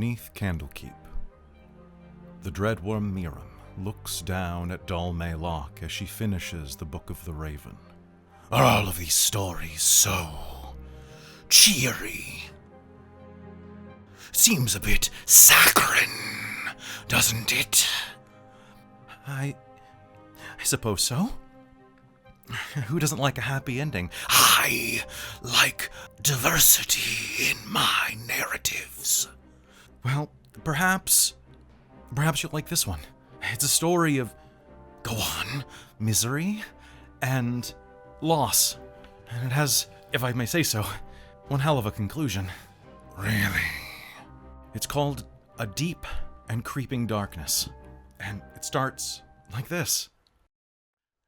Beneath Candlekeep, the dreadworm Miram looks down at Dalmay Locke as she finishes the Book of the Raven. Are all of these stories so cheery? Seems a bit saccharine, doesn't it? I suppose so. Who doesn't like a happy ending? I like diversity in my narratives. Well, perhaps you'll like this one. It's a story of, go on, misery and loss. And it has, if I may say so, one hell of a conclusion. Really? It's called A Deep and Creeping Darkness. And it starts like this.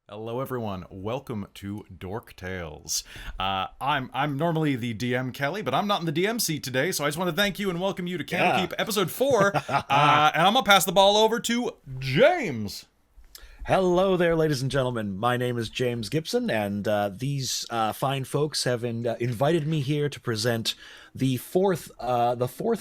Hello everyone, welcome to Dork Tales. I'm normally the DM Kelly, but I'm not in the DM seat today, so I just want to thank you and welcome you to Candlekeep episode 4. And I'm gonna pass the ball over to James. Hello there, ladies and gentlemen. My name is James Gibson, and these fine folks have invited me here to present the fourth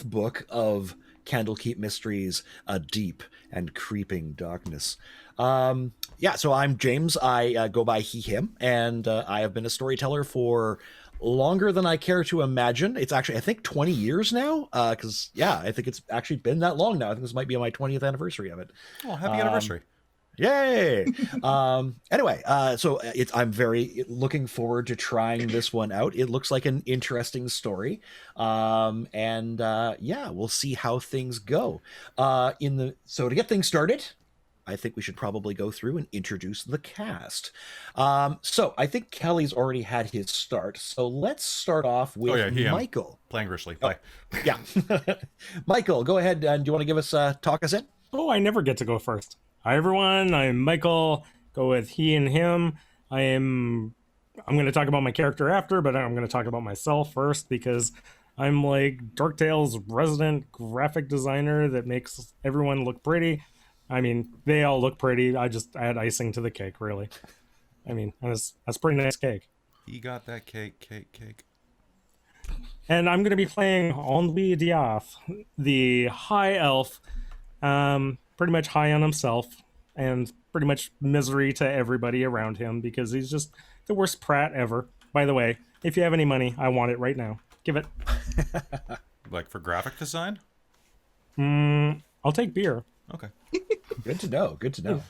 book of Candlekeep Mysteries, A Deep and Creeping Darkness. So I'm James. I go by he, him, and I have been a storyteller for longer than I care to imagine. It's actually, I think, 20 years now, because, I think it's actually been that long now. I think this might be my 20th anniversary of it. Oh, happy anniversary. Yay! I'm very looking forward to trying this one out. It looks like an interesting story. We'll see how things go. So to get things started, I think we should probably go through and introduce the cast. So I think Kelly's already had his start. So let's start off with Michael. Playing Rishley. Bye. Yeah. Michael, go ahead. Do you want to give us talk us in? Oh, I never get to go first. Hi, everyone. I'm Michael. Go with he and him. I'm going to talk about my character after, but I'm going to talk about myself first because I'm like Dork Tales' resident graphic designer that makes everyone look pretty. I mean, they all look pretty. I just add icing to the cake, really. I mean, that's pretty nice cake. He got that cake. And I'm going to be playing Henri Diath, the high elf, pretty much high on himself, and pretty much misery to everybody around him because he's just the worst prat ever. By the way, if you have any money, I want it right now. Give it. Like for graphic design? I'll take beer. Okay. Good to know.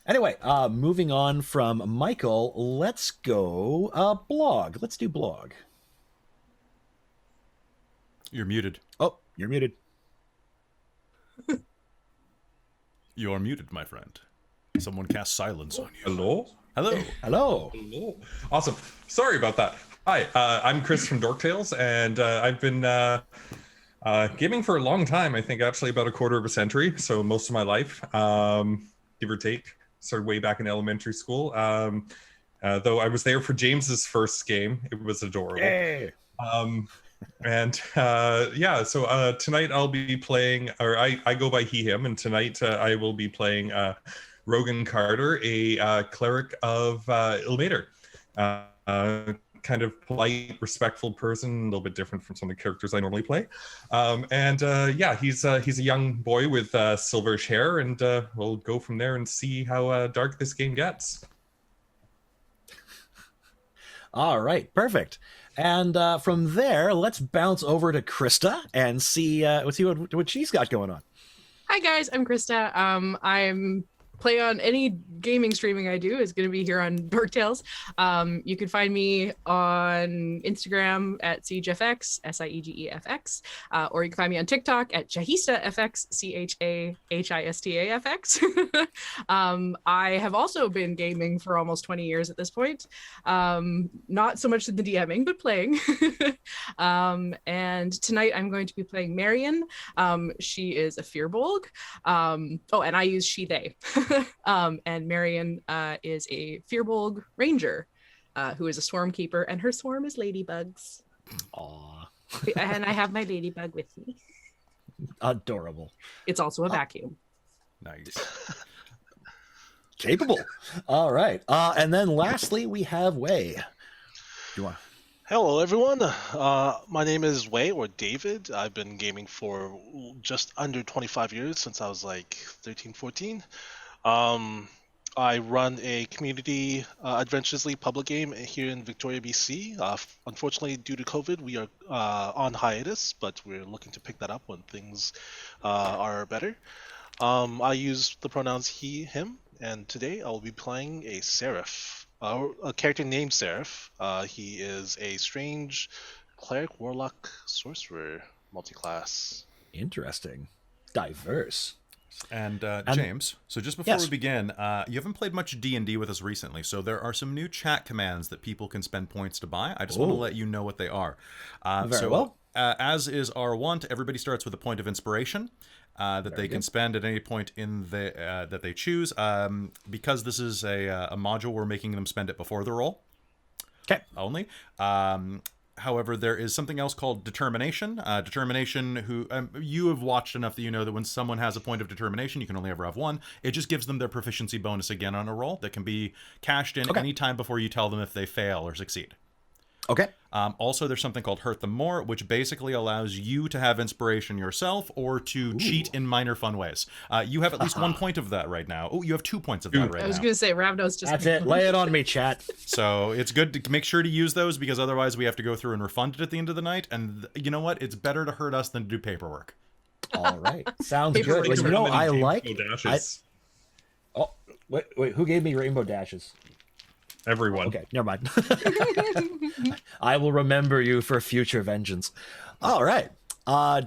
Anyway, moving on from Michael, let's go Blogg. Let's do Blogg. You're muted. Oh, you're muted. You're muted, my friend. Someone cast silence on you. Hello. Awesome. Sorry about that. Hi, I'm Chris from Dork Tales, and I've been gaming for a long time. I think actually about a quarter of a century, so most of my life, give or take. Started way back in elementary school. Though I was there for James's first game. It was adorable. Hey. So tonight I'll be playing, or I go by he, him, and tonight I will be playing Rogan Carter, a cleric of Ilmater. Kind of polite, respectful person, a little bit different from some of the characters I normally play. He's a young boy with silverish hair, and we'll go from there and see how dark this game gets. All right, perfect. And from there, let's bounce over to Christa and see what she's got going on. Hi guys, I'm Christa. I'm play on any gaming streaming I do is going to be here on Dork Tales. You can find me on Instagram at SiegeFX, SIEGEFX, or you can find me on TikTok at ChahistaFX, CHAHISTAFX. I have also been gaming for almost 20 years at this point. Not so much in the DMing, but playing. And tonight I'm going to be playing Marion. She is a Firbolg. And I use she, they. And Marion is a Firbolg ranger who is a swarm keeper, and her swarm is ladybugs. Aw. And I have my ladybug with me. Adorable. It's also a vacuum. Nice. Capable. All right. And then lastly, we have Wei. Do you want? Hello, everyone. My name is Wei, or David. I've been gaming for just under 25 years, since I was like 13, 14. I run a community Adventures League public game here in Victoria, BC. Unfortunately, due to COVID, we are on hiatus, but we're looking to pick that up when things are better. I use the pronouns he, him, and today I will be playing a Seraph, a character named Seraph. He is a strange cleric, warlock, sorcerer, multi-class. Interesting. Diverse. And James, so just before Yes. we begin, you haven't played much D&D with us recently, so there are some new chat commands that people can spend points to buy. I just want to Ooh. let you know what they are. Very well. As is our wont, everybody starts with a point of inspiration that they can spend at any point in the that they choose. Because this is a module, we're making them spend it before the roll. Okay. Only. However, there is something else called determination. Determination, you have watched enough that you know that when someone has a point of determination, you can only ever have one. It just gives them their proficiency bonus again on a roll that can be cashed in any time before you tell them if they fail or succeed. Okay. Also, there's something called Hurt Them More, which basically allows you to have inspiration yourself or to cheat in minor fun ways. You have at least 1 point of that right now. Oh, you have 2 points of that right now. I was going to say, Ravnos just. That's it. Lay it on me, chat. So it's good to make sure to use those, because otherwise we have to go through and refund it at the end of the night. And you know what? It's better to hurt us than to do paperwork. All right. Sounds Paper good. racer. You know, I Rainbow like. dashes. Oh, wait. Who gave me rainbow dashes? Everyone. Okay, never mind. I will remember you for future vengeance. All right.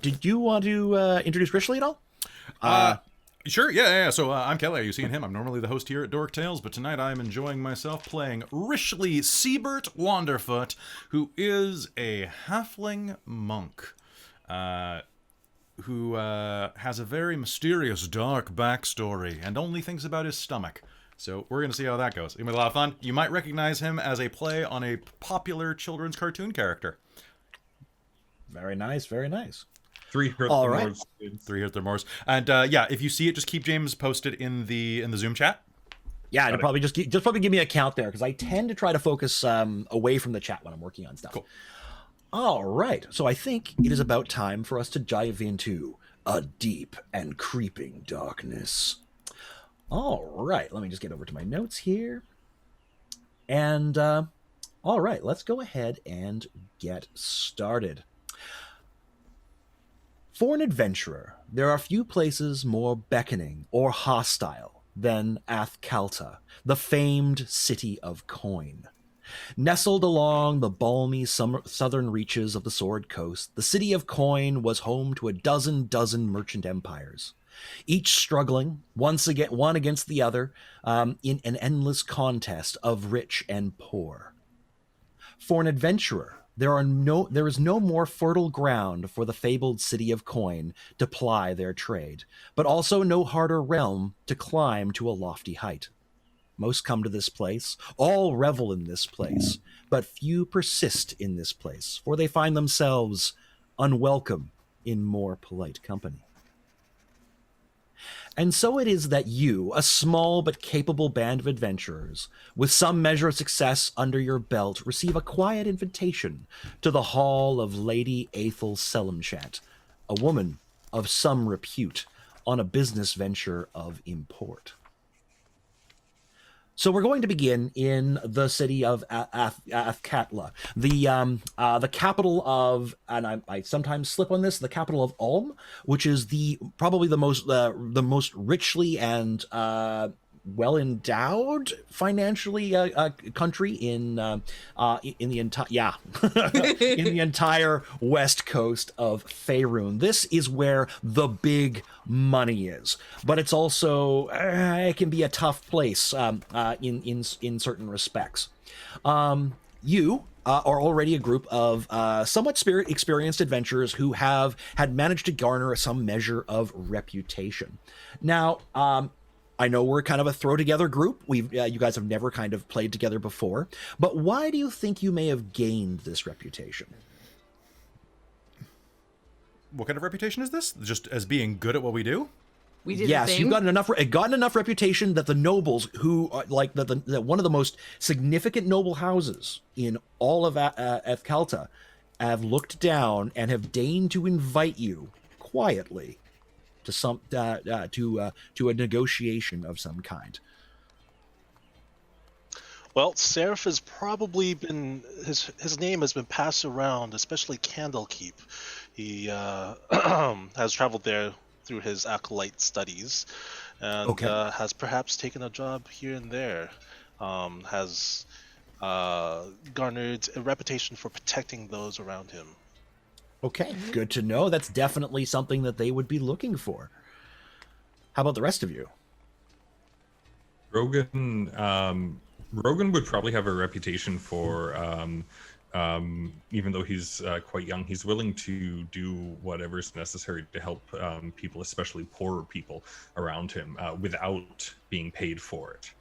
Did you want to introduce Rishley at all? Sure, yeah. So I'm Kelly. Are you seeing him? I'm normally the host here at Dork Tales, but tonight I'm enjoying myself playing Rishley Siebert Wanderfoot, who is a halfling monk. Who has a very mysterious, dark backstory and only thinks about his stomach. So we're going to see how that goes. It'll be a lot of fun. You might recognize him as a play on a popular children's cartoon character. Very nice, very nice. 3 hurt All the right. Lords. 3 hit their Morse. And if you see it, just keep James posted in the Zoom chat. Yeah, and probably just give me a count there, because I tend to try to focus away from the chat when I'm working on stuff. Cool. All right, so I think it is about time for us to dive into a deep and creeping darkness. All right, let me just get over to my notes here. And, all right, let's go ahead and get started. For an adventurer, there are few places more beckoning or hostile than Athkalta, the famed city of coin. Nestled along the balmy southern reaches of the Sword Coast, the city of coin was home to a dozen merchant empires, each struggling one against the other in an endless contest of rich and poor. For an adventurer, there is no more fertile ground for the fabled city of coin to ply their trade, but also no harder realm to climb to a lofty height. Most come to this place, all revel in this place, but few persist in this place, for they find themselves unwelcome in more polite company. And so it is that you, a small but capable band of adventurers, with some measure of success under your belt, receive a quiet invitation to the hall of Lady Athel Selimshat, a woman of some repute, on a business venture of import. So we're going to begin in the city of Athkatla, the capital of, and I sometimes slip on this, the capital of Ulm, which is probably the most richly and well endowed financially country in the in the entire west coast of Faerun. This is where the big money is, but it's also it can be a tough place in certain respects. You are already a group of somewhat experienced adventurers who had managed to garner some measure of reputation. Now, I know we're kind of a throw-together group. You guys have never kind of played together before, but why do you think you may have gained this reputation? What kind of reputation is this? Just as being good at what we do? We did a Yes, thing. you've gotten enough reputation that the nobles, who are like the one of the most significant noble houses in all of Athkalta, have looked down and have deigned to invite you quietly to to a negotiation of some kind. Well, Seraph has probably been his name has been passed around, especially Candlekeep. He has traveled there through his acolyte studies, and has perhaps taken a job here and there. Has garnered a reputation for protecting those around him. Okay, good to know. That's definitely something that they would be looking for. How about the rest of you? Rogan would probably have a reputation for, even though he's quite young, he's willing to do whatever's necessary to help people, especially poorer people around him, without being paid for it.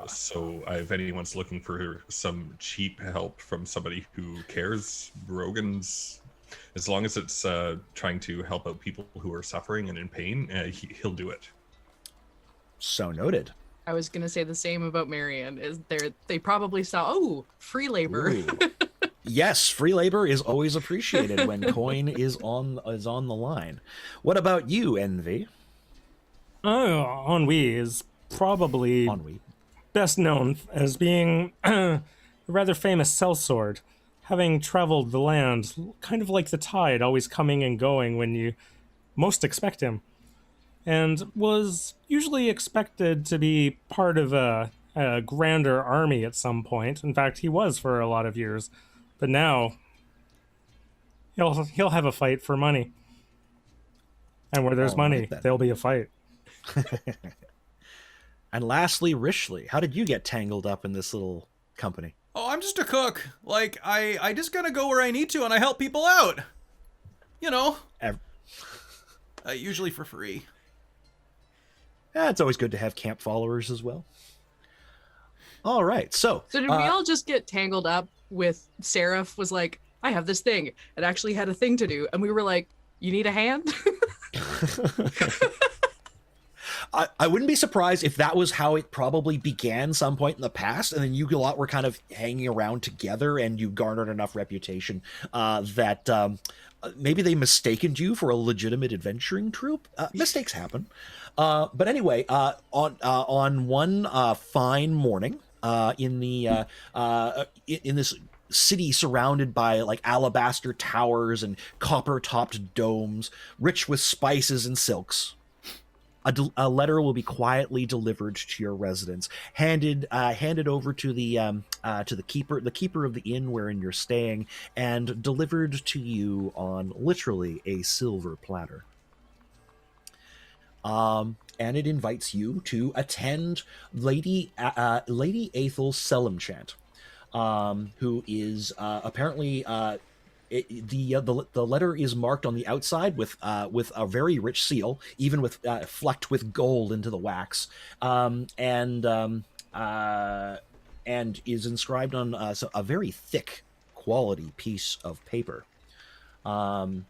So if anyone's looking for some cheap help from somebody who cares, Rogan's, as long as it's trying to help out people who are suffering and in pain, he'll do it. So noted. I was gonna say the same about Marianne. They probably saw free labor. Yes, free labor is always appreciated when coin is on the line. What about you, Envy? Ennui is probably best known as being a rather famous sellsword, having traveled the land, kind of like the tide, always coming and going when you most expect him, and was usually expected to be part of a grander army at some point. In fact, he was for a lot of years, but now he'll have a fight for money, and where there's money, there'll be a fight. And lastly, Rishley, how did you get tangled up in this little company? Oh, I'm just a cook. Like, I just gotta go where I need to, and I help people out. You know. Usually for free. Yeah, it's always good to have camp followers as well. All right, so did we all just get tangled up with Seraph was like, I have this thing. It actually had a thing to do. And we were like, you need a hand? I wouldn't be surprised if that was how it probably began some point in the past, and then you lot were kind of hanging around together, and you garnered enough reputation that maybe they mistaken you for a legitimate adventuring troupe. Mistakes happen. But anyway, on one fine morning in this city surrounded by like alabaster towers and copper-topped domes, rich with spices and silks, a letter will be quietly delivered to your residence, handed over to the keeper of the inn wherein you're staying, and delivered to you on literally a silver platter. And it invites you to attend Lady Aethel Selimchant, who is apparently. The letter is marked on the outside with a very rich seal, even with flecked with gold into the wax, and is inscribed on a very thick quality piece of paper, and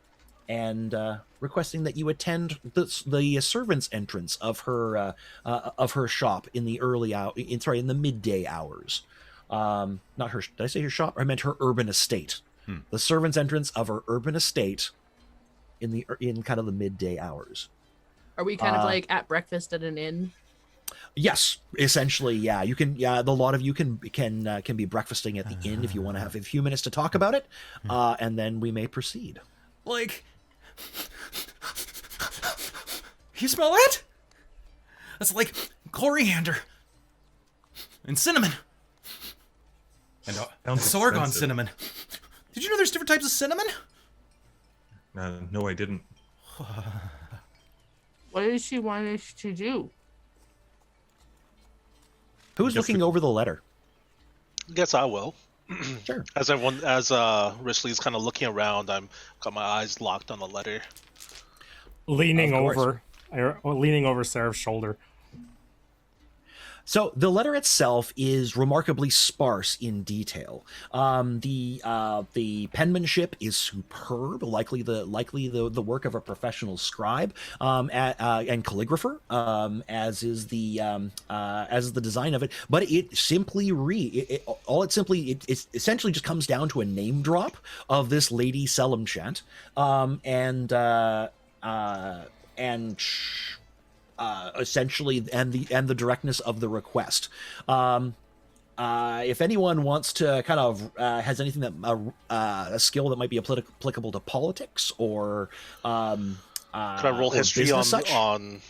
requesting that you attend the servants' entrance of her shop in the in the midday hours. Not her. Did I say her shop? I meant her urban estate. The servants' entrance of her urban estate in kind of the midday hours. Are we kind of like at breakfast at an inn? Yes, essentially, yeah. You can, the lot of you can be breakfasting at the inn if you want to have a few minutes to talk about it, and then we may proceed. Like, you smell that? That's like coriander and cinnamon and Sorgon cinnamon. Did you know there's different types of cinnamon? No, I didn't. What does she want us to do? Who's looking over the letter? Guess I will. Sure. As Rishley's kind of looking around, I'm got my eyes locked on the letter. Leaning over Seraph's shoulder. So the letter itself is remarkably sparse in detail. The penmanship is superb, likely the work of a professional scribe and calligrapher, as is the design of it. But it essentially just comes down to a name drop of this Lady Selimchant, essentially, and the directness of the request. If anyone wants to kind of has anything that a skill that might be applicable to politics or could I roll history on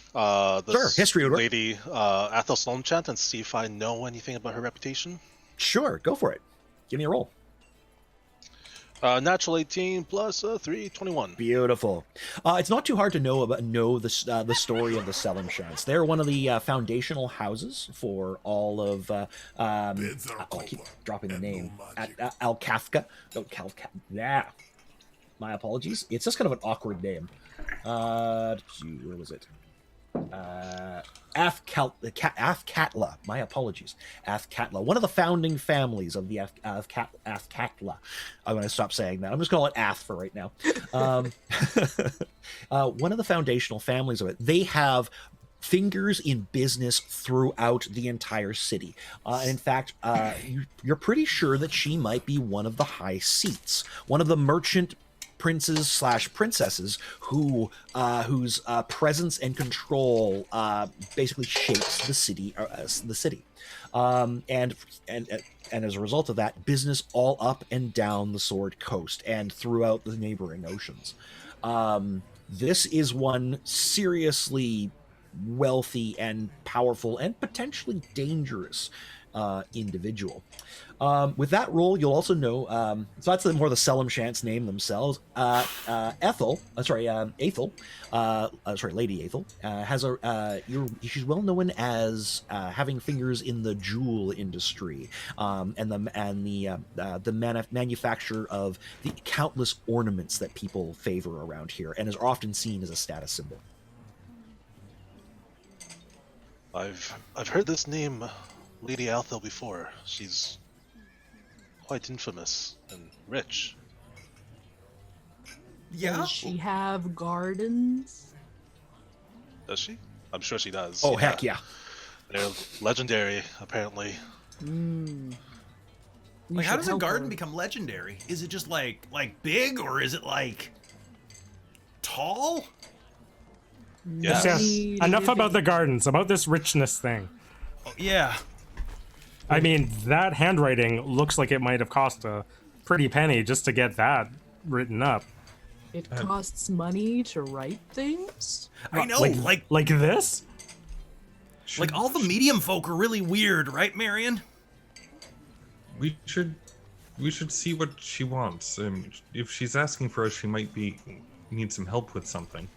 this history lady Athel Slomchant and see if I know anything about her reputation? Sure, go for it. Give me a roll. Natural 18 plus 3, 21. Beautiful. It's not too hard to know the story of the Selimchants. They're one of the foundational houses for all of. I keep dropping the name. Al-Kafka. Yeah. My apologies. It's just kind of an awkward name. Where was it? Athkatla. My apologies. Athkatla. One of the founding families of the Athkatla. I'm going to stop saying that. I'm just going to call it Ath for right now. One of the foundational families of it. They have fingers in business throughout the entire city. And in fact, you're pretty sure that she might be one of the high seats, one of the merchant princes / princesses whose presence and control basically shapes the city. And as a result of that, business all up and down the Sword Coast and throughout the neighboring oceans. This is one seriously wealthy and powerful and potentially dangerous individual. With that role, you'll also know, so that's more the Selimchants name themselves. Lady Ethel, she's well known as having fingers in the jewel industry, and the manufacture of the countless ornaments that people favor around here, and is often seen as a status symbol. I've heard this name, Lady Athel, before. She's quite infamous and rich. Yeah. Does she have gardens? Does she? I'm sure she does. Oh, yeah. Heck yeah. They're legendary, apparently. Like, how does a garden become legendary? Is it just like big, or is it like tall? Yes. Enough about the gardens, about this richness thing. Oh, yeah. I mean, that handwriting looks like it might have cost a pretty penny just to get that written up. It costs money to write things? I know, like this? Like, all the medium folk are really weird, right, Marion? We should see what she wants. If she's asking for us, she might need some help with something.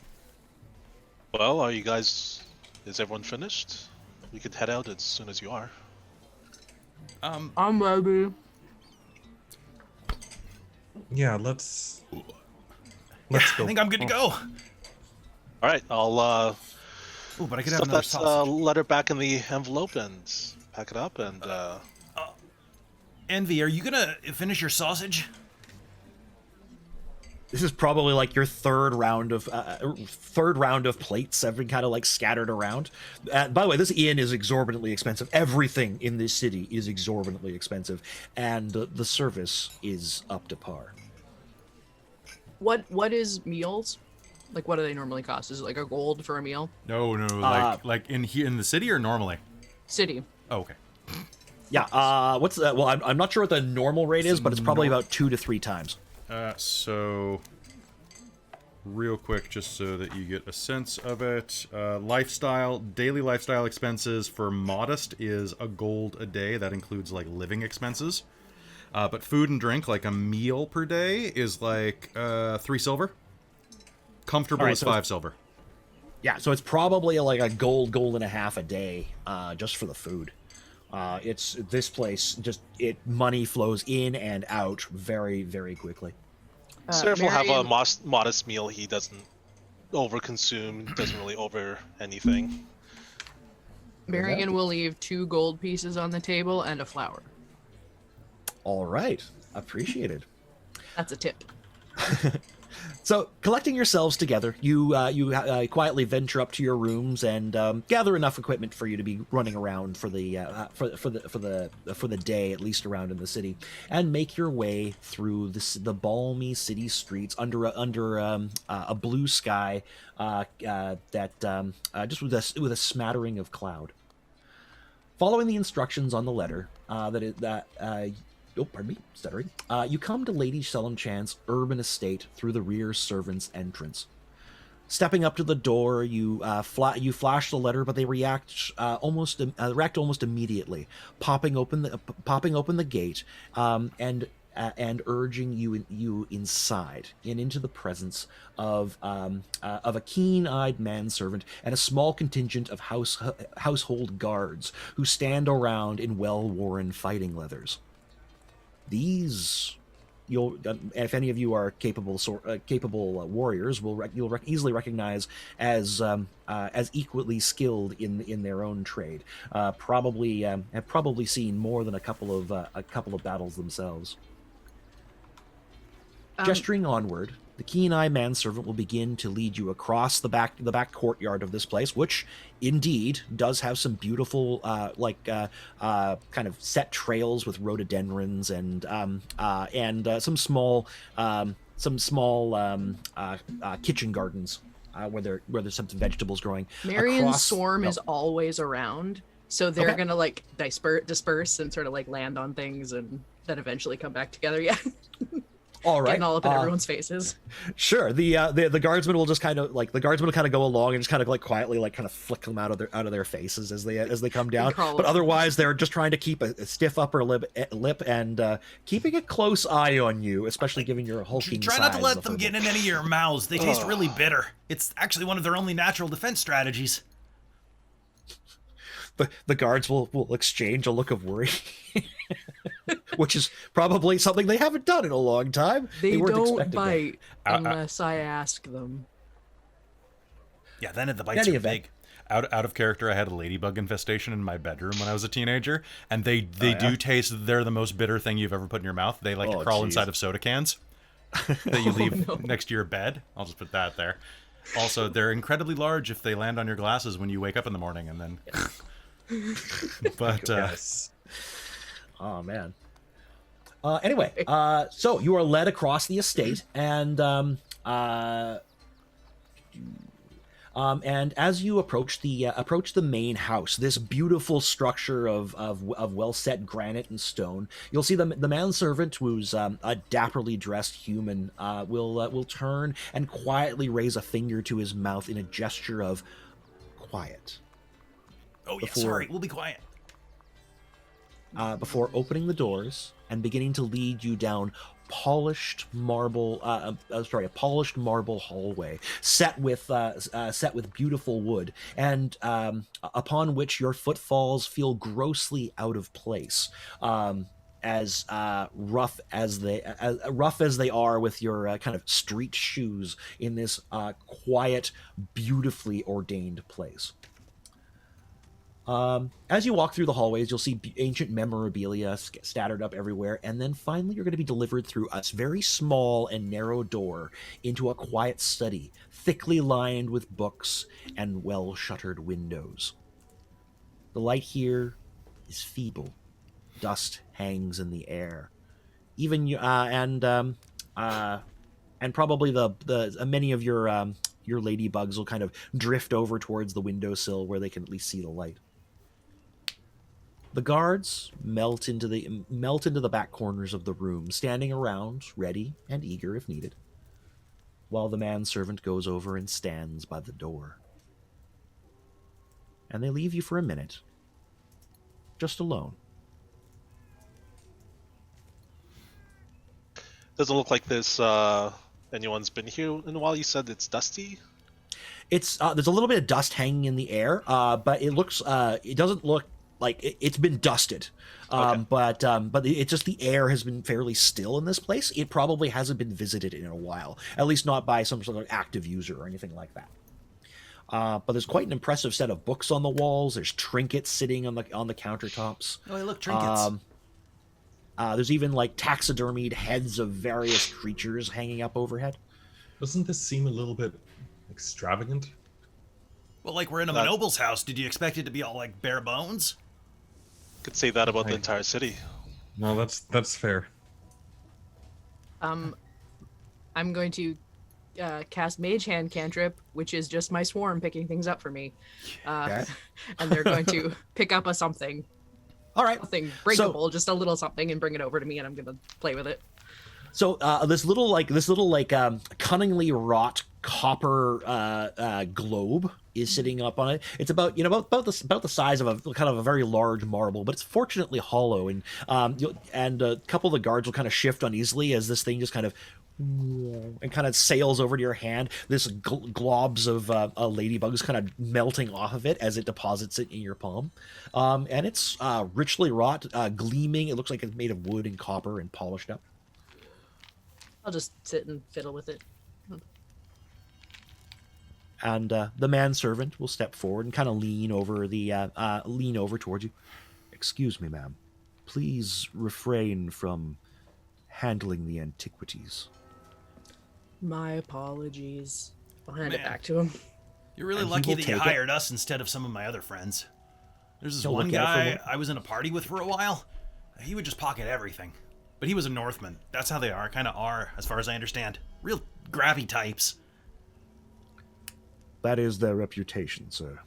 Well, is everyone finished? We could head out as soon as you are. I'm ready. Yeah, let's go. I think I'm good to go. All right, I'll but I could have another sausage. Letter back in the envelope and pack it up and Envy, are you gonna finish your sausage? This is probably like your third round of plates, every kind of like scattered around. By the way, this inn is exorbitantly expensive. Everything in this city is exorbitantly expensive, and the service is up to par. What is meals? Like, what do they normally cost? Is it like a gold for a meal? No, like in the city or normally? City. Oh, okay. Yeah. What's that? Well, I'm not sure what the normal rate is, but it's probably about 2 to 3 times. So, real quick, just so that you get a sense of it, daily lifestyle expenses for modest is a gold a day. That includes, like, living expenses. But food and drink, like a meal per day, is like 3 silver. Comfortable is 5 silver. Yeah, so it's probably like a gold and a half a day just for the food. It's this place, money flows in and out very, very quickly. Seraph will have a modest meal. He doesn't overconsume, doesn't really over anything. Marion will leave 2 gold pieces on the table and a flower. All right, appreciated. That's a tip. So, collecting yourselves together, you quietly venture up to your rooms and gather enough equipment for you to be running around for the day, at least around in the city, and make your way through the balmy city streets under a blue sky that just with a smattering of cloud. Following the instructions on the letter, stuttering. You come to Lady Selimchan's urban estate through the rear servants' entrance. Stepping up to the door, you flash the letter, but they react almost immediately, popping open the gate and urging you inside and into the presence of a keen-eyed manservant and a small contingent of household guards who stand around in well-worn fighting leathers. These, if any of you are capable warriors, you'll easily recognize as equally skilled in their own trade. Have probably seen more than a couple of battles themselves. Gesturing onward, the keen-eyed manservant will begin to lead you across the back courtyard of this place, which indeed does have some beautiful kind of set trails with rhododendrons and some small kitchen gardens where there's some vegetables growing. Marion's swarm is always around, so they're gonna like disperse and sort of like land on things and then eventually come back together. Yeah. All right. Getting all up in everyone's faces. Sure. The guardsmen will just kind of go along and just kind of like quietly like kind of flick them out of their faces as they come down. But otherwise, they're just trying to keep a stiff upper lip and keeping a close eye on you, especially given your hulking size. Try not to let them get in any of your mouths. They taste really bitter. It's actually one of their only natural defense strategies. The guards will exchange a look of worry, which is probably something they haven't done in a long time. They weren't don't bite unless I ask them. Yeah, then the bites are big. Out of character, I had a ladybug infestation in my bedroom when I was a teenager, and they do taste. They're the most bitter thing you've ever put in your mouth. They like to crawl inside of soda cans that you leave next to your bed. I'll just put that there. Also, they're incredibly large if they land on your glasses when you wake up in the morning, and then. But yes. Oh man. Anyway, so you are led across the estate, and as you approach the main house, this beautiful structure of well set granite and stone, you'll see the manservant, who's a dapperly dressed human, will turn and quietly raise a finger to his mouth in a gesture of quiet. Oh yeah, sorry, we'll be quiet. Before opening the doors and beginning to lead you down a polished marble hallway set with beautiful wood, and upon which your footfalls feel grossly out of place, as rough as they are with your kind of street shoes in this quiet, beautifully ordained place. As you walk through the hallways, you'll see ancient memorabilia scattered up everywhere, and then finally you're going to be delivered through a very small and narrow door into a quiet study, thickly lined with books and well-shuttered windows. The light here is feeble. Dust hangs in the air. Even and probably the many of your ladybugs will kind of drift over towards the windowsill where they can at least see the light. The guards melt into the back corners of the room, standing around, ready and eager if needed, while the manservant goes over and stands by the door. And they leave you for a minute, just alone. Doesn't look like this anyone's been here in a while. You said it's dusty? It's there's a little bit of dust hanging in the air, but it doesn't look like it's been dusted. Okay. But it's just the air has been fairly still in this place. It probably hasn't been visited in a while, at least not by some sort of active user or anything like that. But there's quite an impressive set of books on the walls. There's trinkets sitting on the countertops. Oh, hey, look, trinkets. There's even like taxidermied heads of various creatures hanging up overhead. Doesn't this seem a little bit extravagant? Well, like we're in a noble's house. Did you expect it to be all like bare bones? Could say that about the entire city. No, that's fair. I'm going to cast Mage Hand cantrip, which is just my swarm picking things up for me. Okay. And they're going to pick up something. All right. Something breakable, just a little something, and bring it over to me, and I'm going to play with it. So this little cunningly wrought copper globe is sitting up on it. It's about the size of a kind of a very large marble, but it's fortunately hollow, and a couple of the guards will kind of shift uneasily as this thing just kind of sails over to your hand. This globs of ladybugs kind of melting off of it as it deposits it in your palm, and it's richly wrought, gleaming. It looks like it's made of wood and copper and polished up. I'll just sit and fiddle with it. And the manservant will step forward and kind of lean over towards you. Excuse me, ma'am. Please refrain from handling the antiquities. My apologies. I'll hand it Man. back to him. You're really And he lucky will that you take it. hired us instead of some of my other friends. There's this Don't one look at it for guy I was in a party with for a while. He would just pocket everything. But he was a Northman. That's how they are, kind of are, as far as I understand. Real grabby types. That is their reputation, sir.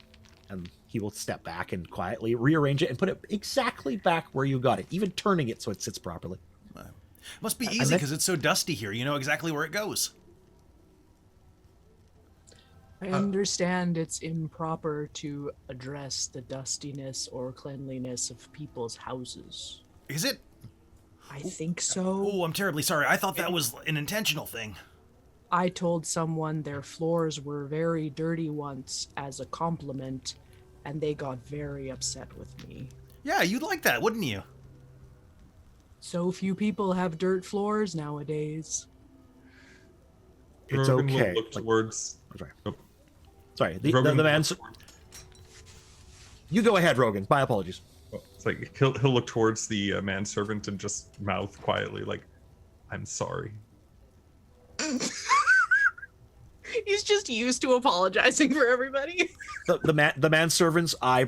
And he will step back and quietly rearrange it and put it exactly back where you got it, even turning it so it sits properly. Must be easy because it's so dusty here. You know exactly where it goes. I understand it's improper to address the dustiness or cleanliness of people's houses. Is it? I think so. Oh, I'm terribly sorry. I thought that was an intentional thing. I told someone their floors were very dirty once as a compliment, and they got very upset with me. Yeah, you'd like that, wouldn't you? So few people have dirt floors nowadays. It's Rogan will okay. look towards. Sorry. Oh, Sorry. The Rogan will man. look towards- You go ahead, Rogan. My apologies. It's like he'll look towards the manservant and just mouth quietly, like, "I'm sorry." He's just used to apologizing for everybody. The manservant's eye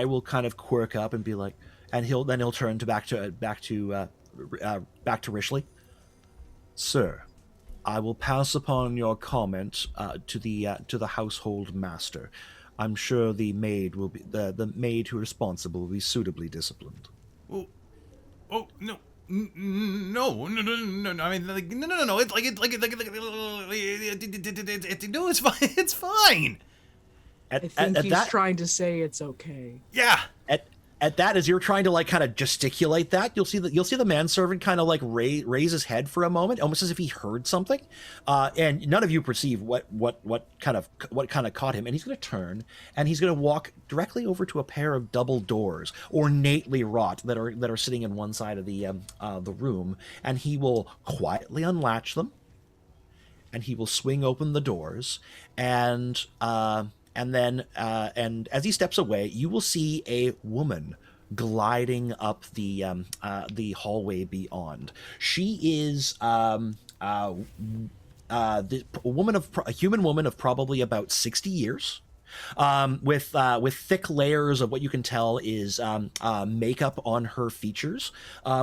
will kind of quirk up and be like, and he'll turn back to Rishley. Sir, I will pass upon your comment to the household master. I'm sure the maid will be the maid who is responsible will be suitably disciplined. Oh, no. No. I mean, like, no. It's like, no, it's fine. It's fine. I think he's trying to say it's okay. Yeah. At that, as you're trying to like kind of gesticulate that, you'll see the manservant kind of like raise his head for a moment, almost as if he heard something, and none of you perceive what kind of caught him. And he's going to turn and he's going to walk directly over to a pair of double doors, ornately wrought, that are sitting in one side of the room, and he will quietly unlatch them, and he will swing open the doors, and then as he steps away, you will see a woman gliding up the hallway beyond. She is a human woman of probably about 60 years. With thick layers of what you can tell is makeup on her features,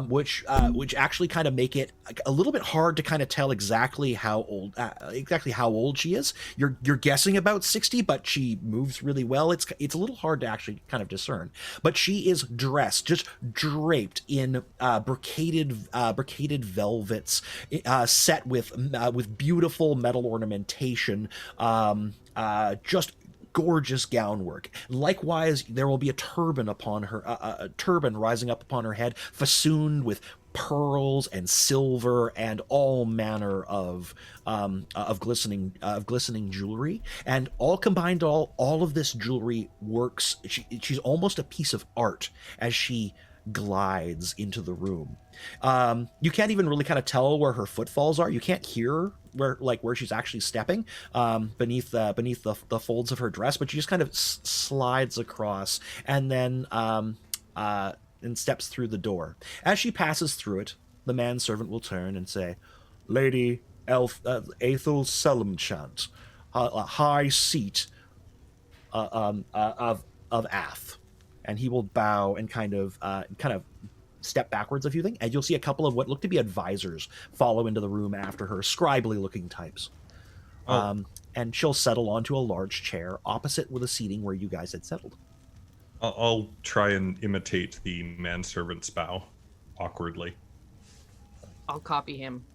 which actually kind of make it a little bit hard to kind of tell exactly how old she is. You're guessing about 60, but she moves really well. It's a little hard to actually kind of discern. But she is dressed, just draped in brocaded velvets, set with beautiful metal ornamentation, just gorgeous gown work. Likewise, there will be a turban upon her, a turban rising up upon her head, festooned with pearls and silver and all manner of glistening jewelry. And all combined, all of this jewelry works. She's almost a piece of art as she glides into the room. You can't even really kind of tell where her footfalls are. You can't hear where she's actually stepping, beneath the folds of her dress, but she just kind of slides across and then and steps through the door. As she passes through it, the manservant will turn and say, "Lady Ethel Selimchant, a high seat of Ath," and he will bow and kind of step backwards a few things, and you'll see a couple of what look to be advisors follow into the room after her, scribely looking types. And she'll settle onto a large chair opposite with a seating where you guys had settled. I'll try and imitate the manservant's bow awkwardly. I'll copy him.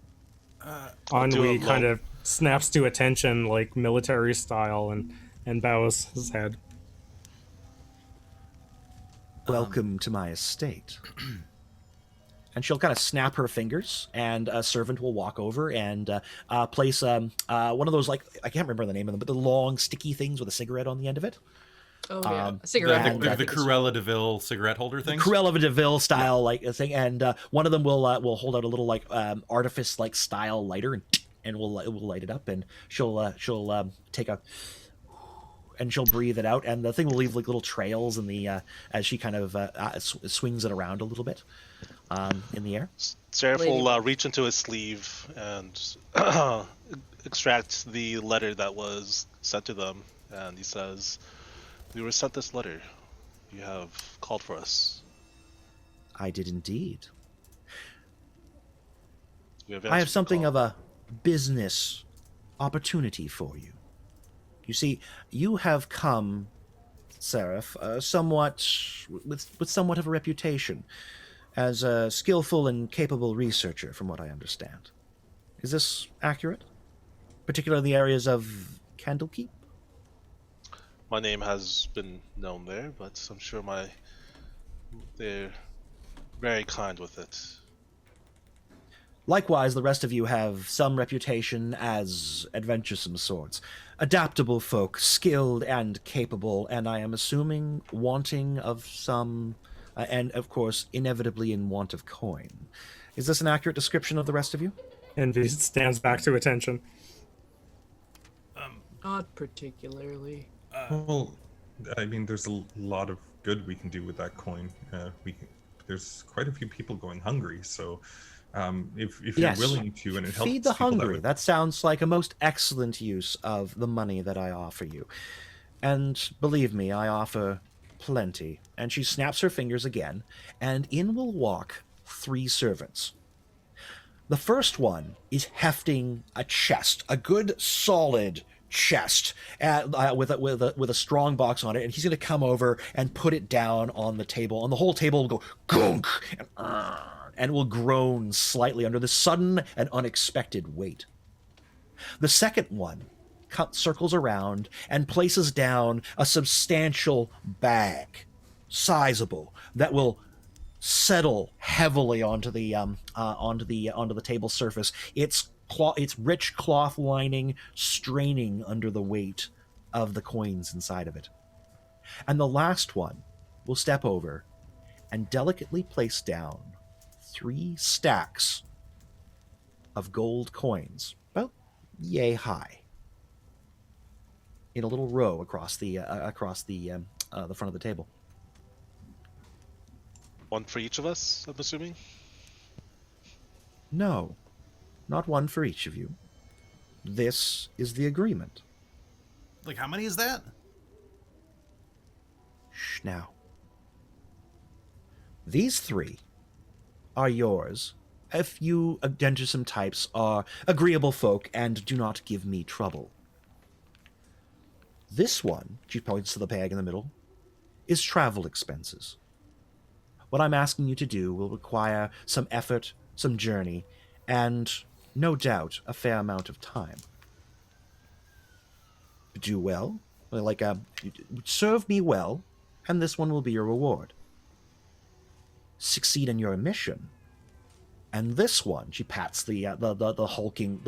Ennui kind of snaps to attention, like military style, and bows his head. "Welcome to my estate." And she'll kind of snap her fingers, and a servant will walk over and place one of those, like, I can't remember the name of them, but the long sticky things with a cigarette on the end of it. Oh yeah, a cigarette. The Cruella de Vil cigarette holder thing. Cruella de Vil style like thing, and one of them will hold out a little like artifice like style lighter, and will light it up, and she'll take a. And she'll breathe it out, and the thing will leave like little trails in the as she kind of swings it around a little bit in the air. Seraph will reach into his sleeve and extract the letter that was sent to them, and he says, "We were sent this letter. You have called for us." "I did indeed. I have something of a business opportunity for you. You see, you have come, Seraph, somewhat with somewhat of a reputation as a skillful and capable researcher, from what I understand. Is this accurate? Particularly in the areas of Candlekeep?" My name has been known there, but I'm sure they're very kind with it. "Likewise, the rest of you have some reputation as adventuresome sorts. Adaptable folk, skilled and capable, and I am assuming wanting of some, and of course, inevitably in want of coin. Is this an accurate description of the rest of you?" Envy stands back to attention. Not particularly. Well, I mean, there's a lot of good we can do with that coin. There's quite a few people going hungry, so if Yes. you're willing to, and it helps Feed the people hungry. That sounds like a most excellent use of the money that I offer you. And believe me, I offer plenty. And she snaps her fingers again, and in will walk 3 servants. The first one is hefting a chest, a good solid chest with a strong box on it, and he's going to come over and put it down on the table, and the whole table will go gunk and will groan slightly under the sudden and unexpected weight. The second one circles around and places down a substantial bag, sizable, that will settle heavily onto the table surface. Its rich cloth lining straining under the weight of the coins inside of it. And the last one will step over and delicately place down 3 stacks of gold coins, about yay high, in a little row across the front of the table. One for each of us, I'm assuming? No, not one for each of you. This is the agreement. Like, how many is that? Shh now. These 3 are yours if you adventuresome types are agreeable folk and do not give me trouble. This one, she points to the bag in the middle, is travel expenses. What I'm asking you to do will require some effort, some journey, and, no doubt, a fair amount of time. Do well, serve me well, and this one will be your reward. Succeed in your mission, and this one, she pats the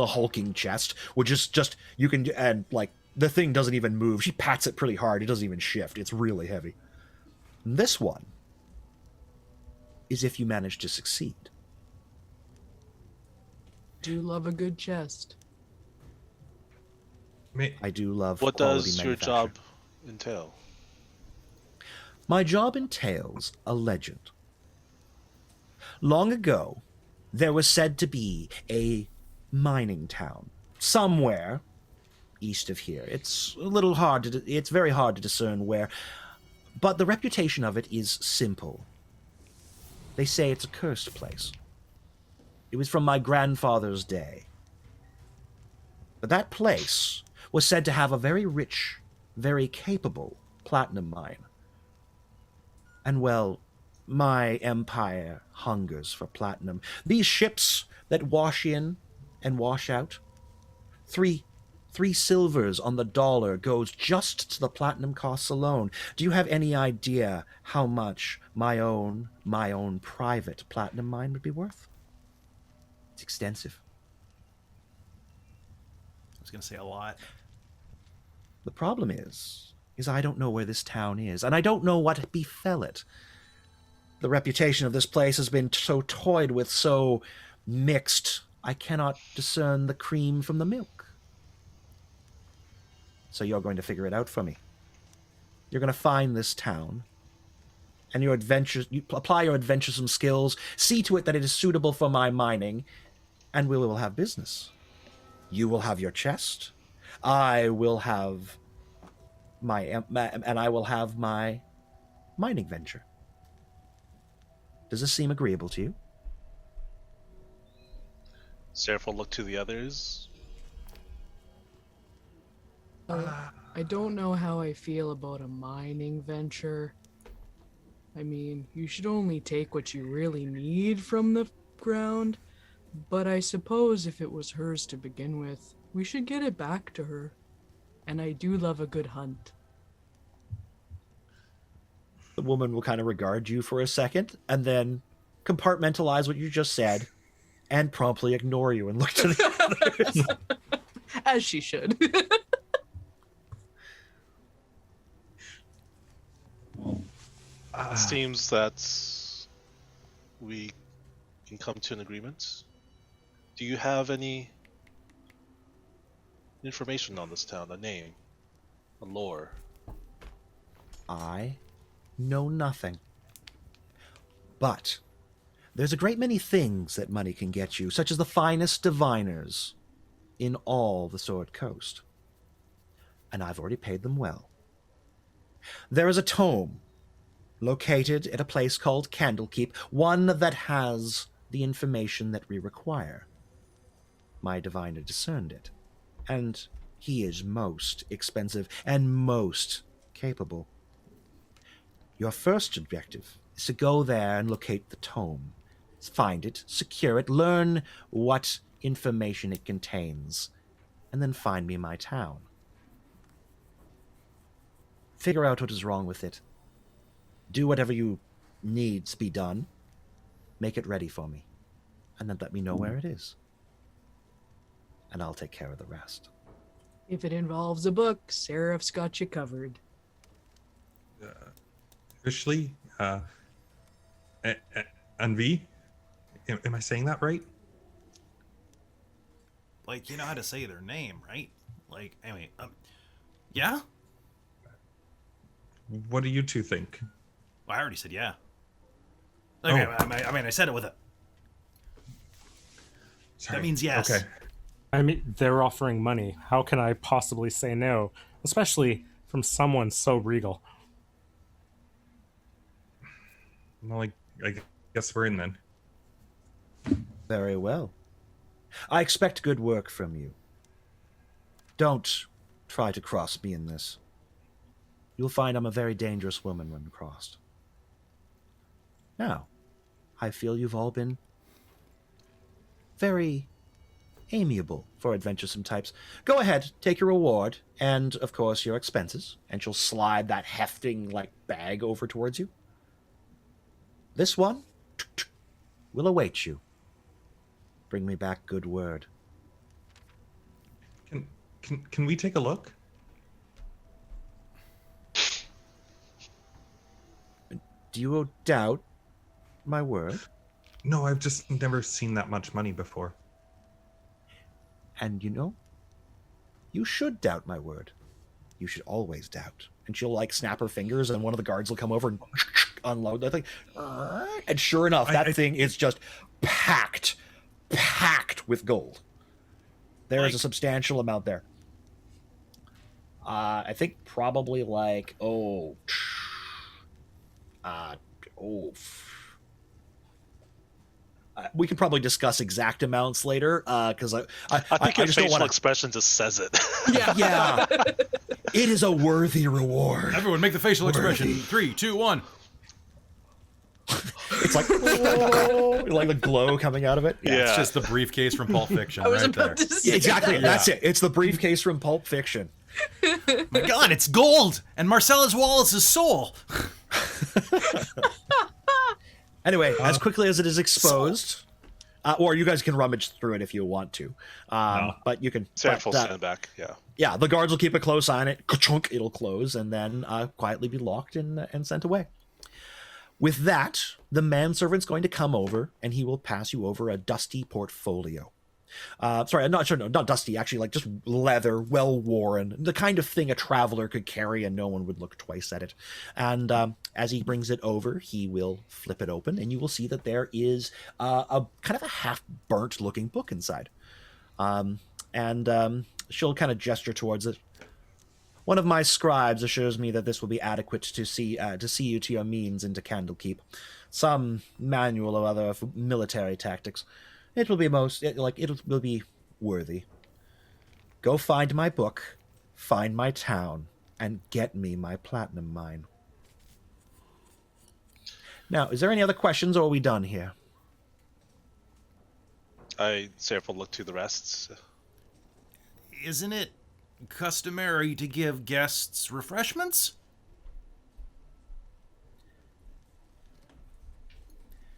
hulking chest, which is just you can, and like the thing doesn't even move. She pats it pretty hard. It doesn't even shift. It's really heavy. And this one is if you manage to succeed. Do love a good chest. I do love What quality does your manufacture. job entail? My job entails a legend. Long ago, there was said to be a mining town somewhere east of here. It's very hard to discern where, but the reputation of it is simple. They say it's a cursed place. It was from my grandfather's day. But that place was said to have a very rich, very capable platinum mine. And well, my empire hungers for platinum. These ships that wash in and wash out, three silvers on the dollar goes just to the platinum costs alone. Do you have any idea how much my own private platinum mine would be worth? It's extensive. I was gonna say a lot. The problem is I don't know where this town is, and I don't know what befell it. The reputation of this place has been so toyed with, so mixed, I cannot discern the cream from the milk. So you're going to figure it out for me. You're going to find this town, and you apply your adventuresome skills, see to it that it is suitable for my mining, and we will have business. You will have your chest, I will have my mining venture. Does this seem agreeable to you? Seraph will look to the others. I don't know how I feel about a mining venture. I mean, you should only take what you really need from the ground, but I suppose if it was hers to begin with, we should get it back to her. And I do love a good hunt. The woman will kind of regard you for a second, and then compartmentalize what you just said, and promptly ignore you and look to the others. As she should. It seems that we can come to an agreement. Do you have any information on this town? A name? A lore? I know nothing. But there's a great many things that money can get you, such as the finest diviners in all the Sword Coast. And I've already paid them well. There is a tome located at a place called Candlekeep, one that has the information that we require. My diviner discerned it, and he is most expensive and most capable. Your first objective is to go there and locate the tome. Find it, secure it, learn what information it contains, and then find me my town. Figure out what is wrong with it. Do whatever you needs be done. Make it ready for me, and then let me know where it is. And I'll take care of the rest. If it involves a book, Seraph's got you covered. Officially, Anvi? Am I saying that right? Like, you know how to say their name, right? Like, anyway, yeah? What do you two think? Well, I already said yeah. Okay, I mean, I said it with a... Sorry. That means yes. Okay. I mean, they're offering money. How can I possibly say no? Especially from someone so regal. Well, I guess we're in then. Very well. I expect good work from you. Don't try to cross me in this. You'll find I'm a very dangerous woman when crossed. Now, I feel you've all been very amiable for adventuresome types. Go ahead, take your reward, and, of course, your expenses, and she'll slide that hefting, bag over towards you. This one will await you. Bring me back good word. Can we take a look? Do you doubt my word? No, I've just never seen that much money before. And You should doubt my word. You should always doubt. And she'll like snap her fingers, and one of the guards will come over and unload that thing. And sure enough, that thing is just packed with gold. There is a substantial amount there. I think probably like we could probably discuss exact amounts later, because I think your just don't facial want to. expression just says it. Yeah, it is a worthy reward. Everyone, make the facial expression. 3, 2, 1. It's like like the glow coming out of it. Yeah. It's just the briefcase from Pulp Fiction, I was right about there. to say Exactly. that. That's it. It's the briefcase from Pulp Fiction. My God, it's gold and Marcellus Wallace's soul. Anyway, as quickly as it is exposed, or you guys can rummage through it if you want to. But you can. Stand but, full stand back, yeah. Yeah, the guards will keep a close eye on it. Ka-chunk, it'll close and then quietly be locked and sent away. With that, the manservant's going to come over and he will pass you over a dusty portfolio. Sorry, not dusty, actually, like just leather, well worn, the kind of thing a traveler could carry and no one would look twice at it. And as he brings it over, he will flip it open and you will see that there is a kind of a half burnt looking book inside. She'll kind of gesture towards it. One of my scribes assures me that this will be adequate to see you to your means into Candlekeep. Some manual or other of military tactics. It will be it will be worthy. Go find my book, find my town, and get me my platinum mine. Now, is there any other questions, or are we done here? I say if we'll look to the rest. Isn't it customary to give guests refreshments?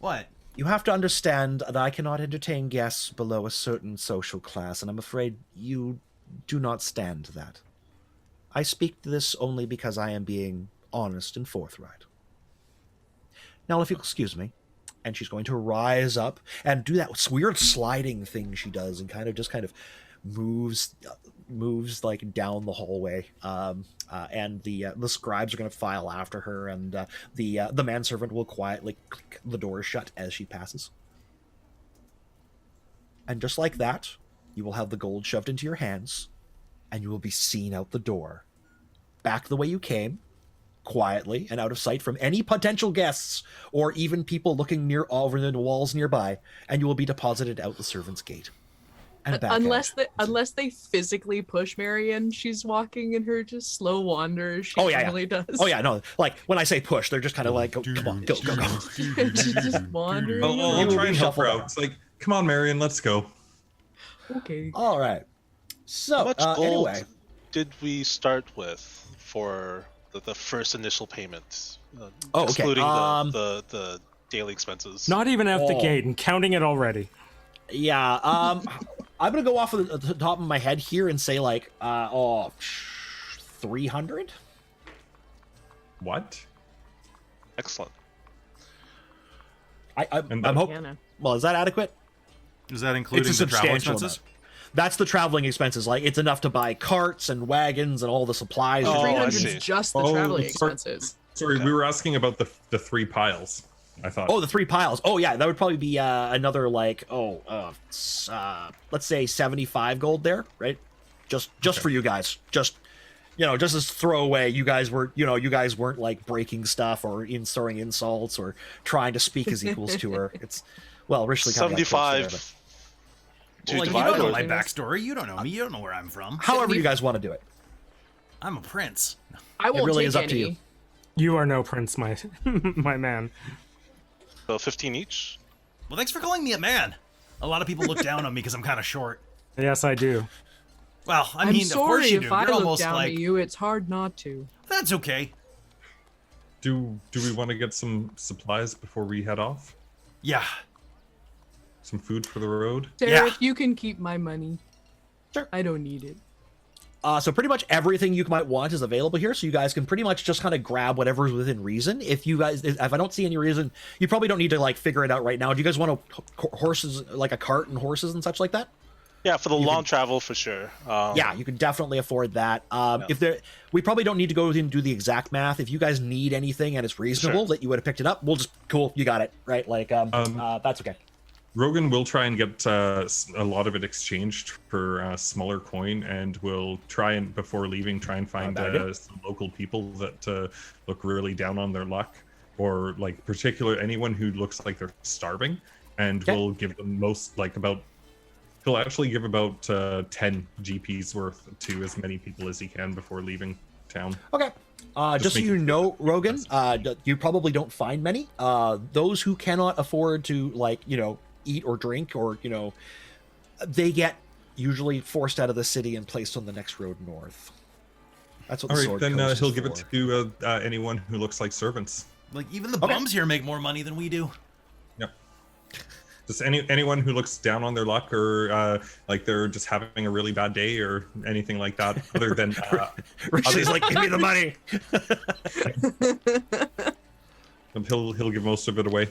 What? You have to understand that I cannot entertain guests below a certain social class, and I'm afraid you do not stand that. I speak to this only because I am being honest and forthright. Now, if you'll excuse me, and she's going to rise up and do that weird sliding thing she does, and kind of moves like down the hallway, and the scribes are going to file after her, and the manservant will quietly click the door shut as she passes. And just like that, you will have the gold shoved into your hands, and you will be seen out the door, back the way you came, quietly and out of sight from any potential guests or even people looking near over the walls nearby, and you will be deposited out the servant's gate. Unless they physically push Marion, she's walking in her just slow wander as she normally does. Oh yeah, no. Like when I say push, they're just kind of like, come on, go. She's just wandering. I'll try and help her out. It's like, come on, Marion, let's go. Okay. All right. So How much gold anyway, did we start with for the first initial payment? Okay. Excluding the daily expenses. Not even at the gate and counting it already. Yeah. I'm gonna go off of the top of my head here and say like 300. What? Excellent. I'm hoping. Well, is that adequate? Is that including It's a the travel substantial expenses? amount. That's the traveling expenses. Like it's enough to buy carts and wagons and all the supplies. Oh, 300 I see. is just the traveling expenses. Sorry, we were asking about the 3 piles. I thought. Oh, the 3 piles. Oh, yeah, that would probably be another like let's say 75 gold there, right? Just for you guys. Just as throwaway. You guys weren't like breaking stuff or throwing insults or trying to speak as equals to her. It's richly kind of 75. Well, like, you don't know my backstory. You don't know me. You don't know where I'm from. however you guys want to do it. I'm a prince. I won't really take is up any. to you. You are no prince, my my man. So 15 each? Well, thanks for calling me a man. A lot of people look down on me because I'm kind of short. Yes, I do. Well, I I'm mean, of course sorry you do. if I You're look almost down like... at you. It's hard not to. That's okay. Do we want to get some supplies before we head off? Yeah. Some food for the road? Derek, you can keep my money. Sure. I don't need it. So pretty much everything you might want is available here, so you guys can pretty much just kind of grab whatever's within reason. If I don't see any reason, you probably don't need to like figure it out right now. Do you guys want horses, like a cart and horses and such like that? Yeah, for the long travel, for sure. Yeah, you can definitely afford that. We probably don't need to go and do the exact math. If you guys need anything and it's reasonable that you would have picked it up, we'll just cool. You got it right. Like that's okay. Rogan will try and get a lot of it exchanged for smaller coin, and will try and before leaving try and find some local people that look really down on their luck, or like anyone who looks like they're starving, and will give them he'll actually give about 10 GPs worth to as many people as he can before leaving town. Okay. Just so you know, Rogan, you probably don't find many. Those who cannot afford to eat or drink, or they get usually forced out of the city and placed on the next road north. That's what. All right, then he'll give it to anyone who looks like servants. Like even the bums here make more money than we do. Yep. Just anyone who looks down on their luck, or like they're just having a really bad day, or anything like that. Other than Richie's like, give me the money. He'll give most of it away.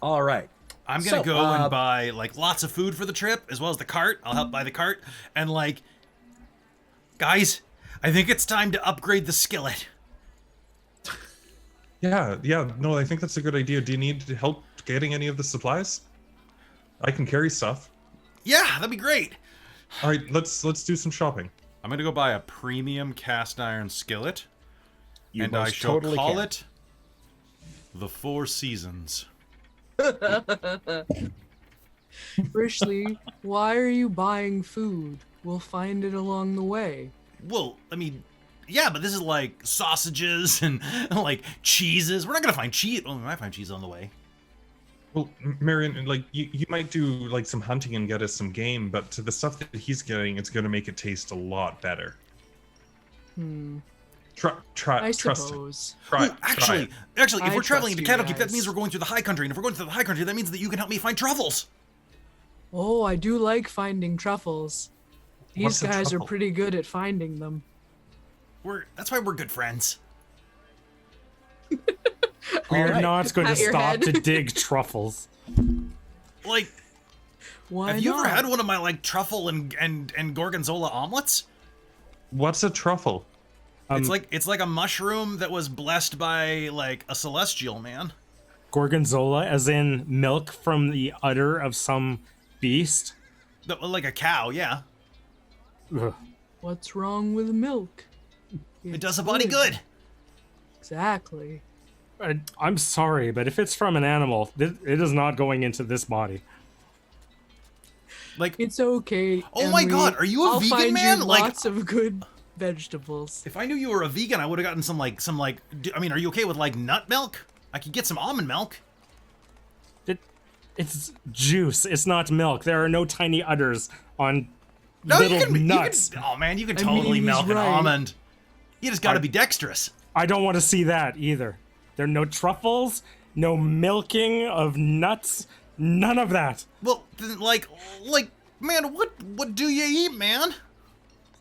All right. I'm gonna go and buy lots of food for the trip, as well as the cart. I'll help buy the cart. And guys, I think it's time to upgrade the skillet. Yeah. No, I think that's a good idea. Do you need help getting any of the supplies? I can carry stuff. Yeah, that'd be great. All right, let's do some shopping. I'm gonna go buy a premium cast iron skillet, and I shall totally call it the Four Seasons. Rishley, why are you buying food? We'll find it along the way. Well, I mean, yeah, but this is like sausages and cheeses. We're not gonna find cheese. Well, we might find cheese on the way. Well, Marion, you might do some hunting and get us some game, but to the stuff that he's getting, it's gonna make it taste a lot better. Try. I suppose. Actually, if we're traveling into Candlekeep, that guys. means we're going through the High Country, and if we're going through the High Country, that means that you can help me find truffles. Oh, I do like finding truffles. These What's a guys are truffle? pretty good at finding them. That's why we're good friends. We're right. not going to Pat your stop head. to dig truffles. Why Have you not? ever had one of my truffle and gorgonzola omelets? What's a truffle? It's like a mushroom that was blessed by a celestial man. Gorgonzola, as in milk from the udder of some beast. Like a cow, yeah. Ugh. What's wrong with milk? It does a body good. Exactly. I'm sorry, but if it's from an animal, it is not going into this body. It's okay. Oh my Emily. God, are you a I'll vegan, find man? You lots of good vegetables. If I knew you were a vegan, I would have gotten some I mean, are you okay with nut milk? I could get some almond milk. It's juice. It's not milk. There are no tiny udders on little nuts. Oh man, you can totally he's milk an right. almond. You just got to be dexterous. I don't want to see that either. There are no truffles, no milking of nuts, none of that. Well, then, man, what do you eat, man?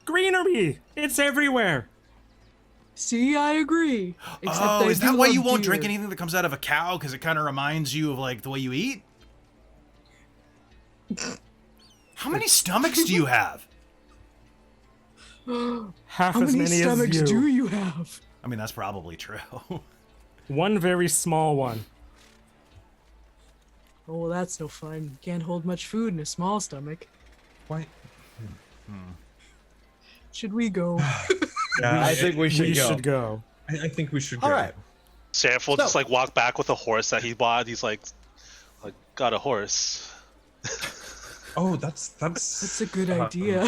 Greenery. It's everywhere. See, I agree. Except I Is that do why love you won't deer. drink anything that comes out of a cow? Because it kind of reminds you of the way you eat? How many stomachs do you have? Half How as many many stomachs as you. do you have? I mean, that's probably true. One very small one. Oh, well, that's no fun. You can't hold much food in a small stomach. Why? Should we go? Yeah, I think we should go. should go. I think we should go. All right. Sanford will just walk back with a horse that he bought. He's like got a horse. Oh, that's That's a good idea.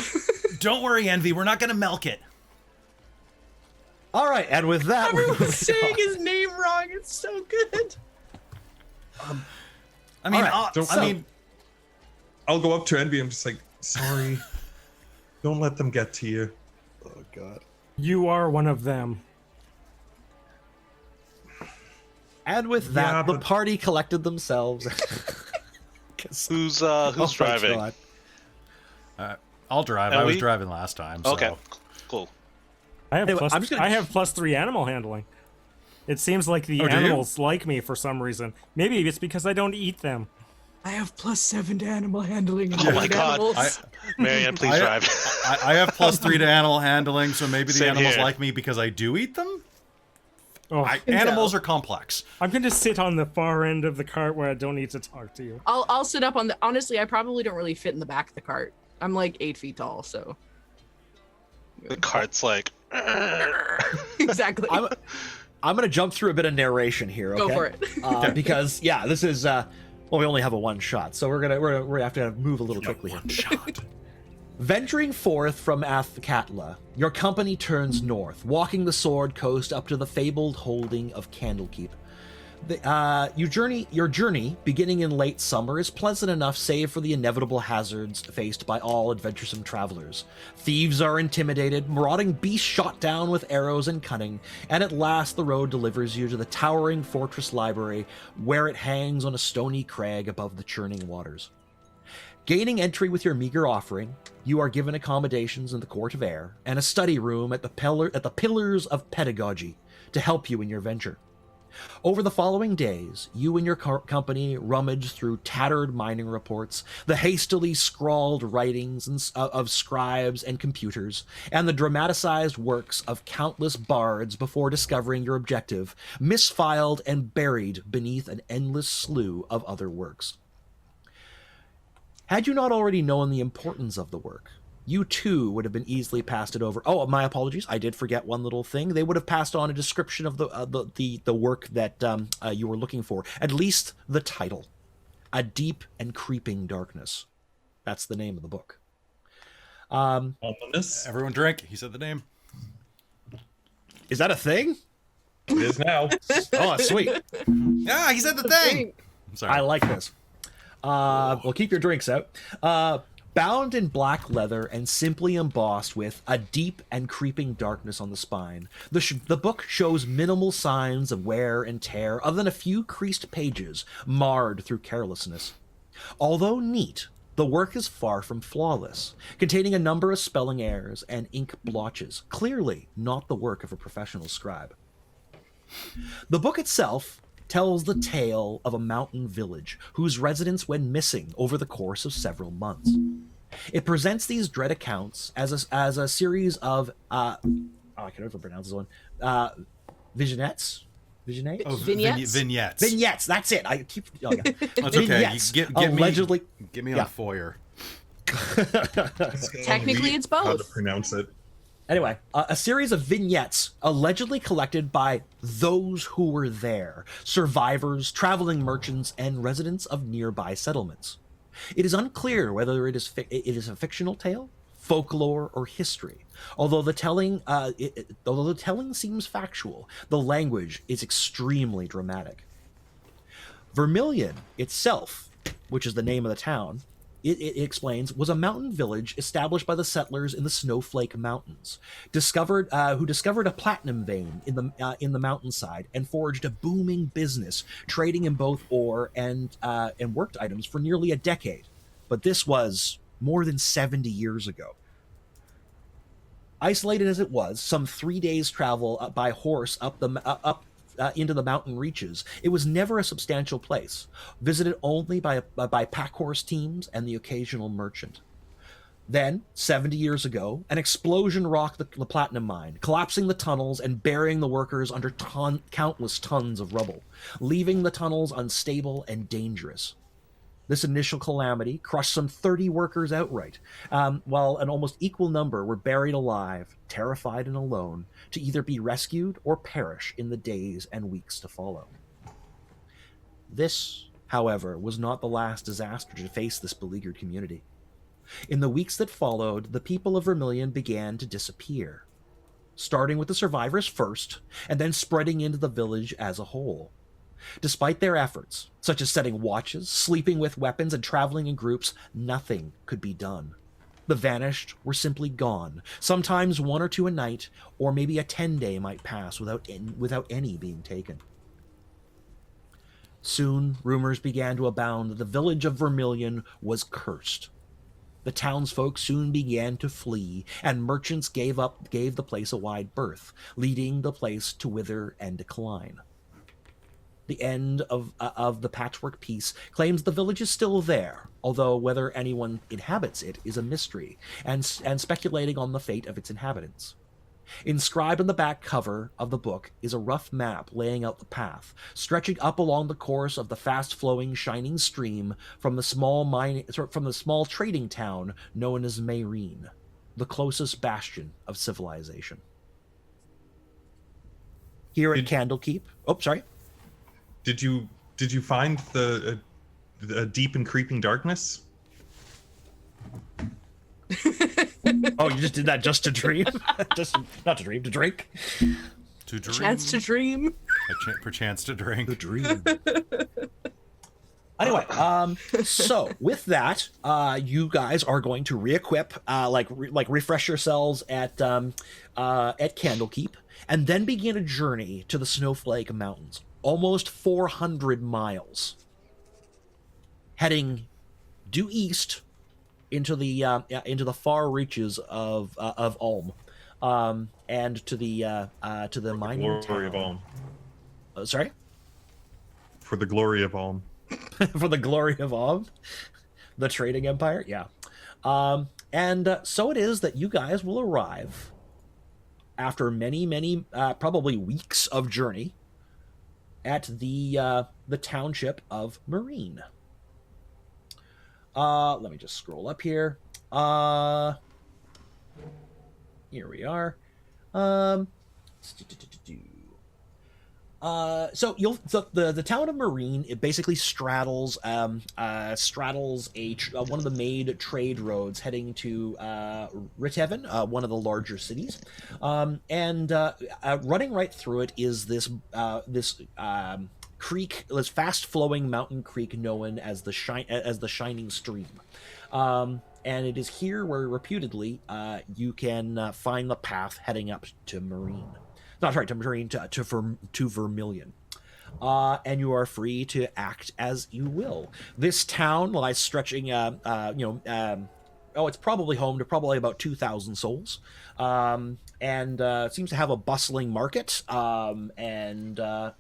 Don't worry, Envy. We're not going to milk it. All right, and with that, we're Everyone's moving saying on. his name wrong. It's so good. I mean, All right, I'll go up to Envy and just sorry. Don't let them get to you. Oh God. You are one of them. And with that, Yeah, the but- party collected themselves. Who's Oh my driving? God. I'll drive. And I was we- driving last time. So. Okay, cool. I have Anyway, plus, I'm just gonna- I have +3 animal handling. It seems like the Oh, do you? animals like me for some reason. Maybe it's because I don't eat them. I have +7 to animal handling. And Oh my food God. animals. Marianne, please drive. I have +3 to animal handling, so maybe the Same animals here. like me because I do eat them? Oh, Animals are complex. I'm going to sit on the far end of the cart where I don't need to talk to you. I'll sit up on the. Honestly, I probably don't really fit in the back of the cart. I'm like 8 feet tall, so. The cart's like. Exactly. I'm going to jump through a bit of narration here. Okay? Go for it. Because yeah, this is well, we only have a one shot, so we're gonna have to move a little quickly here. Shot. Venturing forth from Athkatla, your company turns north, walking the Sword Coast up to the fabled holding of Candlekeep. Your journey, beginning in late summer, is pleasant enough save for the inevitable hazards faced by all adventuresome travelers. Thieves are intimidated, marauding beasts shot down with arrows and cunning, and at last the road delivers you to the towering fortress library, where it hangs on a stony crag above the churning waters. Gaining entry with your meager offering, you are given accommodations in the Court of Air and a study room at the Pillars of Pedagogy to help you in your venture. Over the following days, you and your company rummage through tattered mining reports, the hastily scrawled writings of scribes and computers, and the dramatized works of countless bards before discovering your objective, misfiled and buried beneath an endless slew of other works. Had you not already known the importance of the work, you too would have been easily passed it over. Oh, my apologies. I did forget one little thing. They would have passed on a description of the work that you were looking for. At least the title, A Deep and Creeping Darkness. That's the name of the book. Ominous. Everyone drink. He said the name. Is that a thing? It is now. Oh, sweet. Yeah, he said the thing. I'm sorry. I like this. Well, keep your drinks out. Bound in black leather and simply embossed with A Deep and Creeping Darkness on the spine, the book shows minimal signs of wear and tear other than a few creased pages marred through carelessness. Although neat, the work is far from flawless, containing a number of spelling errors and ink blotches, clearly not the work of a professional scribe. The book itself tells the tale of a mountain village whose residents went missing over the course of several months. It presents these dread accounts as a series of I can never pronounce this one. Vignettes. Oh, Vignettes? vignettes. Vignettes. That's it. I keep. Oh, yeah. That's okay. Vignettes, Get allegedly. Get me Yeah. on foyer. Technically, it's both. How to pronounce it? Anyway, a series of vignettes allegedly collected by those who were there, survivors, traveling merchants, and residents of nearby settlements. It is unclear whether it is a fictional tale, folklore, or history. Although the telling seems factual, the language is extremely dramatic. Vermilion itself, which is the name of the town, it explains, was a mountain village established by the settlers in the Snowflake Mountains, who discovered a platinum vein in the mountainside and forged a booming business, trading in both ore and worked items for nearly a decade. But this was more than 70 years ago. Isolated as it was, some 3 days' travel by horse up into the mountain reaches, it was never a substantial place, visited only by pack horse teams and the occasional merchant. Then, 70 years ago, an explosion rocked the platinum mine, collapsing the tunnels and burying the workers under countless tons of rubble, leaving the tunnels unstable and dangerous. This initial calamity crushed some 30 workers outright, while an almost equal number were buried alive, terrified and alone, to either be rescued or perish in the days and weeks to follow. This, however, was not the last disaster to face this beleaguered community. In the weeks that followed, the people of Vermilion began to disappear, starting with the survivors first, and then spreading into the village as a whole. Despite their efforts, such as setting watches, sleeping with weapons, and traveling in groups, nothing could be done. The vanished were simply gone. Sometimes 1 or 2 a night, or maybe a 10-day might pass without any being taken. Soon, rumors began to abound that the village of Vermilion was cursed. The townsfolk soon began to flee, and merchants gave the place a wide berth, leading the place to wither and decline. the end of the patchwork piece, claims the village is still there, although whether anyone inhabits it is a mystery, and speculating on the fate of its inhabitants. Inscribed on the back cover of the book is a rough map laying out the path, stretching up along the course of the fast-flowing, shining stream from the small trading town known as Mayreen, the closest bastion of civilization. Here at Candlekeep. Oh, sorry. Did you find the deep and creeping darkness? Oh, you just did that just to dream? Just not to dream, to drink? To dream. Chance to dream. Perchance to drink. To dream. Anyway, so with that, you guys are going to re-equip, refresh yourselves at Candlekeep, and then begin a journey to the Snowflake Mountains, almost 400 miles, heading due east into the far reaches of Ulm, and to the mining Glory of town. Ulm. Sorry? For the glory of Ulm. For the glory of Ulm, the trading empire. Yeah, and so it is that you guys will arrive after many probably weeks of journey at the township of Marine. Let me just scroll up here. Here we are. So the town of Marine, it basically straddles one of the main trade roads heading to Rithaven, one of the larger cities, and running right through it is this creek, this fast-flowing mountain creek known as the Shining Stream. And it is here where reputedly you can find the path heading up to Marine. Not sorry, to Marine, to Vermilion. And you are free to act as you will. This town lies stretching, it's probably home to probably about 2,000 souls, and seems to have a bustling market, and a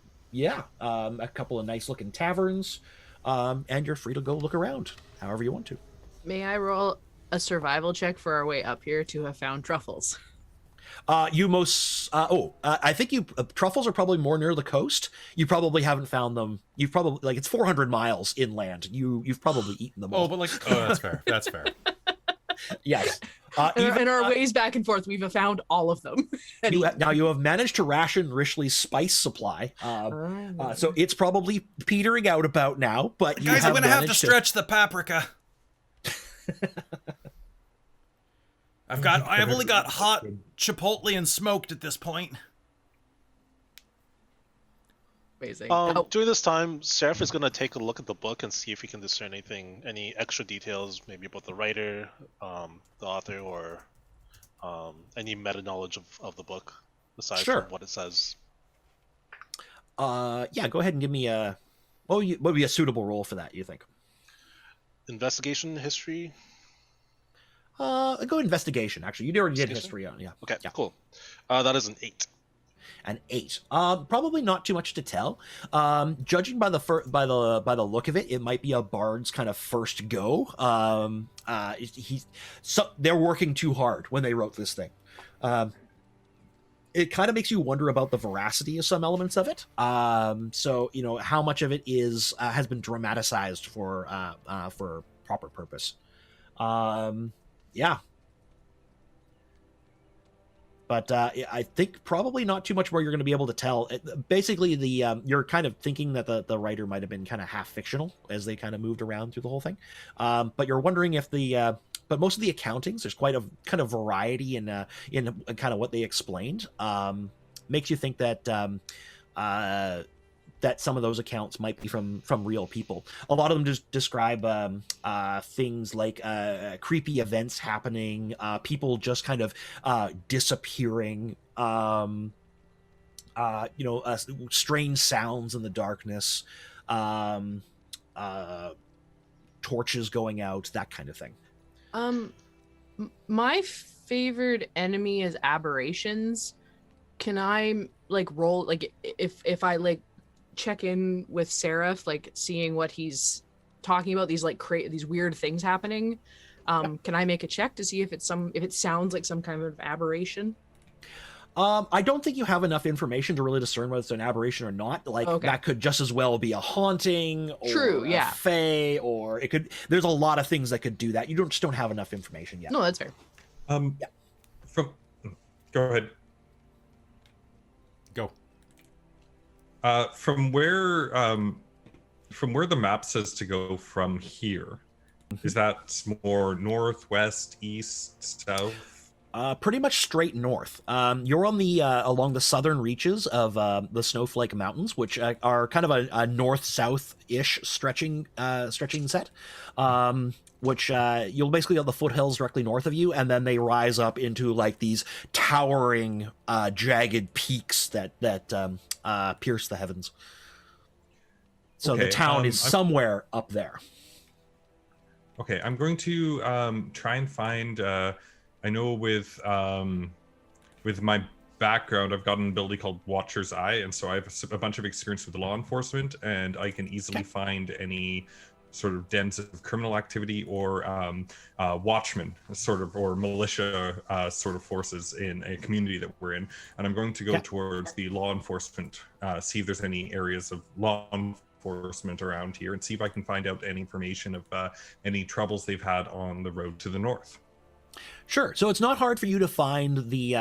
couple of nice-looking taverns, and you're free to go look around however you want to. May I roll a survival check for our way up here to have found truffles? I think truffles are probably more near the coast. You probably haven't found them. You've probably, it's 400 miles inland. You've probably eaten them all. That's fair. That's fair. Yes. In our ways back and forth, we've found all of them. Now you have managed to ration Rishley's spice supply, so it's probably petering out about now. But guys, I'm gonna have to stretch the paprika. I've only got hot chipotle and smoked at this point. Amazing. During this time, Seraph is going to take a look at the book and see if he can discern any extra details, maybe about the writer, the author, or any meta knowledge of the book, aside from what it says. Go ahead and give me what would be a suitable role for that, you think? Investigation, history? Go investigation, actually. You already did history on, yeah. Okay, yeah. Cool. That is an 8. An 8. Probably not too much to tell. Judging by the look of it, it might be a bard's kind of first go. They're working too hard when they wrote this thing. It kind of makes you wonder about the veracity of some elements of it. So how much of it has been dramatized for proper purpose. But I think probably not too much more you're going to be able to tell. Basically, you're kind of thinking that the writer might have been kind of half fictional as they kind of moved around through the whole thing. But you're wondering if but most of the accountings, there's quite a kind of variety in kind of what they explained. Makes you think that that some of those accounts might be from real people. A lot of them just describe things like creepy events happening, people just kind of disappearing, strange sounds in the darkness, torches going out, that kind of thing. My favorite enemy is aberrations. Can I roll if I check in with Seraph, like seeing what he's talking about, these like these weird things happening. Can I make a check to see if it sounds like some kind of aberration? I don't think you have enough information to really discern whether it's an aberration or not. Like, that could just as well be a haunting, or a fae, or it could. There's a lot of things that could do that. You just don't have enough information yet. No, that's fair. Go ahead. Go. From where the map says to go from here, is that more north, west, east, south? Pretty much straight north. You're on the along the southern reaches of the Snowflake Mountains, which are kind of a north-south-ish stretching set. Which you'll basically have the foothills directly north of you, and then they rise up into like these towering, jagged peaks that pierce the heavens. So the town is somewhere up there. Okay, I'm going to try and find. I know with my background, I've got an ability called Watcher's Eye, and so I have a bunch of experience with law enforcement, and I can easily find any sort of dens of criminal activity or watchmen, sort of, or militia sort of forces in a community that we're in. And I'm going to go towards the law enforcement, see if there's any areas of law enforcement around here, and see if I can find out any information of any troubles they've had on the road to the north. Sure. So it's not hard for you to find the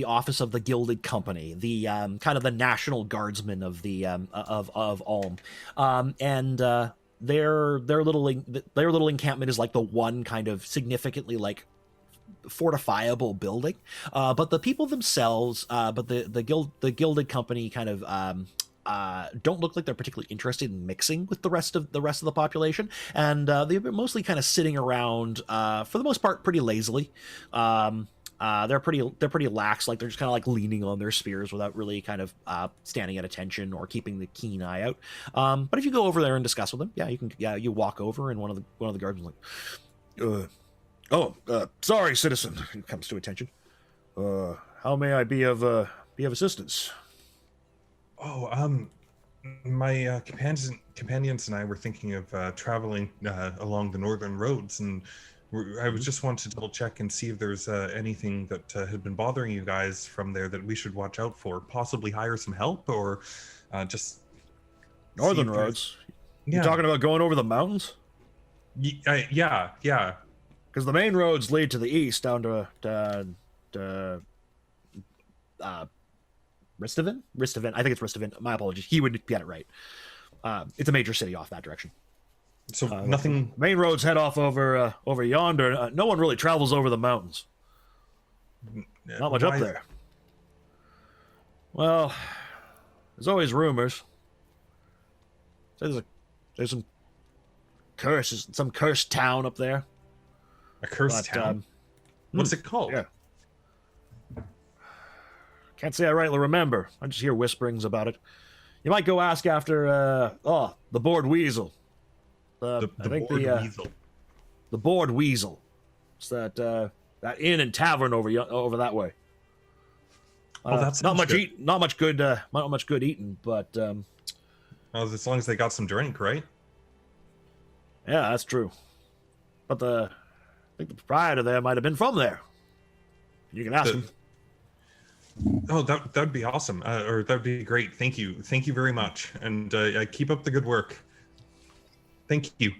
office of the Gilded Company, the kind of the National Guardsmen of the of Ulm, and their little encampment is like the one kind of significantly like fortifiable building. But the people themselves, but the Gilded Company kind of don't look like they're particularly interested in mixing with the rest of the population, and they've been mostly kind of sitting around for the most part pretty lazily. They're pretty lax, like they're just kind of like leaning on their spears without really kind of standing at attention or keeping the keen eye out. But if you go over there and discuss with them, you walk over, and one of the guardsmen like, sorry, citizen, it comes to attention. How may I be of assistance? My companions and I were thinking of traveling along the northern roads, and I was just wanted to double check and see if there's anything that had been bothering you guys from there that we should watch out for. Possibly hire some help, or just northern roads. Yeah. You talking about going over the mountains? Yeah. Because the main roads lead to the east down to Ristavin? I think it's Ristavin. My apologies. He would get it right. It's a major city off that direction. So nothing. Main roads head off over yonder. No one really travels over the mountains. Not much up there. Well, there's always rumors. There's some curses, some cursed town up there. A cursed town? What's it called? Yeah. Can't say I rightly remember. I just hear whisperings about it. You might go ask after the Bored Weasel. The Bored Weasel. It's that inn and tavern over that way. That's not much good eating, but as long as they got some drink, right? Yeah, that's true. But I think the proprietor there might have been from there. You can ask him. Oh, that'd be awesome, or that'd be great. Thank you very much, and keep up the good work. Thank you.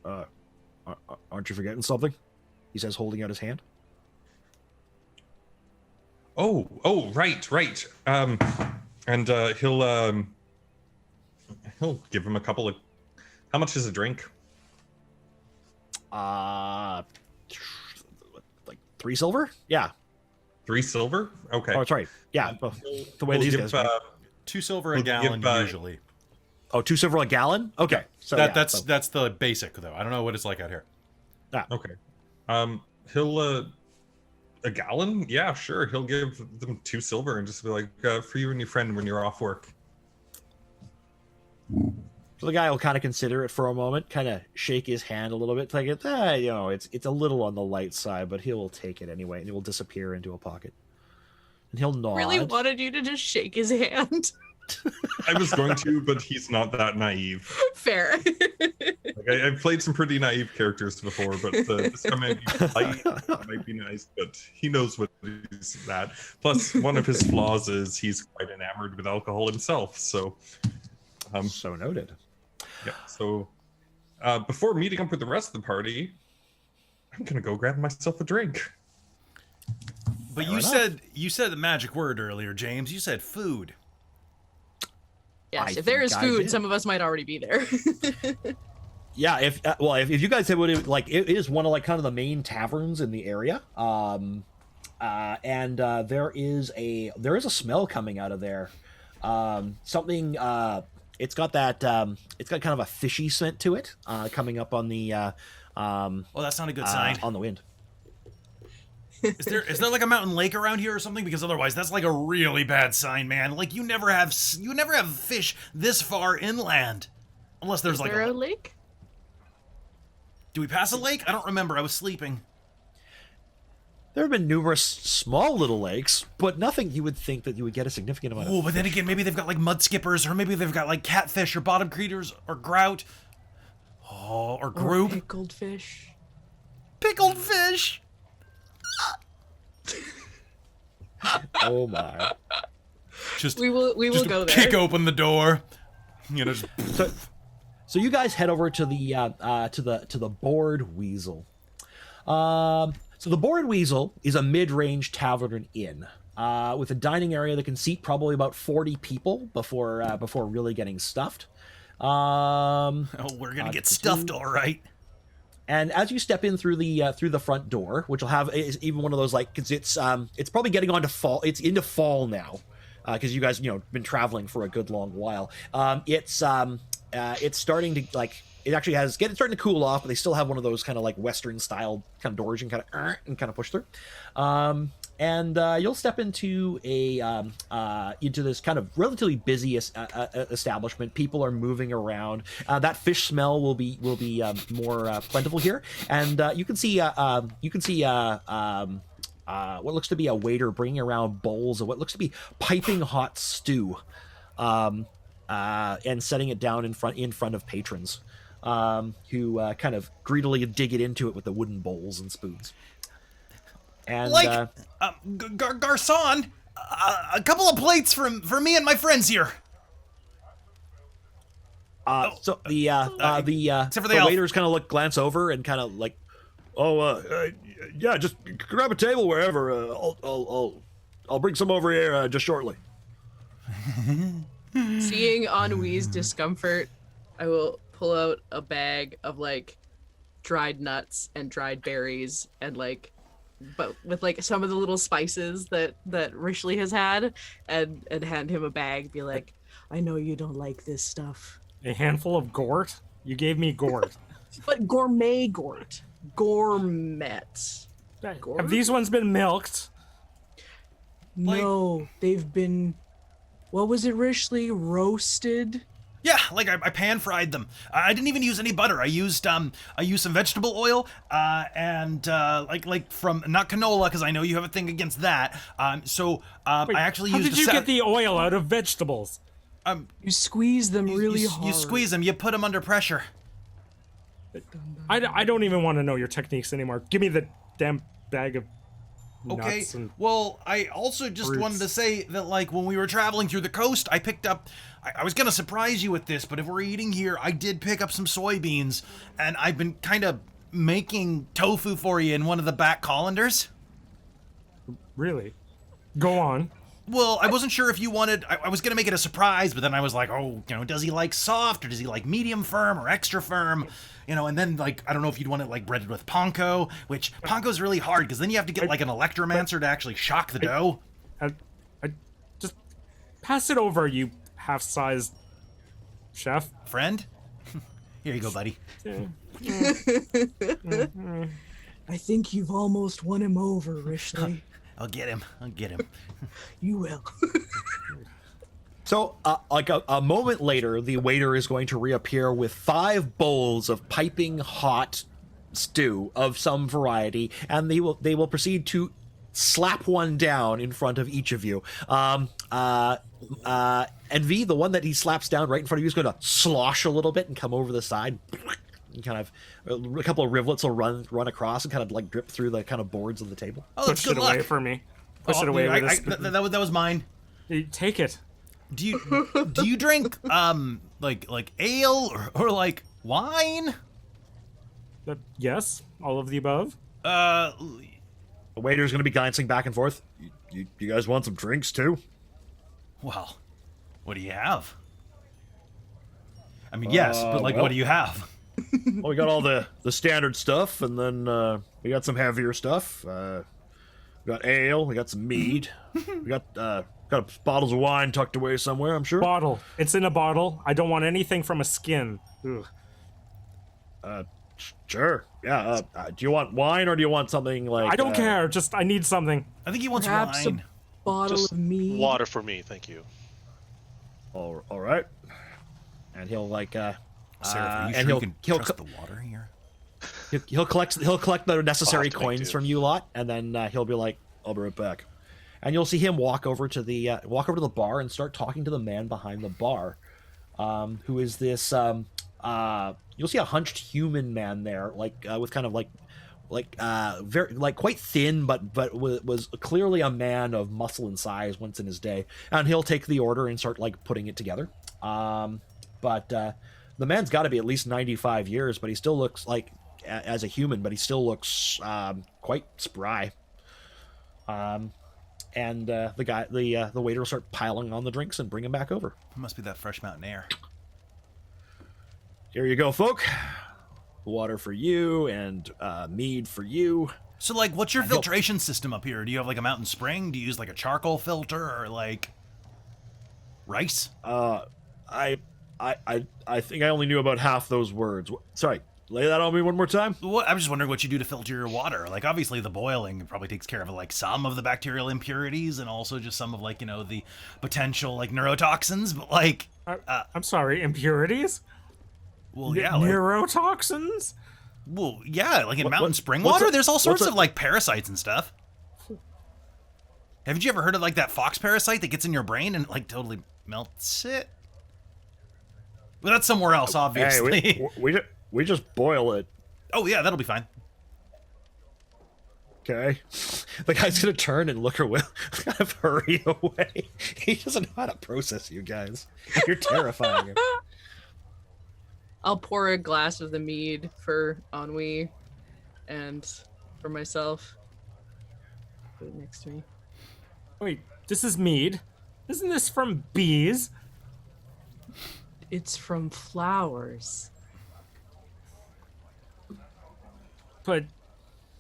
Aren't you forgetting something? He says, holding out his hand. Oh, right. And he'll give him a couple of. How much is a drink? Like 3 silver? Yeah. 3 silver? Okay. Oh, that's right. Yeah. The way these guys. 2 silver a gallon usually. Oh, 2 silver a gallon? Okay. So that's the basic though. I don't know what it's like out here. Okay. He'll a gallon? Yeah, sure. He'll give them 2 silver and just be like, for you and your friend when you're off work. So the guy will kind of consider it for a moment, kind of shake his hand a little bit, like it's a little on the light side, but he will take it anyway, and it will disappear into a pocket. And he'll nod. Really wanted you to just shake his hand. I was going to, but he's not that naive. Fair. Like, I've played some pretty naive characters before, but this guy might be polite, might be nice, but he knows what he's at. Plus, one of his flaws is he's quite enamored with alcohol himself. So, So noted. yeah. So, before meeting up with the rest of the party, I'm gonna go grab myself a drink. But you said the magic word earlier, James. You said food. Yes, I if there is think I food, did. some of us might already be there. Yeah, if you guys have like it is one of like kind of the main taverns in the area. And there is a smell coming out of there. Something it's got kind of a fishy scent to it, coming up on the Well, that's not a good sign. on the wind. Is there like a mountain lake around here or something? Because otherwise, that's like a really bad sign, man. Like you never have fish this far inland, unless there's Is like there a lake? Do we pass a lake? I don't remember. I was sleeping. There have been numerous small little lakes, but nothing you would think that you would get a significant amount of. Oh, but then again, maybe they've got like mud skippers, or maybe they've got like catfish or bottom creatures or grout. Oh, or Or group. pickled fish. Pickled fish. Oh my! Just We will just go there. kick open the door. You know, just So you guys head over to the Bored Weasel. So the Bored Weasel is a mid-range tavern and inn with a dining area that can seat probably about 40 people before really getting stuffed. oh, we're gonna get stuffed, all right. And as you step in through the front door, which will have is even one of those like, because it's probably getting on to fall. It's into fall now, because you guys been traveling for a good long while. It's starting to like it actually has it's starting to cool off, but they still have one of those kind of like Western style kind of doors you can kind of push through. And you'll step into into this kind of relatively busy establishment. People are moving around. That fish smell will be more plentiful here, and you can see what looks to be a waiter bringing around bowls of what looks to be piping hot stew, and setting it down in front of patrons, who kind of greedily dig it into it with the wooden bowls and spoons. And Garçon, a couple of plates for me and my friends here. So the except for the elf. waiters kind of glance over and kind of like, yeah, just grab a table wherever. I'll bring some over here just shortly. Seeing Ennui's discomfort, I will pull out a bag of like dried nuts and dried berries and like, but with like some of the little spices that Rishley has had, and hand him a bag. Be like, I know you don't like this stuff. A handful of gort? You gave me gort. But gourmet gort. Gourmet. Have these ones been milked? No, they've been, what was it, Rishley? Roasted? Yeah, like I pan fried them. I didn't even use any butter. I used some vegetable oil, and like from not canola, because I know you have a thing against that. Wait, I actually how used. did you get the oil out of vegetables? You squeeze them really hard. You squeeze them. You put them under pressure. I don't even want to know your techniques anymore. Give me the damn bag of Okay. nuts and Well, I also just fruits. wanted to say that, like, when we were traveling through the coast, I picked up. I was gonna surprise you with this, but if we're eating here, I did pick up some soybeans, and I've been kind of making tofu for you in one of the back colanders. Really? Go on. Well, I wasn't sure if you wanted. I was gonna make it a surprise, but then I was like, oh, does he like soft or does he like medium firm or extra firm? And then like I don't know if you'd want it like breaded with panko, which panko's really hard because then you have to get like an electromancer to actually shock the dough. I just pass it over, you half-sized chef. Friend, here you go, buddy. I think you've almost won him over, Rishley. I'll get him. You will. So, like a moment later, the waiter is going to reappear with 5 bowls of piping hot stew of some variety, and they will proceed to slap one down in front of each of you. And V, the one that he slaps down right in front of you, is going to slosh a little bit and come over the side. And kind of a couple of rivulets will run across and kind of like drip through the kind of boards of the table. Oh, that's Push it good luck. away for me. Push it away with a spoon. That was mine. Take it. Do you drink like ale or like wine? Yes, all of the above. The waiter's going to be glancing back and forth. You guys want some drinks too? Well, what do you have? I mean, yes, but like, what do you have? Well, we got all the standard stuff, and then we got some heavier stuff. We got ale, we got some mead, we got bottles of wine tucked away somewhere, I'm sure. Bottle. It's in a bottle. I don't want anything from a skin. Ugh. Sure. Yeah. Do you want wine or do you want something like? I don't care. Just I need something. I think he wants Perhaps wine. a bottle Just of mead. water for me, thank you. All right. And he'll like. Sarah, are you and sure you can trust the water here? He'll collect the necessary I'll have to make coins do. from you lot, and then he'll be like, "I'll be right back." And you'll see him walk over to the bar and start talking to the man behind the bar, who is this. You'll see a hunched human man there, like with kind of very quite thin, but was clearly a man of muscle and size once in his day. And he'll take the order and start like putting it together. But the man's got to be at least 95 years, but he still looks like as a human, but he still looks quite spry. And the waiter will start piling on the drinks and bring him back over. It must be that fresh mountain air. Here you go, folk. Water for you and mead for you. So, like, what's your filtration system up here? Do you have like a mountain spring? Do you use like a charcoal filter or like rice? I think I only knew about half those words. Sorry, lay that on me one more time. What? I'm just wondering what you do to filter your water. Like, obviously, the boiling probably takes care of like some of the bacterial impurities and also just some of like the potential like neurotoxins. But like, I'm sorry, impurities? well, yeah, like, Neurotoxins? well, yeah, like in mountain what- spring what's water, a- there's all sorts what's a- of like parasites and stuff. Haven't you ever heard of like that fox parasite that gets in your brain and like totally melts it? Well, that's somewhere else, obviously. Hey, we just boil it. Oh yeah, that'll be fine. Okay. The guy's gonna turn and look away, kind of hurry away. He doesn't know how to process you guys. You're terrifying him. I'll pour a glass of the mead for Ennui and for myself. Put it next to me. Wait, this is mead? Isn't this from bees? It's from flowers.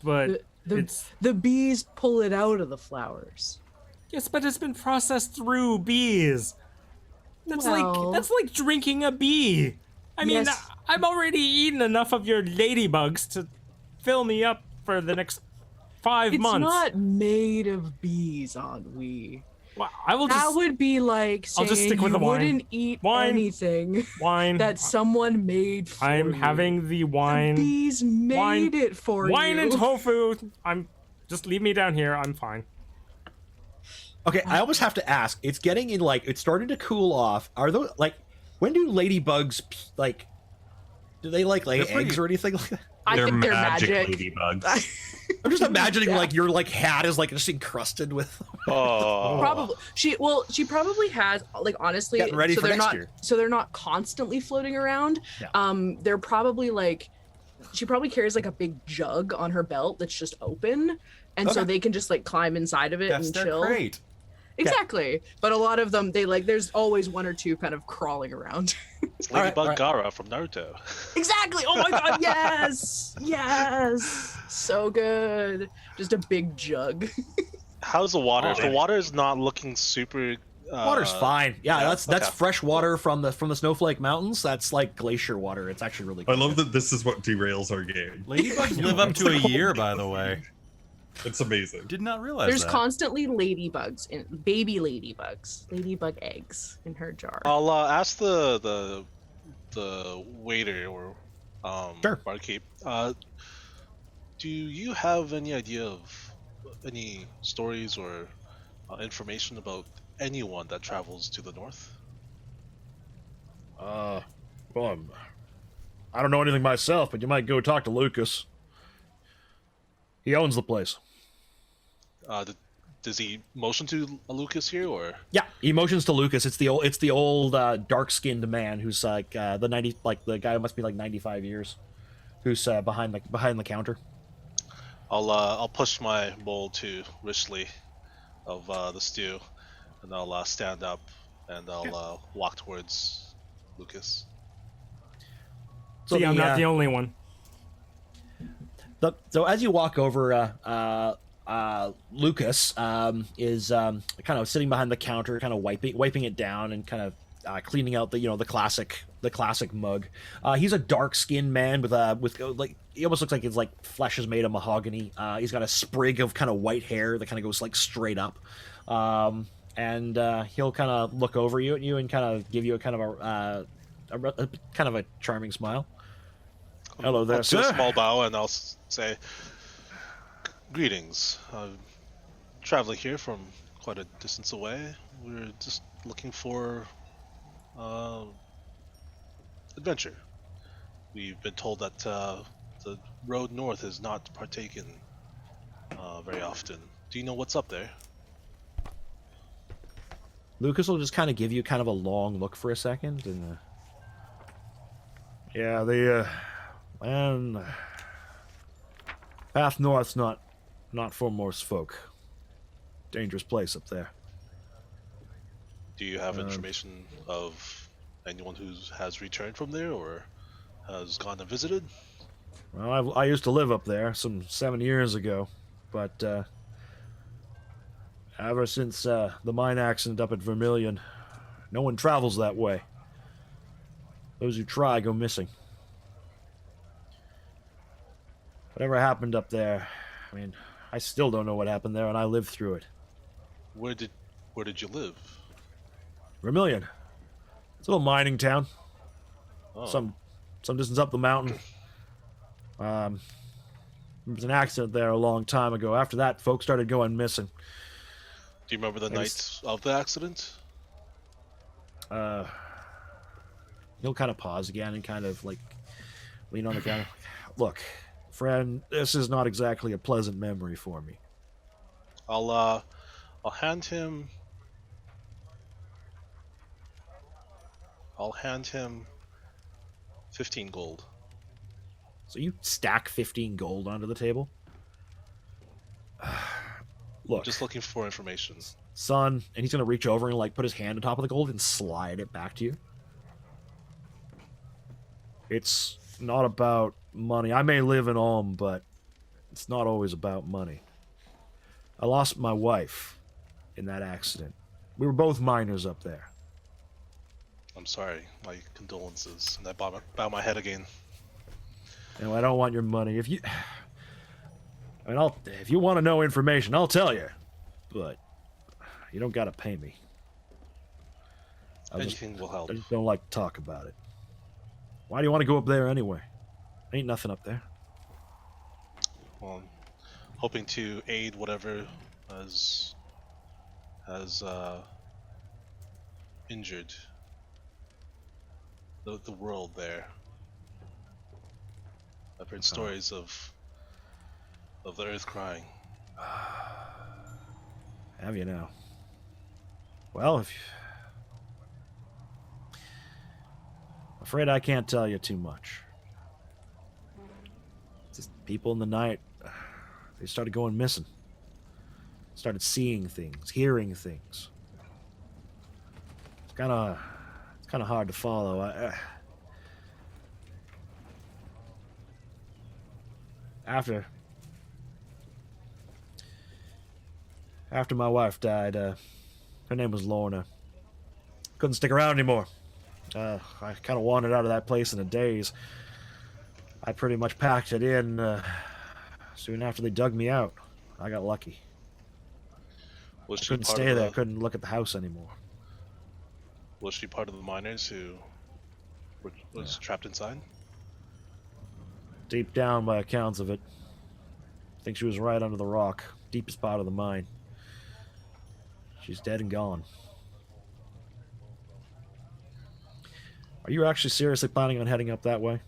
But The bees pull it out of the flowers. yes, but it's been processed through bees. That's Well- like drinking a bee. I mean, Yes. I'm already eaten enough of your ladybugs to fill me up for the next 5 It's months. not made of bees, Ennui. Well, I will That just would be like I'll saying just stick with you the wine. wouldn't eat Wine. anything wine. that someone made for I'm you. having the wine. Bees made wine- it for you. Wine and tofu. Just leave me down here. I'm fine. Okay, I almost have to ask. It's getting in like it's starting to cool off. Are those like when do ladybugs like? Do they like lay eggs or anything like that? I They're think they're magic magic. ladybugs. I'm just imagining Yeah. like your like hat is like just encrusted with. Oh, Probably she probably has like honestly Getting ready so for they're next not year. so they're not constantly floating around. Yeah. They're probably like she probably carries like a big jug on her belt that's just open and so Okay. they can just like climb inside of it That's and their chill. crate. Exactly. But a lot of them they like there's always one or two kind of crawling around. it's Alright, Ladybug alright. Gara from Naruto. Exactly. Oh my god, yes. Yes. So good. Just a big jug. How's the water? Oh, If the man. water is not looking super. Water's fine. Yeah, yeah, that's okay. fresh water from the Snowflake Mountains. That's like glacier water. It's actually really I good. love that this is what derails our game. Ladybugs live up to a year, by the way. It's amazing. Did not realize There's that. constantly ladybugs in baby ladybugs, ladybug eggs in her jar. I'll ask the waiter or Sure. barkeep. Do you have any idea of any stories or information about anyone that travels to the north? Well, I don't know anything myself, but you might go talk to Lucas. He owns the place. Does he motion to Lucas here, or? Yeah, he motions to Lucas. It's the old dark-skinned man who's like the guy who must be like 95 years, who's behind the counter. I'll push my bowl to Richley of the stew, and I'll stand up and I'll walk towards Lucas. So yeah, I'm not the only one. So as you walk over, Lucas is kind of sitting behind the counter, kind of wiping it down and kind of cleaning out the classic mug. He's a dark-skinned man with like, he almost looks like his like flesh is made of mahogany. He's got a sprig of kind of white hair that kind of goes like straight up, and he'll kind of look over at you and kind of give you a kind of a kind of a charming smile. Hello there, I'll sir. do a small bow and I'll say, "Greetings. I'm traveling here from quite a distance away. We're just looking for adventure. We've been told that the road north is not partaken very often. Do you know what's up there?" Lucas will just kind of give you kind of a long look for a second, and yeah, the and path north's not for most folk. Dangerous place up there. Do you have information of anyone who has returned from there or has gone and visited? Well, I used to live up there some 7 years ago, but ever since the mine accident up at Vermilion, no one travels that way. Those who try go missing. Whatever happened up there, I mean, I still don't know what happened there, and I lived through it. Where did you live? Vermilion. It's a little mining town. Oh. Some distance up the mountain. There was an accident there a long time ago. After that, folks started going missing. Do you remember the night of the accident? He'll kind of pause again and kind of like lean on the counter. Look, friend, this is not exactly a pleasant memory for me. I'll hand him 15 gold. So you stack 15 gold onto the table? Look. Just looking for information. Son, and he's going to reach over and like put his hand on top of the gold and slide it back to you. It's not about money. I may live in Ulm, but it's not always about money. I lost my wife in that accident. We were both miners up there. I'm sorry. My condolences. And I bow my head again. I don't want your money. If you want to know information, I'll tell you. But you don't got to pay me. Anything will help. I just don't like to talk about it. Why do you want to go up there anyway? Ain't nothing up there. Well, I'm hoping to aid whatever has injured the world there. I've heard stories of the earth crying. Have you now? Well, I'm afraid I can't tell you too much. Just people in the night, they started going missing. Started seeing things, hearing things. It's kind of hard to follow. After my wife died, her name was Lorna. Couldn't stick around anymore. I kind of wandered out of that place in a daze. I pretty much packed it in soon after they dug me out. I got lucky. Was she Couldn't part stay of there. Couldn't look at the house anymore. Was she part of the miners who was trapped inside? Deep down, by accounts of it, I think she was right under the rock. deepest part of the mine. She's dead and gone. Are you actually seriously planning on heading up that way?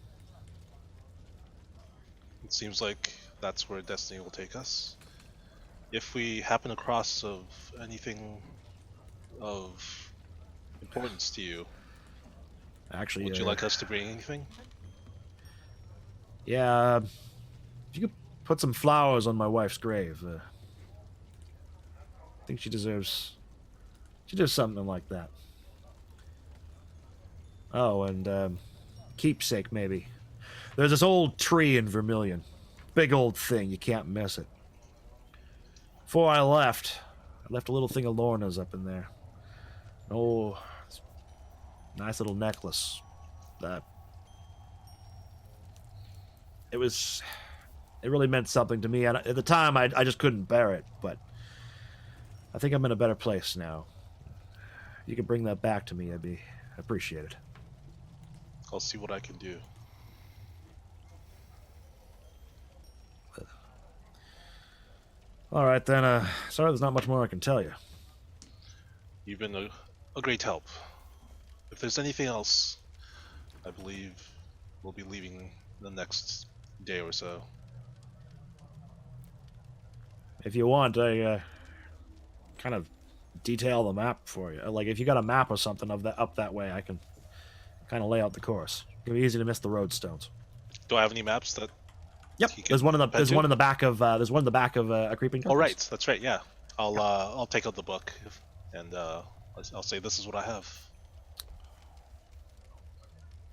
It seems like that's where destiny will take us. If we happen across of anything of importance to you, Actually, would you like us to bring anything? Yeah, if you could put some flowers on my wife's grave. I think she deserves something like that. Oh, and keepsake maybe. There's this old tree in Vermilion. Big old thing, you can't miss it. Before I left a little thing of Lorna's up in there. Oh, nice little necklace. It really meant something to me, and at the time I just couldn't bear it, but I think I'm in a better place now. If you could bring that back to me, I'd appreciate it. I'll see what I can do. All right, then. Sorry there's not much more I can tell you. You've been a great help. If there's anything else, I believe we'll be leaving the next day or so. If you want, I kind of detail the map for you. Like, if you got a map or something of that up that way, I can kind of lay out the course. It'll be easy to miss the road stones. Do I have any maps that? Yep. There's one in the back of a creeping. Oh right, that's right. Yeah, I'll take out the book and I'll say this is what I have.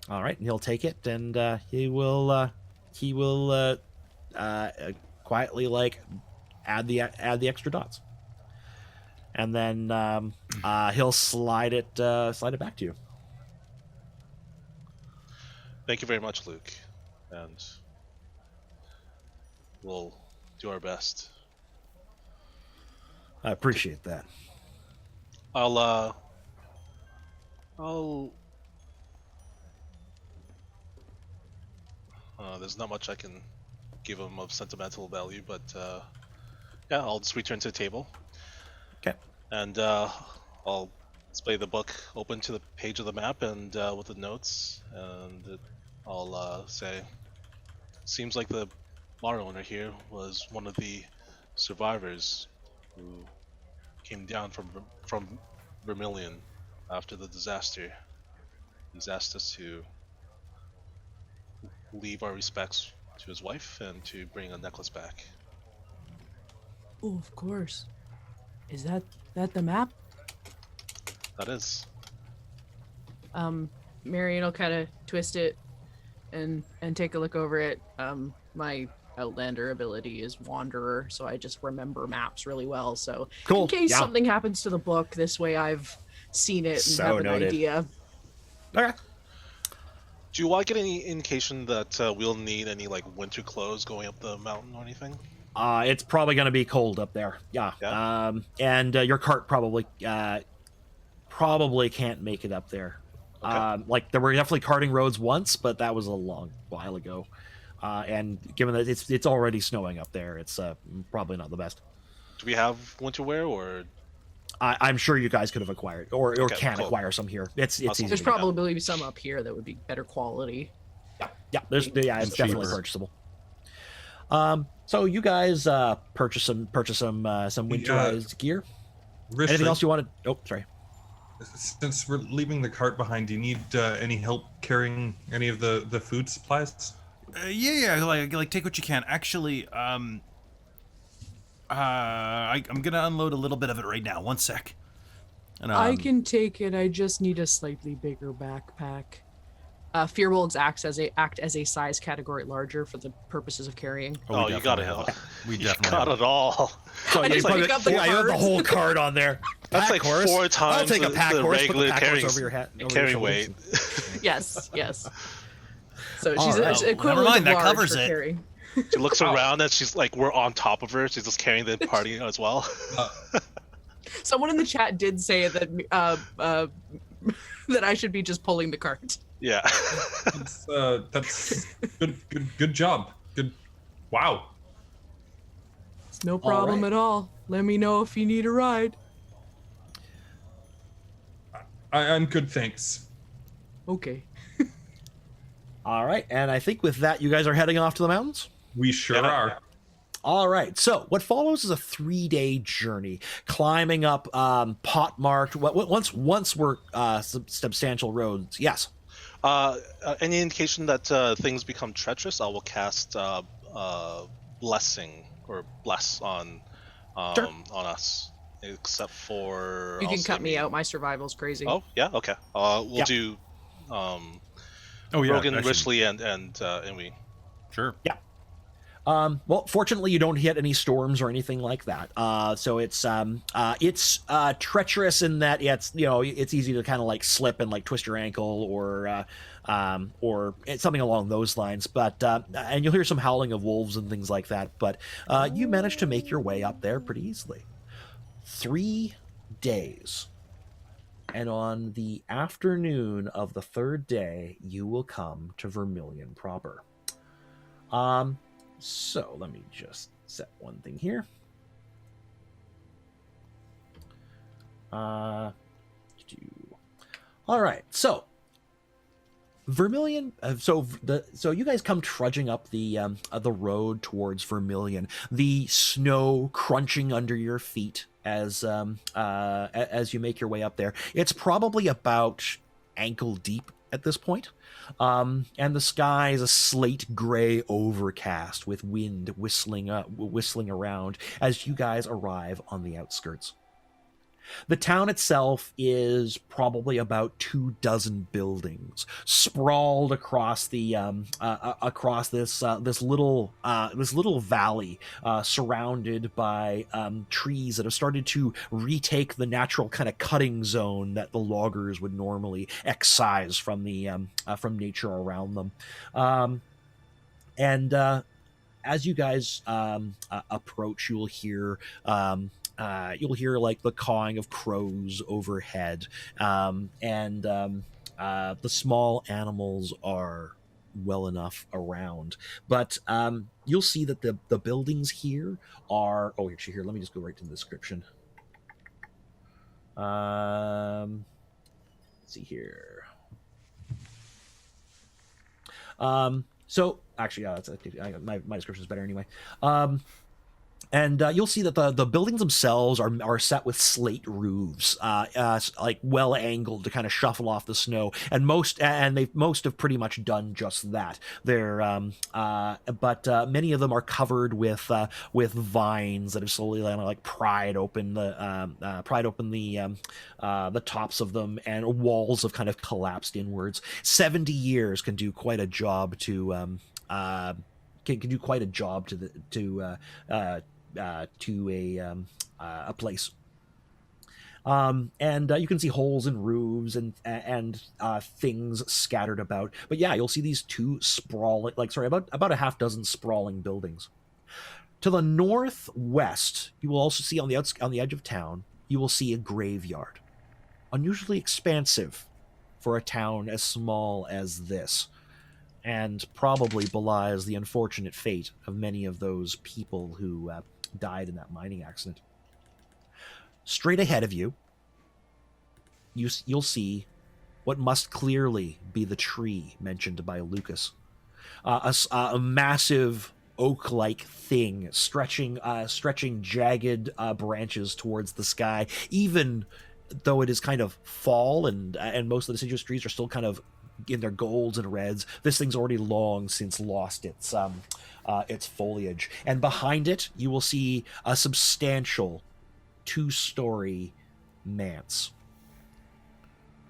All right, and he'll take it and he will quietly like add the extra dots, and then he'll slide it back to you. Thank you very much, Luke, and we'll do our best. I appreciate that. There's not much I can give him of sentimental value, but yeah, I'll just return to the table. Okay. And I'll display the book open to the page of the map and with the notes, and I'll say, seems like the bar owner here was one of the survivors who came down from Vermilion after the disaster. He's asked us to leave our respects to his wife and to bring a necklace back. Oh, of course. Is that the map? That is. Marion will kind of twist it and take a look over it. My Outlander ability is Wanderer, so I just remember maps really well. So cool. In case something happens to the book, this way I've seen it and have an idea. Okay. Do you get any indication that we'll need any like winter clothes going up the mountain or anything? It's probably going to be cold up there. Yeah. And your cart probably can't make it up there. Okay. Like there were definitely carting roads once, but that was a long while ago. And given that it's already snowing up there, it's probably not the best. Do we have winter wear, or? I'm sure you guys could have acquired or can acquire some here. It's easy. There's probably some up here that would be better quality. Yeah. It's definitely purchasable. So you guys purchase some winterized gear. Anything else you wanted? Oh, sorry. Since we're leaving the cart behind, do you need any help carrying any of the food supplies? Yeah, like take what you can. Actually, I'm gonna unload a little bit of it right now. One sec. And, I can take it. I just need a slightly bigger backpack. Fearwolves act as a size category larger for the purposes of carrying. Oh, you got it. We you definitely got it all. So you have the whole card on there. That's like horse. 4 times I'll take a pack the horse, regular put the pack carrying, horse over your head, carry weight. Yes. So she's equivalent never mind, of that large covers for it. carrying. She looks around and she's like, we're on top of her. She's just carrying the party as well. Someone in the chat did say that that I should be just pulling the cart. Yeah. That's good job. Good. Wow. No problem at all. Let me know if you need a ride. I'm good, thanks. Okay. All right, and I think with that, you guys are heading off to the mountains? We sure are. All right, so what follows is a 3-day journey, climbing up pot-marked, once were substantial roads. Yes? Any indication that things become treacherous, I will cast blessing or bless on us, except for You can cut me out. My survival's crazy. Oh yeah, okay. We'll do Rogan, Richley, and we. Sure. Yeah. Well, fortunately, you don't hit any storms or anything like that. So it's treacherous in that it's easy to kind of like slip and like twist your ankle or something along those lines. But and you'll hear some howling of wolves and things like that. But you manage to make your way up there pretty easily. 3 days. And on the afternoon of the 3rd day, you will come to Vermilion proper. So let me just set one thing here. All right, so Vermilion. So you guys come trudging up the road towards Vermilion. The snow crunching under your feet as you make your way up there. It's probably about ankle deep at this point. And the sky is a slate gray overcast with wind whistling around as you guys arrive on the outskirts. The town itself is probably about 24 buildings sprawled across the this little valley, surrounded by trees that have started to retake the natural kind of cutting zone that the loggers would normally excise from the from nature around them, and as you guys approach, you'll hear like the cawing of crows overhead, and the small animals are well enough around. But you'll see that the buildings here are... Oh, actually, here, let me just go right to the description. Let's see here. So, actually, my description is better anyway. And you'll see that the buildings themselves are set with slate roofs, like well angled to kind of shuffle off the snow. And most have pretty much done just that. But many of them are covered with vines that have slowly like pried open the tops of them, and walls have kind of collapsed inwards. 70 years can do quite a job to a place. And you can see holes in roofs and things scattered about. But yeah, you'll see these about a half dozen sprawling buildings. To the northwest, you will also see on the edge of town, you will see a graveyard, unusually expansive for a town as small as this, and probably belies the unfortunate fate of many of those people who died in that mining accident. Straight ahead of you, you'll see what must clearly be the tree mentioned by Lucas. A massive oak-like thing stretching jagged branches towards the sky, even though it is kind of fall and most of the deciduous trees are still kind of in their golds and reds. This thing's already long since lost its foliage, and behind it you will see a substantial 2-story manse.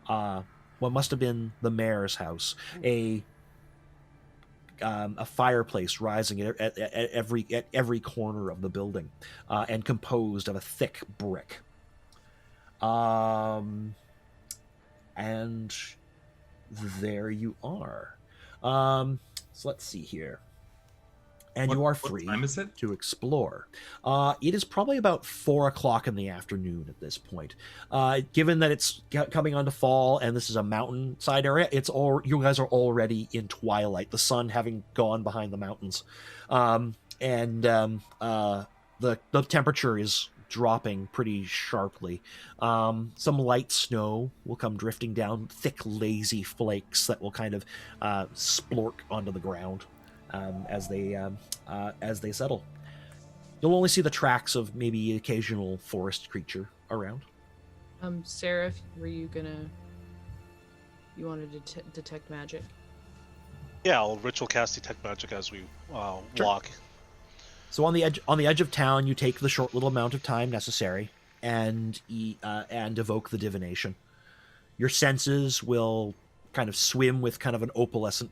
What must have been the mayor's house, a fireplace rising at every corner of the building, and composed of a thick brick. And there you are. So let's see here. And you are free to explore. It is probably about 4 o'clock in the afternoon at this point. Given that it's coming on to fall and this is a mountainside area, you guys are already in twilight, the sun having gone behind the mountains. the temperature is dropping pretty sharply. Some light snow will come drifting down, thick, lazy flakes that will kind of splork onto the ground as they settle. You'll only see the tracks of maybe occasional forest creature around. Seraph, were you wanted to detect magic? Yeah, I'll ritual cast detect magic as we walk. So on the edge of town, you take the short little amount of time necessary and evoke the divination. Your senses will kind of swim with kind of an opalescent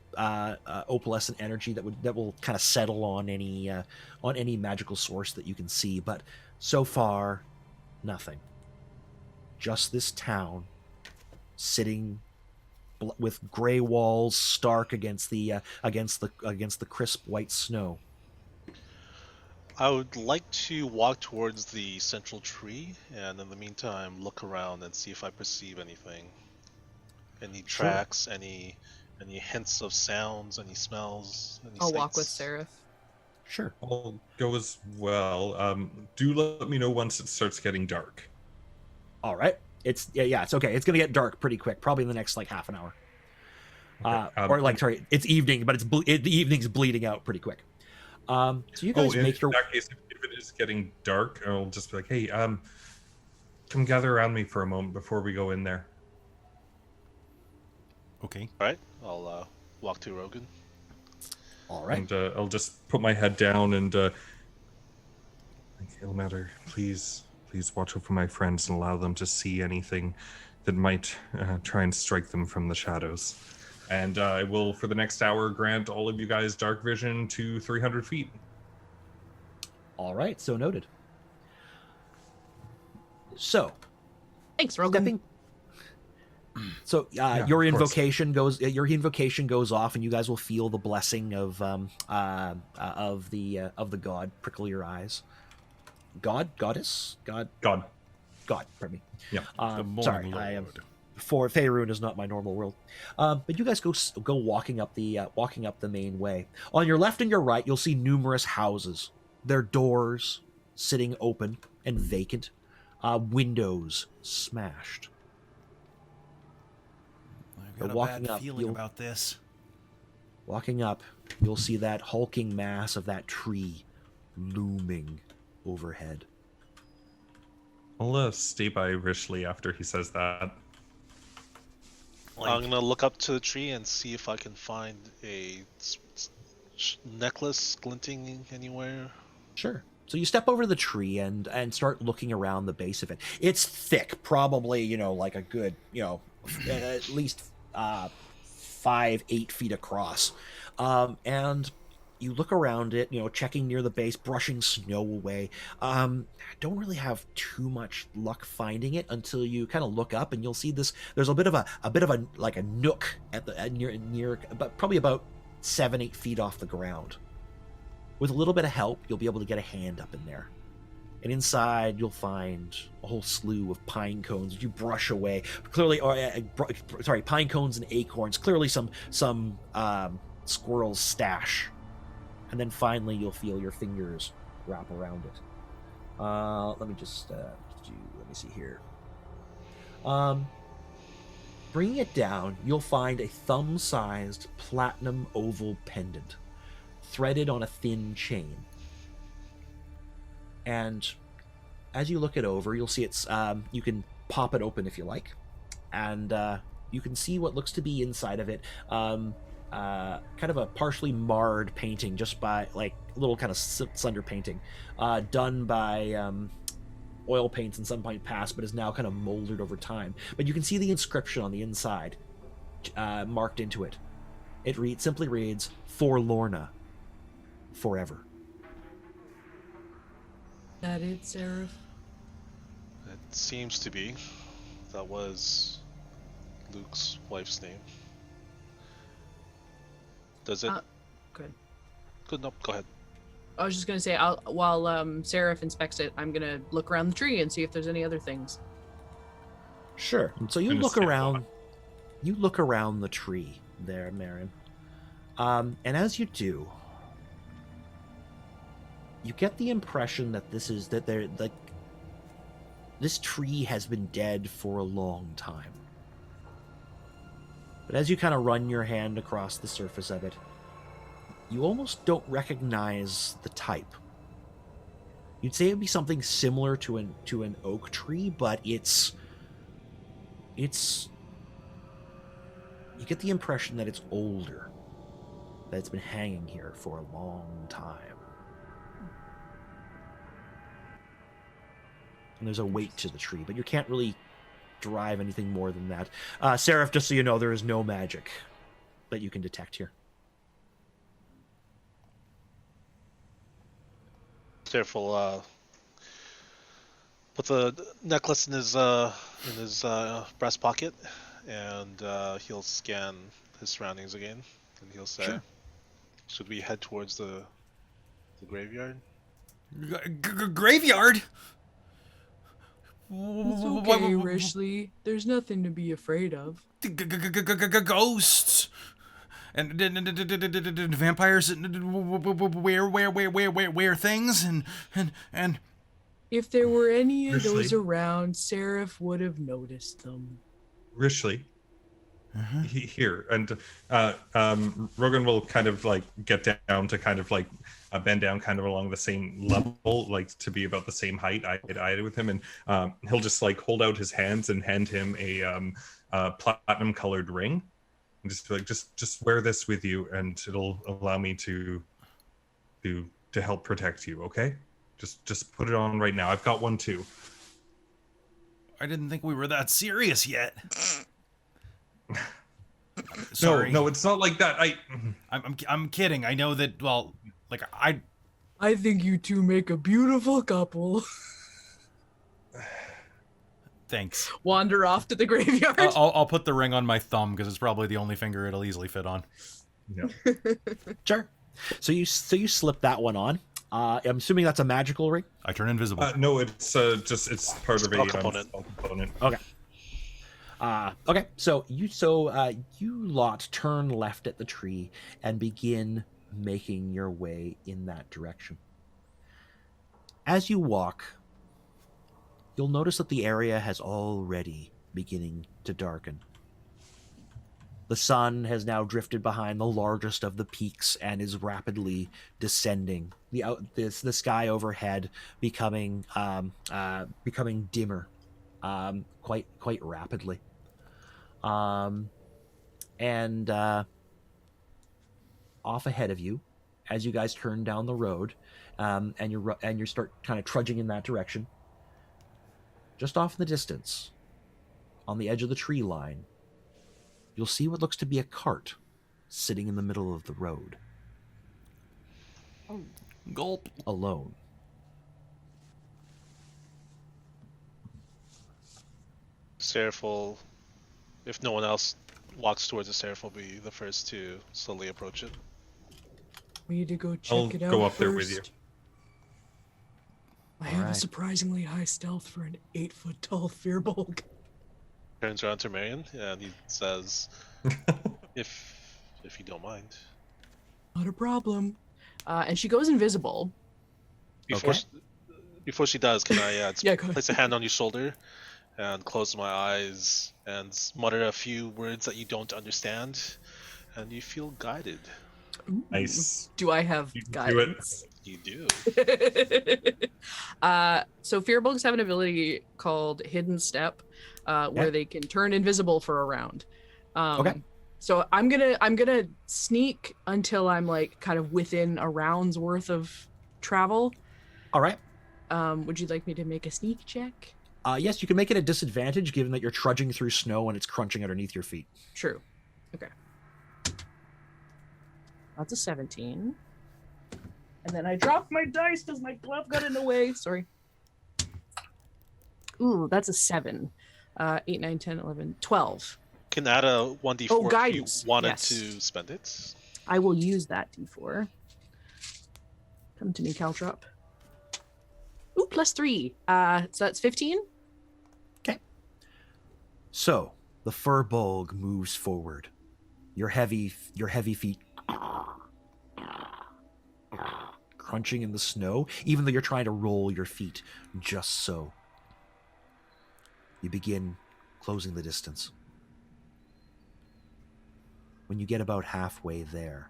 energy that will kind of settle on any magical source that you can see. But so far, nothing. Just this town, sitting with gray walls stark against the crisp white snow. I would like to walk towards the central tree, and in the meantime, look around and see if I perceive anything. Any tracks, any hints of sounds, any smells, any I'll sights. walk with Seraph. Sure. I'll go as well. Do let me know once it starts getting dark. All right. It's okay. It's gonna get dark pretty quick, probably in the next like half an hour. Okay. It's evening, but the evening's bleeding out pretty quick. So you guys make your. In that case, if it is getting dark, I'll just be like, hey, come gather around me for a moment before we go in there. Okay. All right, I'll walk to Rogan. All right. And I'll just put my head down and like, Ilmater, please watch over my friends and allow them to see anything that might try and strike them from the shadows. And I will, for the next hour, grant all of you guys dark vision to 300 feet. All right. So noted. So. Thanks, Rogan. So Yeah, your of course. invocation goes off, and you guys will feel the blessing of the god prickle your eyes. Goddess. God. Pardon me. Yeah. Sorry, I am. For Faerun is not my normal world, but you guys go walking up the main way. On your left and your right, you'll see numerous houses. Their doors sitting open and vacant, windows smashed. I've got a walking bad up, feeling you'll- about this. Walking up, you'll see that hulking mass of that tree looming overhead. I'll stay by Rishley after he says that. I'm gonna look up to the tree and see if I can find a necklace glinting anywhere. Sure. So you step over the tree and start looking around the base of it. It's thick, probably, like a good, at least 5-8 feet across. And you look around it, checking near the base, brushing snow away. Don't really have too much luck finding it until you kind of look up and you'll see this. There's a bit of a like a nook near, but probably about 7-8 feet off the ground. With a little bit of help, you'll be able to get a hand up in there. And inside, you'll find a whole slew of pine cones that you brush away. Clearly, pine cones and acorns. Clearly, some squirrel's stash. And then finally, you'll feel your fingers wrap around it. Let me see here. Bringing it down, you'll find a thumb-sized platinum oval pendant, threaded on a thin chain. And as you look it over, you'll see it's you can pop it open if you like, and you can see what looks to be inside of it. Kind of a partially marred painting, just by like little kind of slender painting, done by oil paints in some point past, but is now kind of molded over time. But you can see the inscription on the inside, marked into it. It simply reads "Forlorna, forever." That it, Seraph? It seems to be. That was Luke's wife's name. Does it? Good. Good. No, go ahead. I was just gonna say, while Seraph inspects it, I'm gonna look around the tree and see if there's any other things. Sure. So you look around. You look around the tree there, Marin. And as you do, you get the impression that this tree has been dead for a long time. But as you kind of run your hand across the surface of it, you almost don't recognize the type. You'd say it'd be something similar to an oak tree, but it's you get the impression that it's older, that it's been hanging here for a long time. And there's a weight to the tree, but you can't really derive anything more than that. Seraph, just so you know, there is no magic that you can detect here. Careful, put the necklace in his breast pocket, and he'll scan his surroundings again, and he'll say, Sure. "Should we head towards the graveyard?" Graveyard? It's okay, Rishley. There's nothing to be afraid of. Ghosts and vampires wear things and If there were any of those Rishley. around, Seraph would have noticed them. Rishley. Here, and Rogan will kind of like get down to kind of like bend down kind of along the same level, like to be about the same height eye to eye with him, and he'll just like hold out his hands and hand him a platinum colored ring, and just be like, just wear this with you, and it'll allow me to help protect you. Okay, just put it on right now. I've got one too. I didn't think we were that serious yet. Sorry. No, it's not like that. I'm kidding. I know that. Well, like I think you two make a beautiful couple. Thanks. Wander off to the graveyard. I'll put the ring on my thumb because it's probably the only finger it'll easily fit on. Yeah. Sure. So you slip that one on. I'm assuming that's a magical ring. I turn invisible. No, it's it's part of a component. spell component. Okay. Okay. So you lot turn left at the tree and begin making your way in that direction. As you walk, you'll notice that the area has already beginning to darken. The sun has now drifted behind the largest of the peaks and is rapidly descending. The sky overhead becoming dimmer, quite rapidly. And off ahead of you, as you guys turn down the road, and you start kind of trudging in that direction, just off in the distance, on the edge of the tree line, you'll see what looks to be a cart sitting in the middle of the road. Gulp. Alone. Seraph will, if no one else walks towards the Seraph, will be the first to slowly approach it. We need to go check I'll it out go up first. there with you. I have a Alright. surprisingly high stealth for an 8-foot tall Fearbulk. Turns around to Marion and he says, if you don't mind. Not a problem. And she goes invisible. Before she does, can I Yeah, go ahead. place a hand on your shoulder and close my eyes and mutter a few words that you don't understand, and you feel guided. Nice. Do I have You do it. guidance? You do. So Fearbulks have an ability called Hidden Step, where they can turn invisible for a round. Okay. So I'm gonna sneak until I'm like kind of within a round's worth of travel. All right. Would you like me to make a sneak check? Yes, you can make it a disadvantage given that you're trudging through snow and it's crunching underneath your feet. True. Okay. That's a 17. And then I dropped my dice because my glove got in the way. Sorry. Ooh, that's a 7. 8, 9, 10, 11, 12. Can add a 1d4 Oh, if guidance. you wanted Yes. to spend it. I will use that d4. Come to me, Caltrop. Ooh, +3. So that's 15. So the Furbulg moves forward. Your heavy feet crunching in the snow, even though you're trying to roll your feet just so. You begin closing the distance. When you get about halfway there,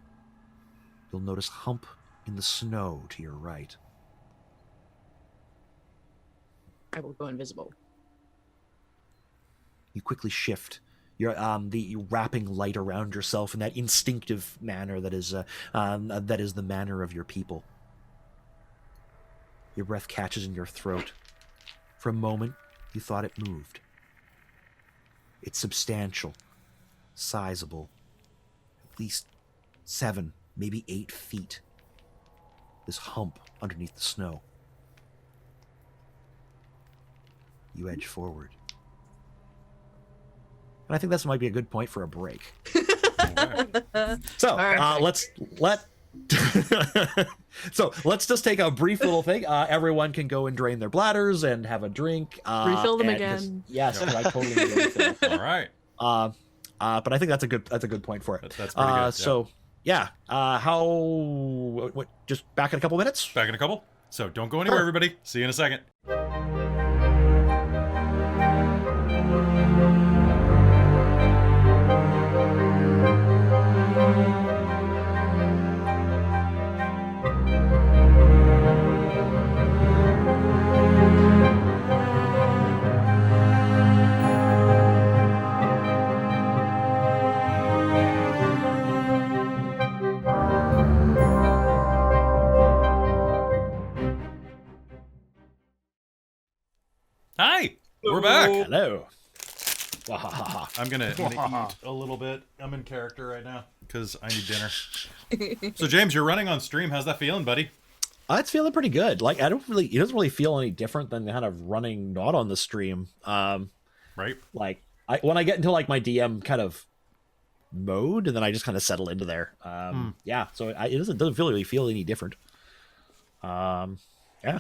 you'll notice a hump in the snow to your right. I will go invisible. You quickly shift. You're wrapping light around yourself in that instinctive manner that is the manner of your people. Your breath catches in your throat. For a moment, you thought it moved. It's substantial, sizable, at least 7, maybe 8 feet. This hump underneath the snow. You edge forward. And I think this might be a good point for a break. So let's just take a brief little thing. Everyone can go and drain their bladders and have a drink. Refill them again. Yes, I totally do refill. All right. But I think that's a good point for it. That's pretty good. So yeah, just back in a couple minutes. Back in a couple. So don't go anywhere, everybody. See you in a second. Hi, we're back. Hello. I'm gonna eat a little bit. I'm in character right now because I need dinner. So James, you're running on stream. How's that feeling, buddy? It's feeling pretty good. Like it doesn't really feel any different than kind of running not on the stream. Right. Like when I get into like my DM kind of mode, and then I just kind of settle into there. Yeah. So it doesn't really feel any different. Yeah.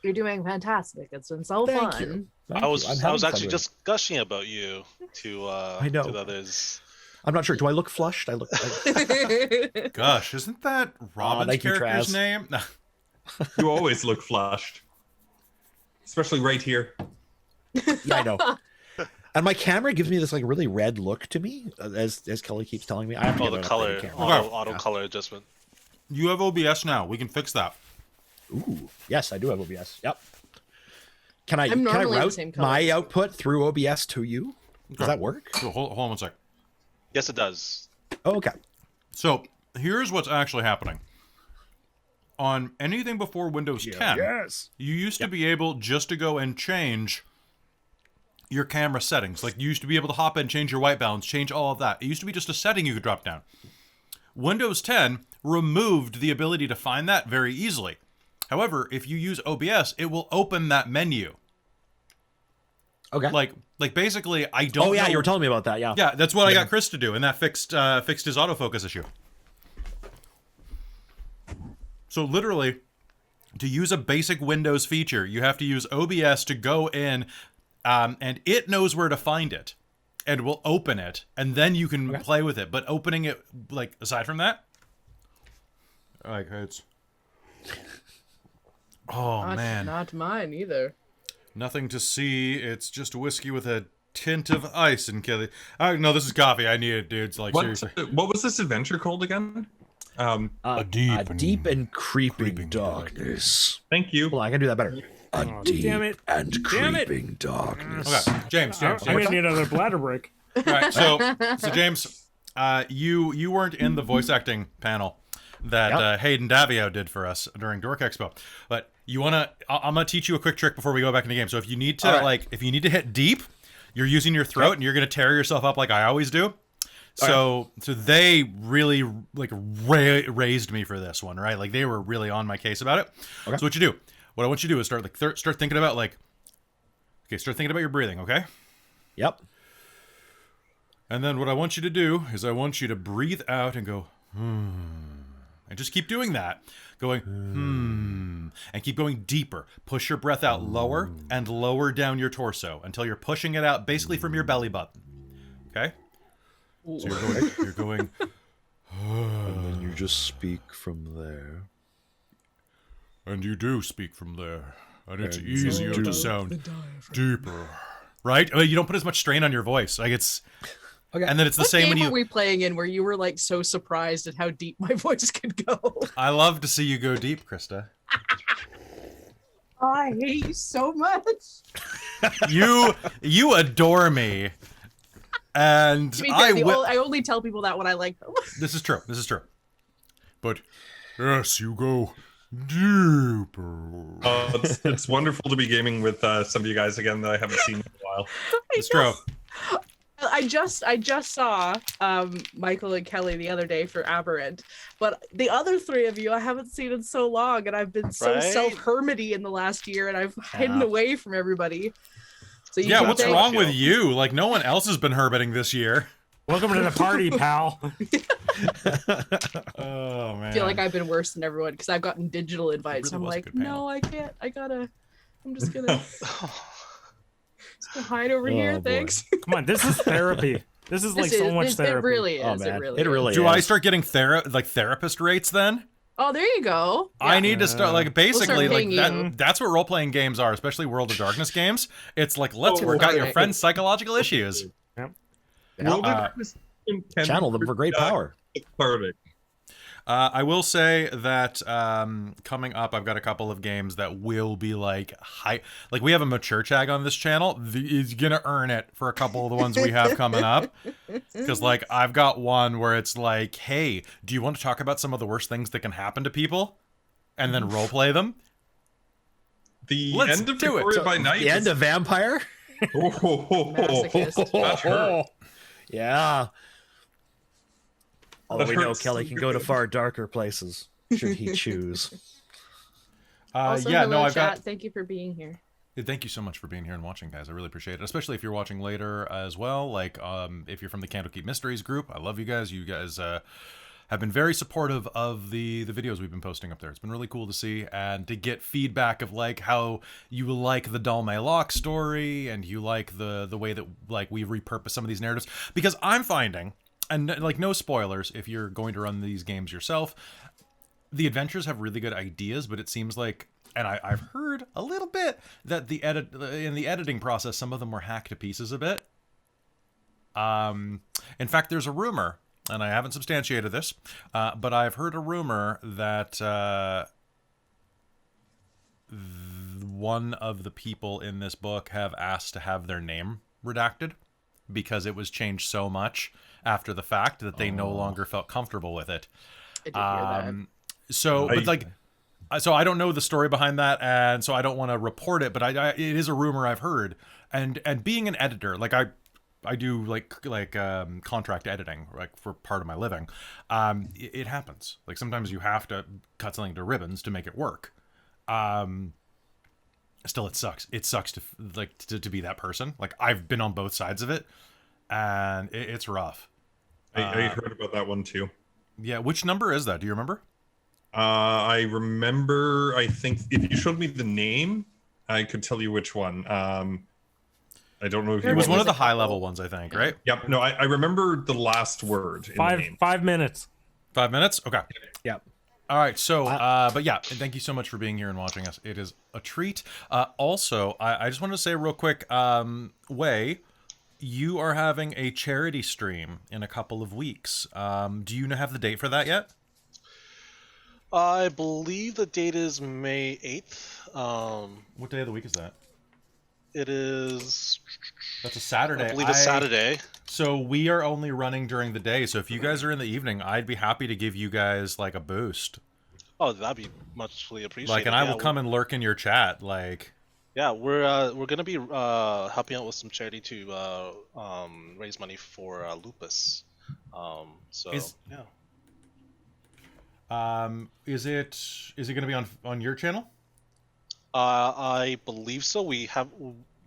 You're doing fantastic. It's been so Thank fun. you. I was having actually fun just gushing about you to I know. to others. I'm not sure. Do I look flushed? I look. Gosh, isn't that Robin's thank you, character's Traz. name? No. You always look flushed, especially right here. Yeah, I know. And my camera gives me this like really red look to me, as Kelly keeps telling me. I have to Oh, get the an color, upgraded camera. auto color adjustment. You have OBS now. We can fix that. Ooh, yes, I do have OBS. Yep. Can I I'm normally the route same color, my so- output through OBS to you? Does that work? So hold on one sec. Yes, it does. Oh, okay. So here's what's actually happening. On anything before Windows 10, Yes. you used to be able just to go and change your camera settings. Like you used to be able to hop in, change your white balance, change all of that. It used to be just a setting you could drop down. Windows 10 removed the ability to find that very easily. However, if you use OBS, it will open that menu. Okay. Like basically, I don't. Oh yeah, know. you were telling me about that. Yeah. Yeah, that's what I got Chris to do, and that fixed his autofocus issue. So literally, to use a basic Windows feature, you have to use OBS to go in, and it knows where to find it, and will open it, and then you can play with it. But opening it, like aside from that, like it's. Oh man. Not mine either. Nothing to see. It's just whiskey with a tint of ice and Kelly. Oh, no, this is coffee. I need it, dudes. Like, seriously. What was this adventure called again? A deep and creeping darkness. Thank you. Well, I can do that better. A deep damn it. and Damn it. creeping darkness. Okay, James. I'm gonna need another bladder break. All right, so James, you weren't in the voice acting panel that Hayden Davio did for us during Dork Expo, but you wanna? I'm gonna teach you a quick trick before we go back in the game. So if you need to if you need to hit deep, you're using your throat and you're gonna tear yourself up like I always do. So they really like raised me for this one, right? Like they were really on my case about it. Okay. So what you do? What I want you to do is start thinking about start thinking about your breathing, okay? Yep. And then what I want you to do is I want you to breathe out and go, and just keep doing that. Going, and keep going deeper. Push your breath out lower and lower down your torso until you're pushing it out basically from your belly button. Okay? So you're going, And then you just speak from there. And you do speak from there. And it's And easier you to do. sound deeper. Right? You don't put as much strain on your voice. Like it's... Okay. And then it's the What same game when you... were we playing in where you were like so surprised at how deep my voice could go? I love to see you go deep, Christa. I hate you so much. You adore me. And To be fair, I only tell people that when I like them. This is true. This is true. But yes, you go deeper. It's wonderful to be gaming with some of you guys again that I haven't seen in a while. It's true. I just saw Michael and Kelly the other day for Aberrant, but the other three of you I haven't seen in so long, and I've been so Right? self-hermity in the last year, and I've hidden away from everybody. So you Yeah, can what's thank- wrong with you? Like, no one else has been hermiting this year. Welcome to the party, pal. Oh, man. I feel like I've been worse than everyone because I've gotten digital invites. really I'm was a like, good panel. no, I can't. I'm just gonna hide over here. Oh, boy. Thanks. Come on, this is therapy. This is like so much It therapy. really is. Oh, man. It really It really is. Do is. I start getting therapist rates then? Oh, there you go. I Yeah. need to start, like, basically, like, paying you. that's what role-playing games are, especially World of Darkness games. It's like, let's Oh, work out your right. friend's psychological issues. World of Uh, Darkness can Channel them for great power. cathartic. I will say that coming up, I've got a couple of games that will be like high. Like we have a mature tag on this channel. He's gonna earn it for a couple of the ones we have coming up. Because like I've got one where it's like, hey, do you want to talk about some of the worst things that can happen to people, and then role play them? The Let's end of do it. Victoria by Night. The end of Vampire? Masochist. That hurt. Yeah. Although That we know hurts Kelly so can go to good. far darker places, should he choose. Also, Yeah, hello, no, I've chat. got. Thank you for being here. Thank you so much for being here and watching, guys. I really appreciate it, especially if you're watching later as well. Like, if you're from the Candlekeep Mysteries group, I love you guys. You guys have been very supportive of the videos we've been posting up there. It's been really cool to see and to get feedback of like how you like the Dalmay Locke story and you like the way that like we repurpose some of these narratives. Because I'm finding, and like no spoilers if you're going to run these games yourself, the adventures have really good ideas, but it seems like, and I've heard a little bit that in the editing process, some of them were hacked to pieces a bit. In fact, there's a rumor, and I haven't substantiated this, but I've heard a rumor that one of the people in this book have asked to have their name redacted because it was changed so much after the fact that they no longer felt comfortable with it. I did hear that. So, but like, so I don't know the story behind that, and so I don't want to report it. But it is a rumor I've heard, and being an editor, like I do like contract editing, like for part of my living. It happens. Like sometimes you have to cut something to ribbons to make it work. Still, it sucks. It sucks to be that person. Like I've been on both sides of it, and it's rough. I heard about that one too. Yeah, which number is that? Do you remember? I remember. I think if you showed me the name, I could tell you which one. I don't know if It was one of the a couple. high-level ones, I think, right? Yep. No, I remember the last word in the name. 5 minutes. 5 minutes? Okay. Yep. All right, so, but yeah, and thank you so much for being here and watching us. It is a treat. Also, I just wanted to say real quick, Wei, you are having a charity stream in a couple of weeks. Do you have the date for that yet? I believe the date is May 8th. What day of the week is that? It is. That's a Saturday. I believe it's Saturday. So we are only running during the day. So if you guys are in the evening, I'd be happy to give you guys like a boost. Oh, that'd be muchly appreciated. Like, and I will come and lurk in your chat. Like, yeah, we're gonna be helping out with some charity to raise money for lupus. So yeah. Is it going to be on your channel? I believe so. We're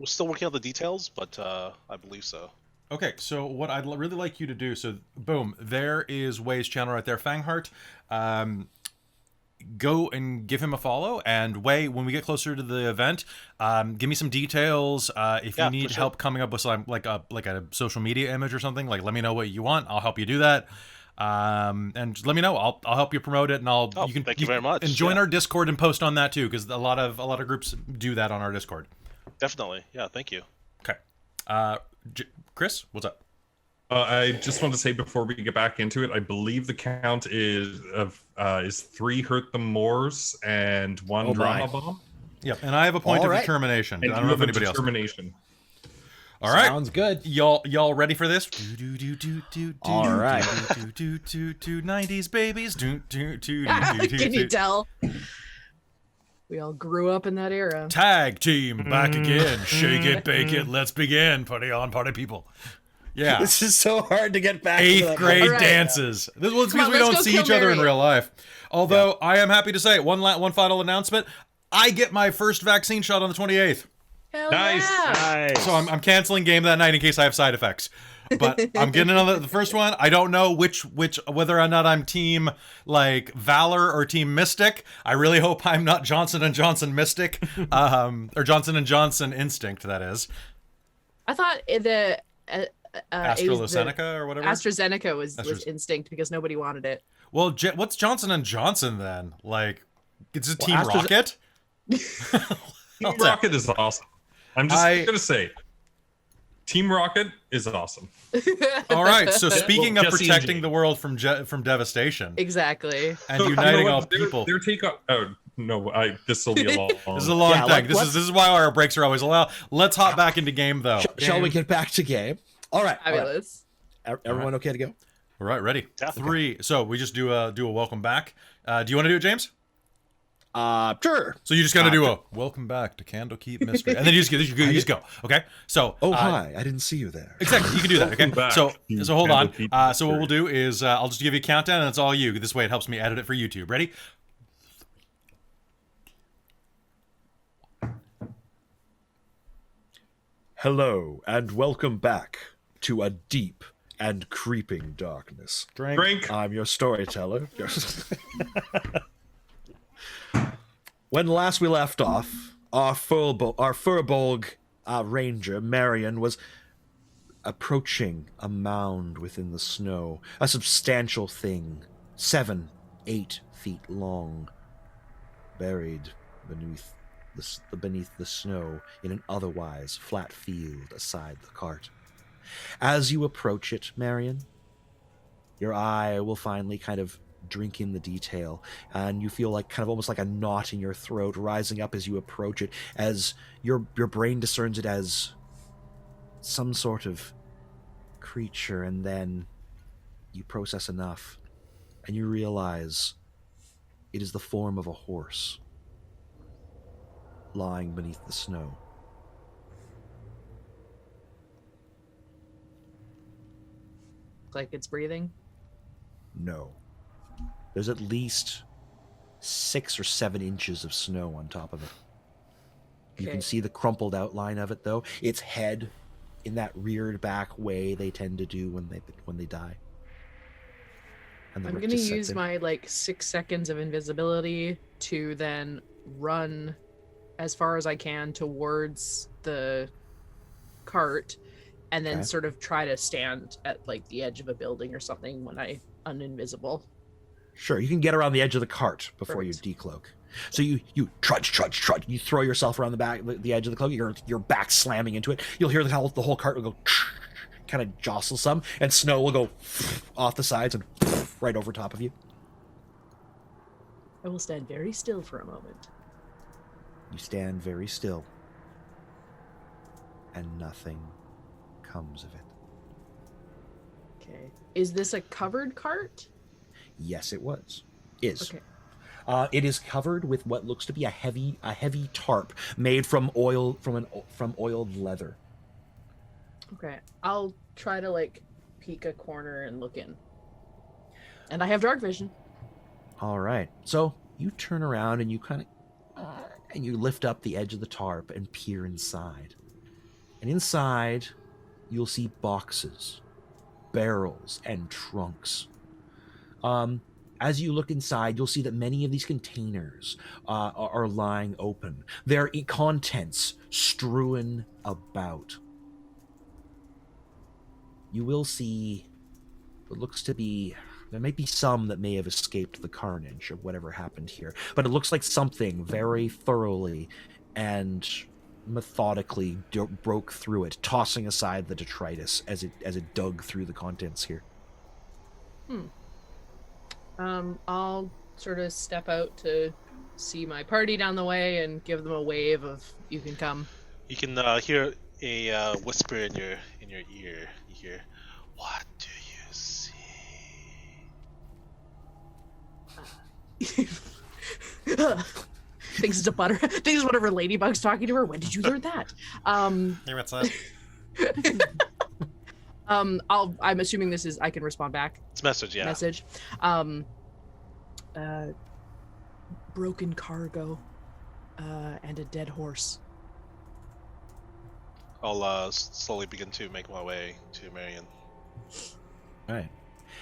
still working out the details, but I believe so. Okay, so what I'd really like you to do, so boom, there is Wei's channel right there, Fangheart. Go and give him a follow, and Wei, when we get closer to the event, give me some details. If you need help coming up with some like a social media image or something, like let me know what you want. I'll help you do that. And let me know. I'll help you promote it, and thank you very much. And join Yeah. our Discord and post on that too, because a lot of groups do that on our Discord. Definitely. Yeah, thank you. Okay. Chris, what's up? I just want to say before we get back into it, I believe the count is 3 Hurt the Moors and 1 Drama Bomb. Yep, and I have a point All of right. And determination. I you don't know if have a anybody else. determination. All right, Sounds good. y'all ready for this? All right. 90s babies. Can you tell? We all grew up in that era. Tag team back again. Shake it, bake it. Let's begin. Party on, party people. Yeah. This is so hard to get back to 8th that. grade All right. dances. This was Come because on, we let's don't go see kill each other in Mary. real life. Although I am happy to say one final announcement. I get my first vaccine shot on the 28th. Hell Nice. yeah. Nice. So I'm canceling game that night in case I have side effects. But I'm getting another the first one. I don't know which whether or not I'm team like Valor or team Mystic. I really hope I'm not Johnson & Johnson Mystic, or Johnson & Johnson Instinct. That is I thought the AstraZeneca or whatever. AstraZeneca was instinct because nobody wanted it. Well, what's Johnson & Johnson then? Like, it's a Team Astra- Rocket. Team Rocket is awesome. I'm just I- gonna say, Team Rocket is awesome. All right. So speaking of Jesse and protecting Jane. the world from devastation Exactly. and So, uniting you know all what? people. Their take on. Oh no, this will be a long. This is a long Yeah, thing. This is why our breaks are always allowed. Let's hop back into game though. Shall we get back to game? All right. All right. Fabulous. Everyone okay to go? All right, ready? Yeah. 3. So we just do a welcome back. Do you want to do it, James? Sure. So you just gotta do a welcome back to Candlekeep Mysteries, and then you just go. Okay. So Oh, hi. I didn't see you there. exactly, you can do that. Okay. Welcome back So to hold on. Candlekeep So what we'll do is I'll just give you a countdown, and it's all you. This way it helps me edit it for YouTube. Ready? Hello, and welcome back to a deep and creeping darkness. Drink. I'm your storyteller. When last we left off, our Furbolg ranger, Marion, was approaching a mound within the snow. A substantial thing, 7-8 feet long, buried beneath the snow in an otherwise flat field aside the cart. As you approach it, Marion, your eye will finally kind of drink in the detail, and you feel like kind of almost like a knot in your throat rising up as you approach it, as your brain discerns it as some sort of creature, and then you process enough, and you realize it is the form of a horse lying beneath the snow. Like it's breathing. No. There's at least 6 or 7 inches of snow on top of it. You can Okay. see the crumpled outline of it, though. Its head, in that reared back way they tend to do when they die. And the I'm rick gonna just sets use in. my like 6 seconds of invisibility to then run as far as I can towards the cart, and then Okay. sort of try to stand at like the edge of a building or something when I uninvisible. Sure, you can get around the edge of the cart before Perfect. you decloak. So you trudge. You throw yourself around the edge of the cloak. Your back slamming into it. You'll hear the whole cart will go, kind of jostle some, and snow will go off the sides and right over top of you. I will stand very still for a moment. You stand very still, and nothing comes of it. Okay. Is this a covered cart? Yes, it was. Is. Okay. It is covered with what looks to be a heavy tarp made from oiled leather. Okay. I'll try to like peek a corner and look in. And I have dark vision. All right. So you turn around and you kind of and you lift up the edge of the tarp and peer inside. And inside, you'll see boxes, barrels, and trunks. As you look inside, you'll see that many of these containers are lying open. Their contents strewn about. You will see what looks to be There may be some that may have escaped the carnage of whatever happened here, but it looks like something very thoroughly and methodically broke through it, tossing aside the detritus as it dug through the contents here. I'll sort of step out to see my party down the way and give them a wave of you can come. You can hear a whisper in your ear. You hear, "What do you see?" Thinks it's a butter. Thinks it's one of her ladybugs talking to her. When did you learn that? Hey, what's that? I'm assuming this is I can respond back. It's message, yeah. Message. Broken cargo, and a dead horse. I'll slowly begin to make my way to Marion. All right.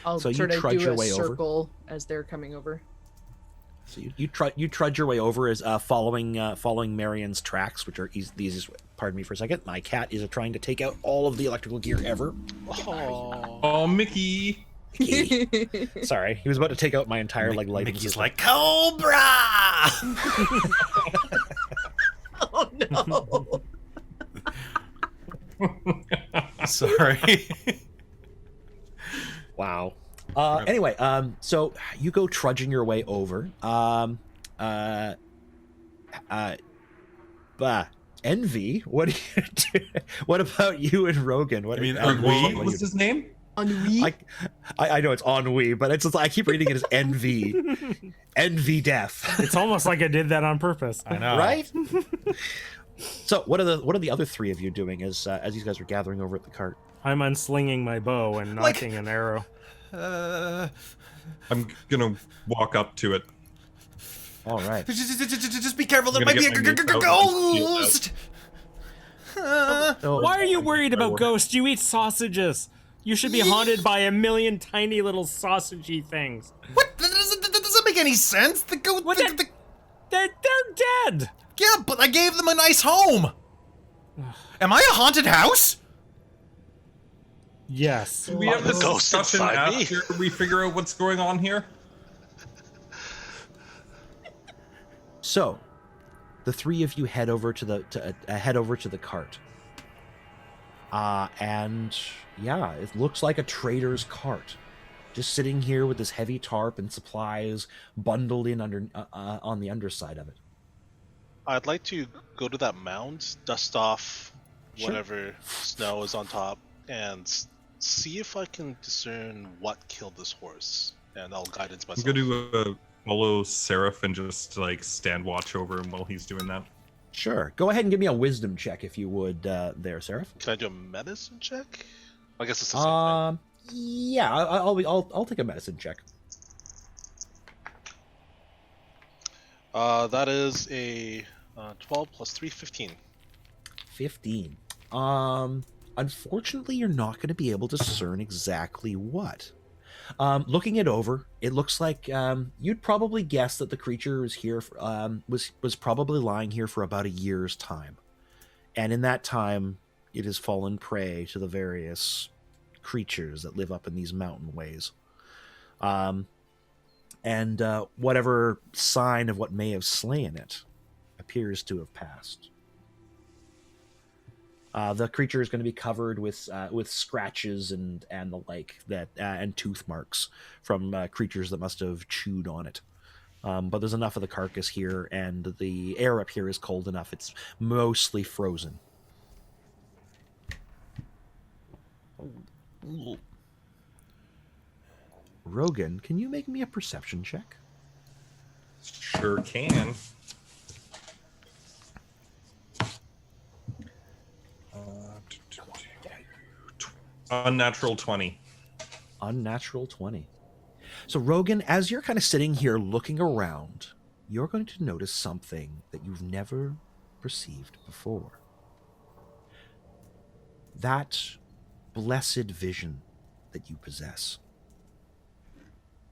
I'll So you sort of trudge do your a way over? circle as they're coming over. So you trudge your way over as following Marion's tracks, which are the easiest. Pardon me for a second. My cat is trying to take out all of the electrical gear ever. Oh, Mickey. Sorry, he was about to take out my entire lighting Mickey's system. like, Cobra! Oh no! Sorry. Wow. Anyway, so you go trudging your way over. Envy, what do you do? What about you and Rogan? What I mean, What was his name? Ennui. I know it's ennui, but it's just, I keep reading it as envy. Envy death. It's almost like I did that on purpose. I know. Right? So what are the other three of you doing as these guys are gathering over at the cart? I'm unslinging my bow and Like- notching an arrow. I'm gonna walk up to it. All right. Just be careful. There I'm might gonna be a get my mace out and shield ghost. So, Why are you worried about ghosts? You eat sausages. You should be haunted by a million tiny little sausagey things. What? That doesn't make any sense. The ghost. What They're dead. Yeah, but I gave them a nice home. Am I a haunted house? Yes. Can we have this Ghost discussion inside me. after we figure out what's going on here? So, the three of you head over to the cart. And yeah, it looks like a trader's cart, just sitting here with this heavy tarp and supplies bundled in under on the underside of it. I'd like to go to that mound, dust off Sure. whatever snow is on top, and see if I can discern what killed this horse. And I'll guidance I'm myself. gonna do follow Seraph and just like stand watch over him while he's doing that. Sure. Go ahead and give me a wisdom check if you would, there, Seraph. Can I do a medicine check? I guess it's the same thing. Yeah, I'll take a medicine check. That is a 12 plus 3, 15. 15. Unfortunately, you're not going to be able to discern exactly what. Looking it over, it looks like you'd probably guess that the creature was here was probably lying here for about a year's time, and in that time, it has fallen prey to the various creatures that live up in these mountain ways. And whatever sign of what may have slain it appears to have passed. The creature is going to be covered with scratches and the like and tooth marks from creatures that must have chewed on it. But there's enough of the carcass here, and the air up here is cold enough; it's mostly frozen. Rogan, can you make me a perception check? Sure can. Unnatural 20. Unnatural 20. So, Rogan, as you're kind of sitting here looking around, you're going to notice something that you've never perceived before. That blessed vision that you possess.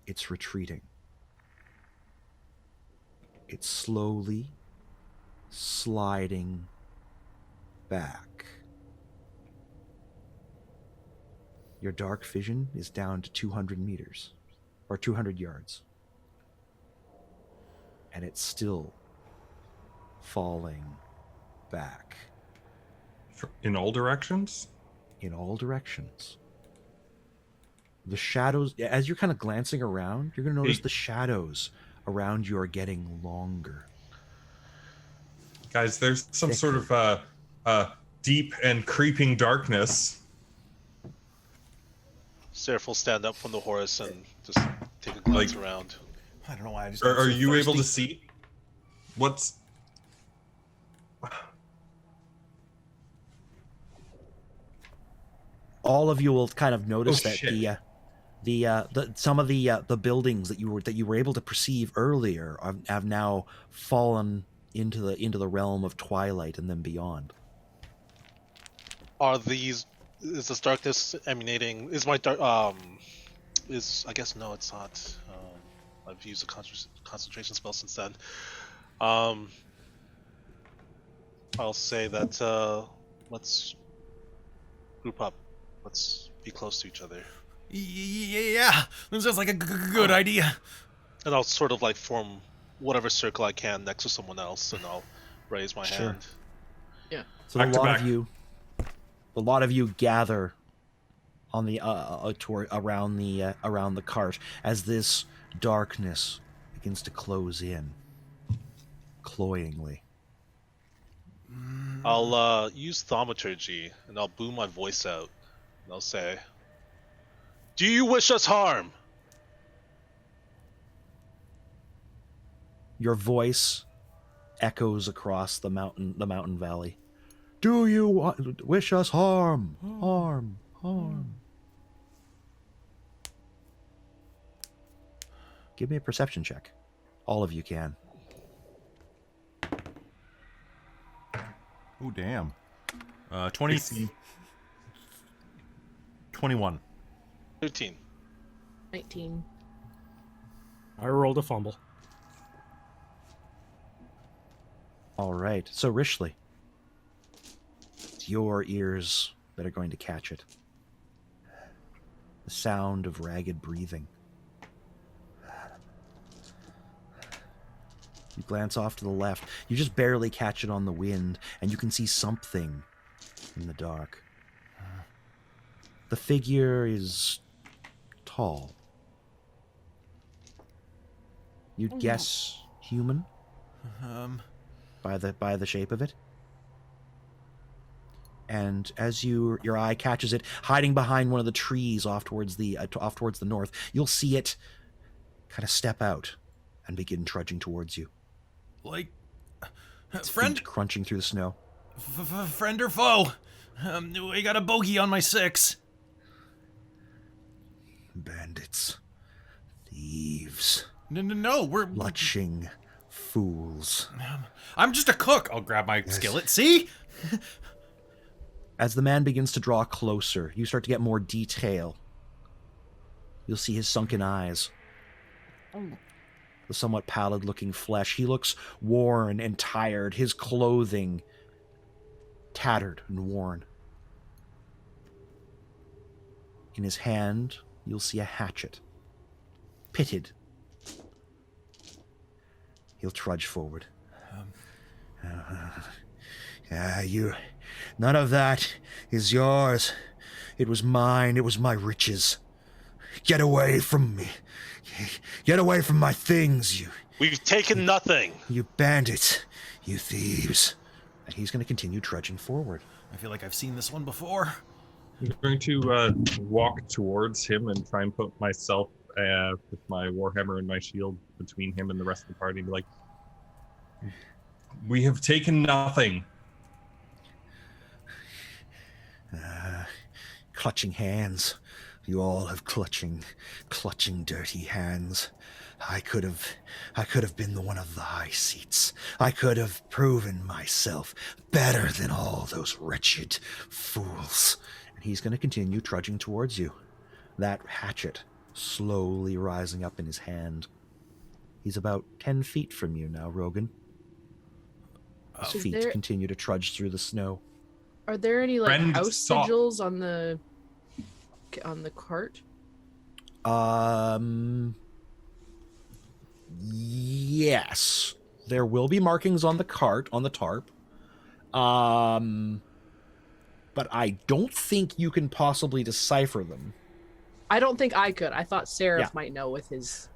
It's retreating. It's slowly sliding back. Your dark vision is down to 200 meters. or 200 yards. And it's still falling back. In all directions? In all directions. The shadows, as you're kind of glancing around, you're going to notice the shadows around you are getting longer. Guys, there's some sort of deep and creeping darkness. Seraph will stand up from the horse and just take a glance around. I don't know why I just. Are you able to see what's? All of you will kind of notice that shit. some of the buildings that you were able to perceive earlier have now fallen into the realm of twilight and then beyond. Is this darkness emanating? Is my dark? I guess no, it's not. I've used a concentration spell since then. I'll say that let's group up. Let's be close to each other. Yeah, this sounds like a good idea. And I'll sort of like form whatever circle I can next to someone else, and I'll raise my hand. Yeah. So Back a to lot back. of you gather on the around the cart as this darkness begins to close in, cloyingly. I'll use thaumaturgy, and I'll boom my voice out, and I'll say, "Do you wish us harm?" Your voice echoes across the mountain valley. Do you wish us harm? Harm. Harm. Give me a perception check. All of you can. Oh, damn. 20... 21. 13. 19. I rolled a fumble. All right. So, Rishley, it's your ears that are going to catch it. The sound of ragged breathing. You glance off to the left. You just barely catch it on the wind, and you can see something in the dark. The figure is tall. You'd guess human by the shape of it. And as your eye catches it, hiding behind one of the trees off towards the north, you'll see it kind of step out and begin trudging towards you. Like, Its friend, feet crunching through the snow. friend or foe? We got a bogey on my 6. Bandits, thieves, No, we're. lutching fools. I'm just a cook. I'll grab my skillet. See? As the man begins to draw closer, you start to get more detail. You'll see his sunken eyes. The somewhat pallid-looking flesh. He looks worn and tired, his clothing tattered and worn. In his hand, you'll see a hatchet, pitted. He'll trudge forward. None of that is yours. It was mine. It was my riches. Get away from me. Get away from my things, We've taken nothing. you bandits, you thieves. And he's going to continue trudging forward. I feel like I've seen this one before. I'm going to walk towards him and try and put myself with my warhammer and my shield between him and the rest of the party. And be like, we have taken nothing. Clutching hands. You all have clutching dirty hands. I could have been the one of the high seats. I could have proven myself better than all those wretched fools. And he's going to continue trudging towards you. That hatchet slowly rising up in his hand. He's about 10 feet from you now, Rogan. His Is feet there- continue to trudge through the snow. Are there any like Friend, house stop. sigils on the cart? Yes, there will be markings on the cart, on the tarp. But I don't think you can possibly decipher them. I don't think I could. I thought Seraph Yeah. might know with his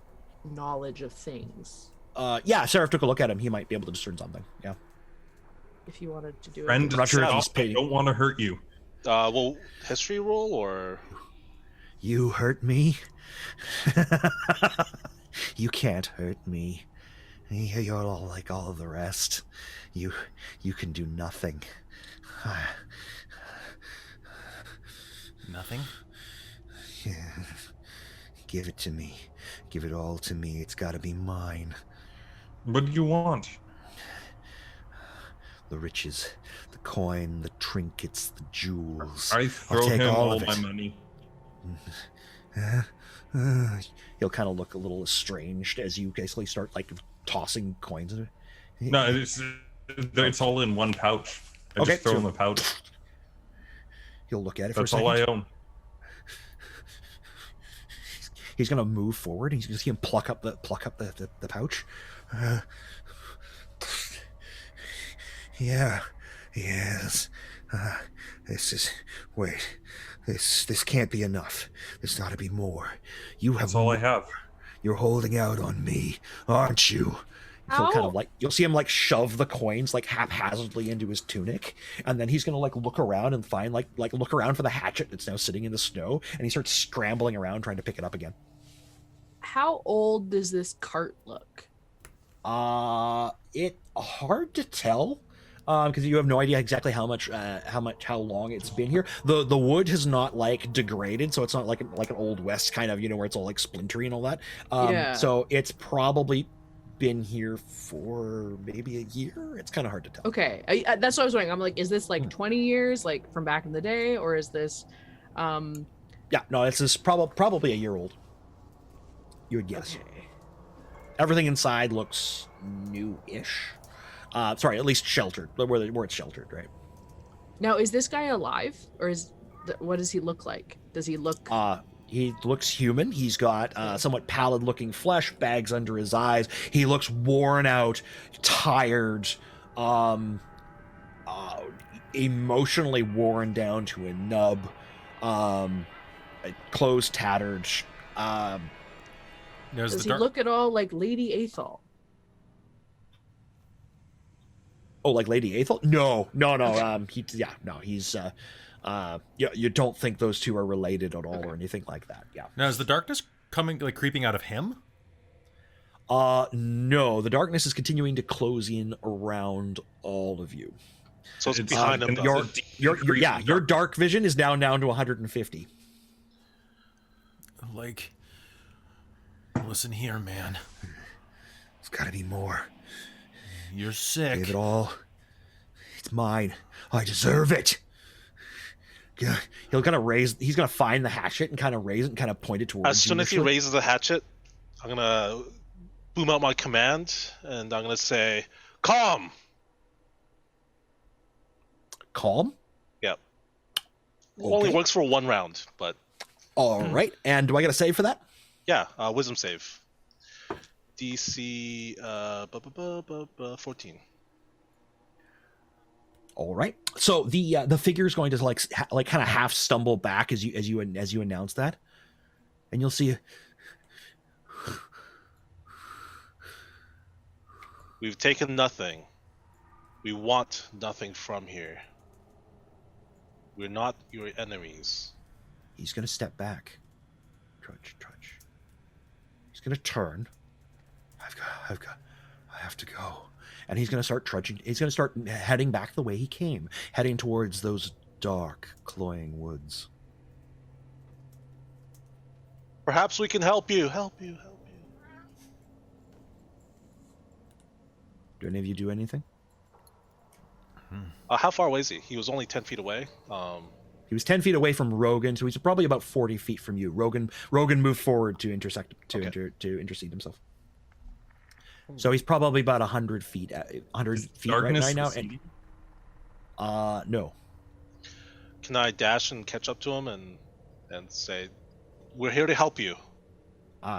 knowledge of things. Yeah, Seraph took a look at him. He might be able to discern something. Yeah. If you wanted to do it. Friend, I'm not sure if he's stop. I paid. don't want to hurt you. Well, history roll or You hurt me? You can't hurt me. You're all like all of the rest. You can do nothing. Nothing? Give it to me. Give it all to me. It's got to be mine. What do you want? The riches, the coin, the trinkets, the jewels. I I'll throw take him all all of my it. money. He'll kind of look a little estranged as you basically start like tossing coins. No, it's all in one pouch. I Okay, just throw so- him a pouch. He'll look at it for a That's second. all I own. He's gonna move forward. He's gonna see him pluck up the pouch. Yeah, yes. This is wait. This can't be enough. There's got to be more. You have That's all I have. You're holding out on me, aren't you? He'll kind Ow. of like you'll see him like shove the coins like haphazardly into his tunic, and then he's gonna like look around and find like look around for the hatchet that's now sitting in the snow, and he starts scrambling around trying to pick it up again. How old does this cart look? It hard to tell. Because you have no idea exactly how long it's been here. The wood has not like degraded, so it's not like an old west kind of where it's all like splintery and all that. Yeah. So it's probably been here for maybe a year. It's kind of hard to tell. Okay, that's what I was wondering. I'm like, is this like 20 years, like from back in the day, or is this? Yeah, no, it's this probably a year old. You would guess. Okay. Everything inside looks new-ish. Sorry, at least sheltered, where it's sheltered, right? Now, is this guy alive, or what does he look like? Does he look? He looks human. He's got somewhat pallid-looking flesh, bags under his eyes. He looks worn out, tired, emotionally worn down to a nub, clothes tattered. Now, is Does the he dark... look at all like Lady Athol? Oh, like Lady Athol? No. He's you don't think those two are related at all or anything like that. Yeah. Now, is the darkness coming, like, creeping out of him? No, the darkness is continuing to close in around all of you. so it's It's behind him. and though. Your dark vision is now down to 150. Like, listen here, man. It's got to be more. You're sick. Give it all. It's mine. I deserve it. Yeah, he'll kind of raise. He's gonna find the hatchet and kind of raise it and kind of point it towards. As soon as he initially. raises the hatchet, I'm gonna boom out my command, and I'm gonna say, "Calm." Calm. Yep. Okay. Only works for 1 round, but All right. And do I get a save for that? yeah, wisdom save. DC 14. All right. So the figure is going to like kind of half stumble back as you announce that, and you'll see. We've taken nothing. We want nothing from here. We're not your enemies. He's going to step back. Trudge. He's going to turn. I have to go. And he's going to start trudging. He's going to start heading back the way he came, heading towards those dark, cloying woods. Perhaps we can help you. Help you. Do any of you do anything? How far away is he? He was only 10 feet away. He was 10 feet away from Rogan, so he's probably about 40 feet from you. Rogan moved forward to intersect to intercede himself. So he's probably about 100 feet right now. receding? No. Can I dash and catch up to him and say, "We're here to help you"?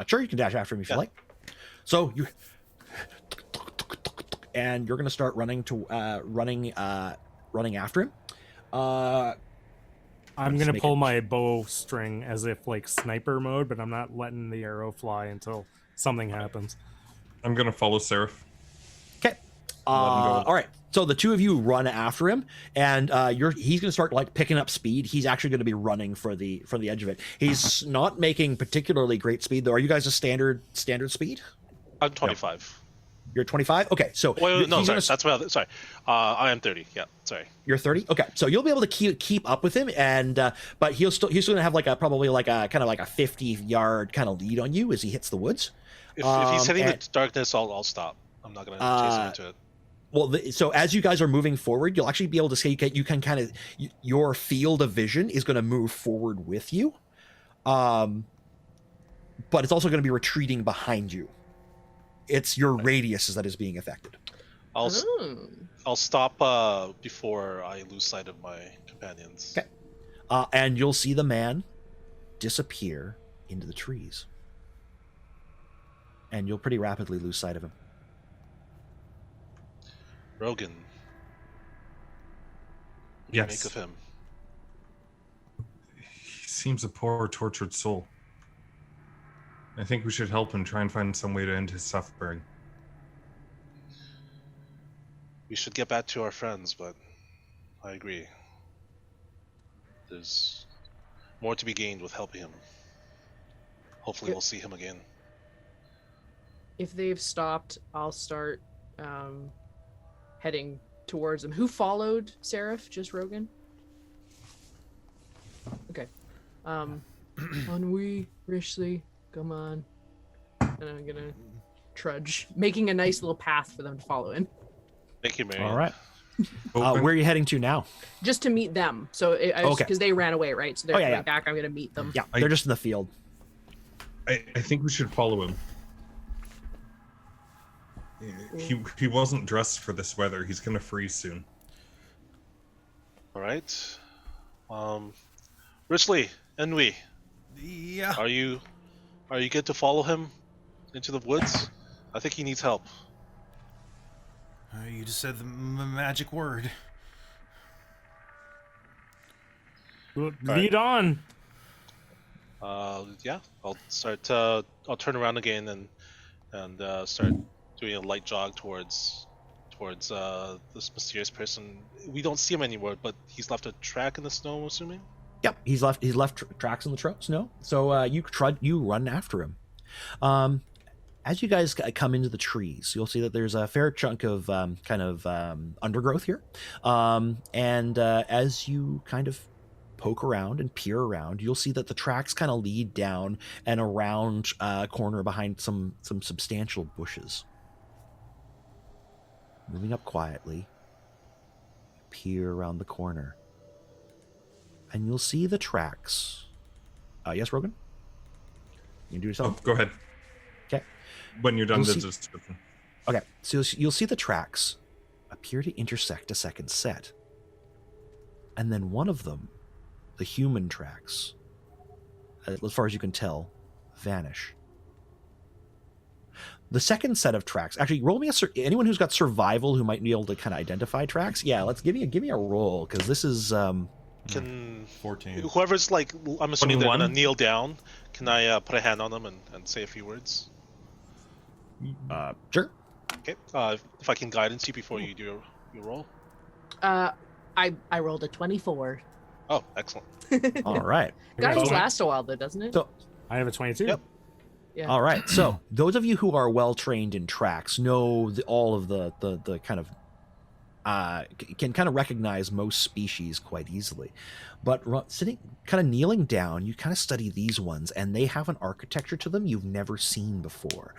Sure, you can dash after him if you Yeah. like. So you and you're going to start running after him. I'm Let's gonna make pull it- my bowstring as if like sniper mode, but I'm not letting the arrow fly until something happens. I'm gonna follow Seraph. Okay. Let him go. All right. So the two of you run after him, and he's going to start like picking up speed. He's actually going to be running for the edge of it. He's not making particularly great speed though. Are you guys a standard speed? I'm 25. You're 25. Okay, so Wait, no, he's sorry. gonna- That's what. Sorry. I am 30. Yeah, sorry. You're 30. Okay, so you'll be able to keep up with him, and but he's still going to have probably like a kind of like a 50-yard kind of lead on you as he hits the woods. If he's hitting and- the darkness, I'll stop. I'm not gonna chase him into it. Well, so as you guys are moving forward, you'll actually be able to say you can kind of your field of vision is going to move forward with you, but it's also going to be retreating behind you. It's your radius that is being affected. I'll Oh. stop before I lose sight of my companions. Okay. And you'll see the man disappear into the trees, and you'll pretty rapidly lose sight of him. Rogan. What do you make Yes. of him? He seems a poor, tortured soul. I think we should help him try and find some way to end his suffering. We should get back to our friends, but I agree. There's more to be gained with helping him. Hopefully, we'll see him again. If they've stopped, I'll start heading towards them. Who followed Seraph? Just Rogan? Okay. Ennui, Rishley, come on. And I'm gonna trudge, making a nice little path for them to follow in. Thank you, Mary. All right. Open. Where are you heading to now? Just to meet them. So Okay. because they ran away, right? So they're Oh, yeah, coming yeah. back. I'm gonna meet them. Yeah, they're just in the field. I think we should follow him. He wasn't dressed for this weather. He's gonna freeze soon. All right. Richley, Enwi, Yeah. are you good to follow him into the woods? I think he needs help. You just said the magic word. Lead on. Yeah, I'll start. I'll turn around again and start doing a light jog towards this mysterious person. We don't see him anymore, but he's left a track in the snow, I'm assuming. Yep, he's left tracks in the snow. So you run after him. As you guys come into the trees, you'll see that there's a fair chunk of undergrowth here. And as you kind of poke around and peer around, you'll see that the tracks kind of lead down and around a corner behind some substantial bushes. Moving up quietly, peer around the corner, and you'll see the tracks. Yes, Rogan? You can do yourself? Oh, go ahead. Okay. When you're done You'll the see- description. Okay, so you'll see the tracks appear to intersect a second set. And then one of them, the human tracks, as far as you can tell, vanish. The second set of tracks, actually, roll me anyone who's got survival who might be able to kind of identify tracks. Yeah, let's give me a roll, because this is Can 14. whoever's like, I'm assuming they're 21? gonna kneel down. Can I put a hand on them and say a few words? sure. Okay. If I can guidance you before you do your roll. I rolled a 24. Oh, excellent. All right. Guidance Okay. lasts a while though, doesn't it? So I have a 22. Yep. Yeah. all right. So those of you who are well trained in tracks know all of the kind of can kind of recognize most species quite easily. But sitting kind of kneeling down, you kind of study these ones, and they have an architecture to them you've never seen before.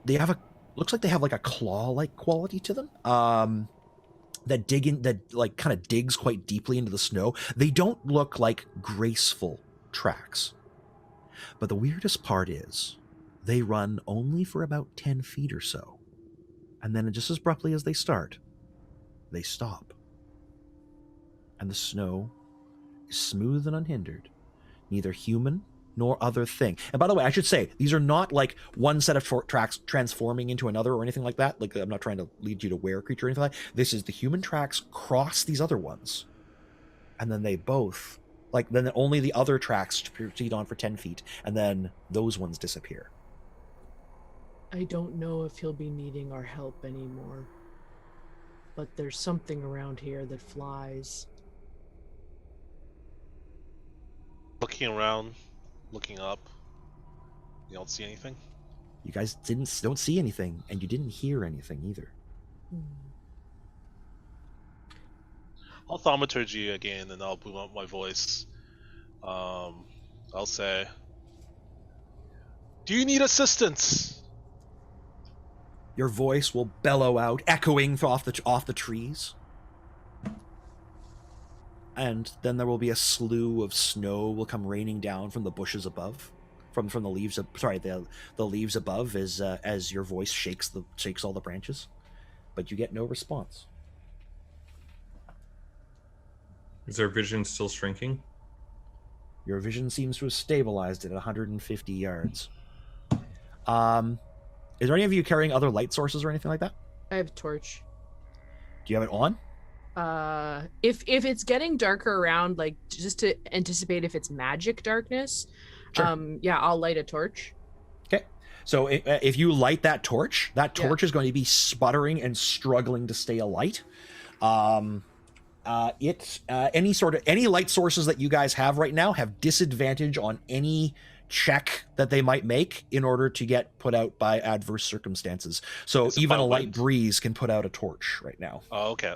They have looks like they have like a claw-like quality to them. That like kind of digs quite deeply into the snow. They don't look like graceful tracks. But the weirdest part is they run only for about 10 feet or so. And then just as abruptly as they start, they stop. And the snow is smooth and unhindered. Neither human nor other thing. And by the way, I should say, these are not like one set of tracks transforming into another or anything like that. Like, I'm not trying to lead you to where a creature or anything like that. This is the human tracks cross these other ones. And then they both, like, then only the other tracks proceed on for 10 feet, and then those ones disappear. I don't know if he'll be needing our help anymore. But there's something around here that flies. Looking around, looking up. You don't see anything? You guys don't see anything, and you didn't hear anything either. I'll thaumaturgy again, and I'll boom up my voice. I'll say, "Do you need assistance?" Your voice will bellow out, echoing off the trees. And then there will be a slew of snow will come raining down from the bushes above, from the leaves. The leaves above as your voice shakes all the branches, but you get no response. Is our vision still shrinking? Your vision seems to have stabilized at 150 yards. Is there any of you carrying other light sources or anything like that? I have a torch. Do you have it on? If it's getting darker around, like, just to anticipate if it's magic darkness, Sure. yeah, I'll light a torch. Okay. So if you light that torch is going to be sputtering and struggling to stay alight. Any light sources that you guys have right now have disadvantage on any check that they might make in order to get put out by adverse circumstances. So Is it even a about light wind? breeze can put out a torch right now. Oh, okay.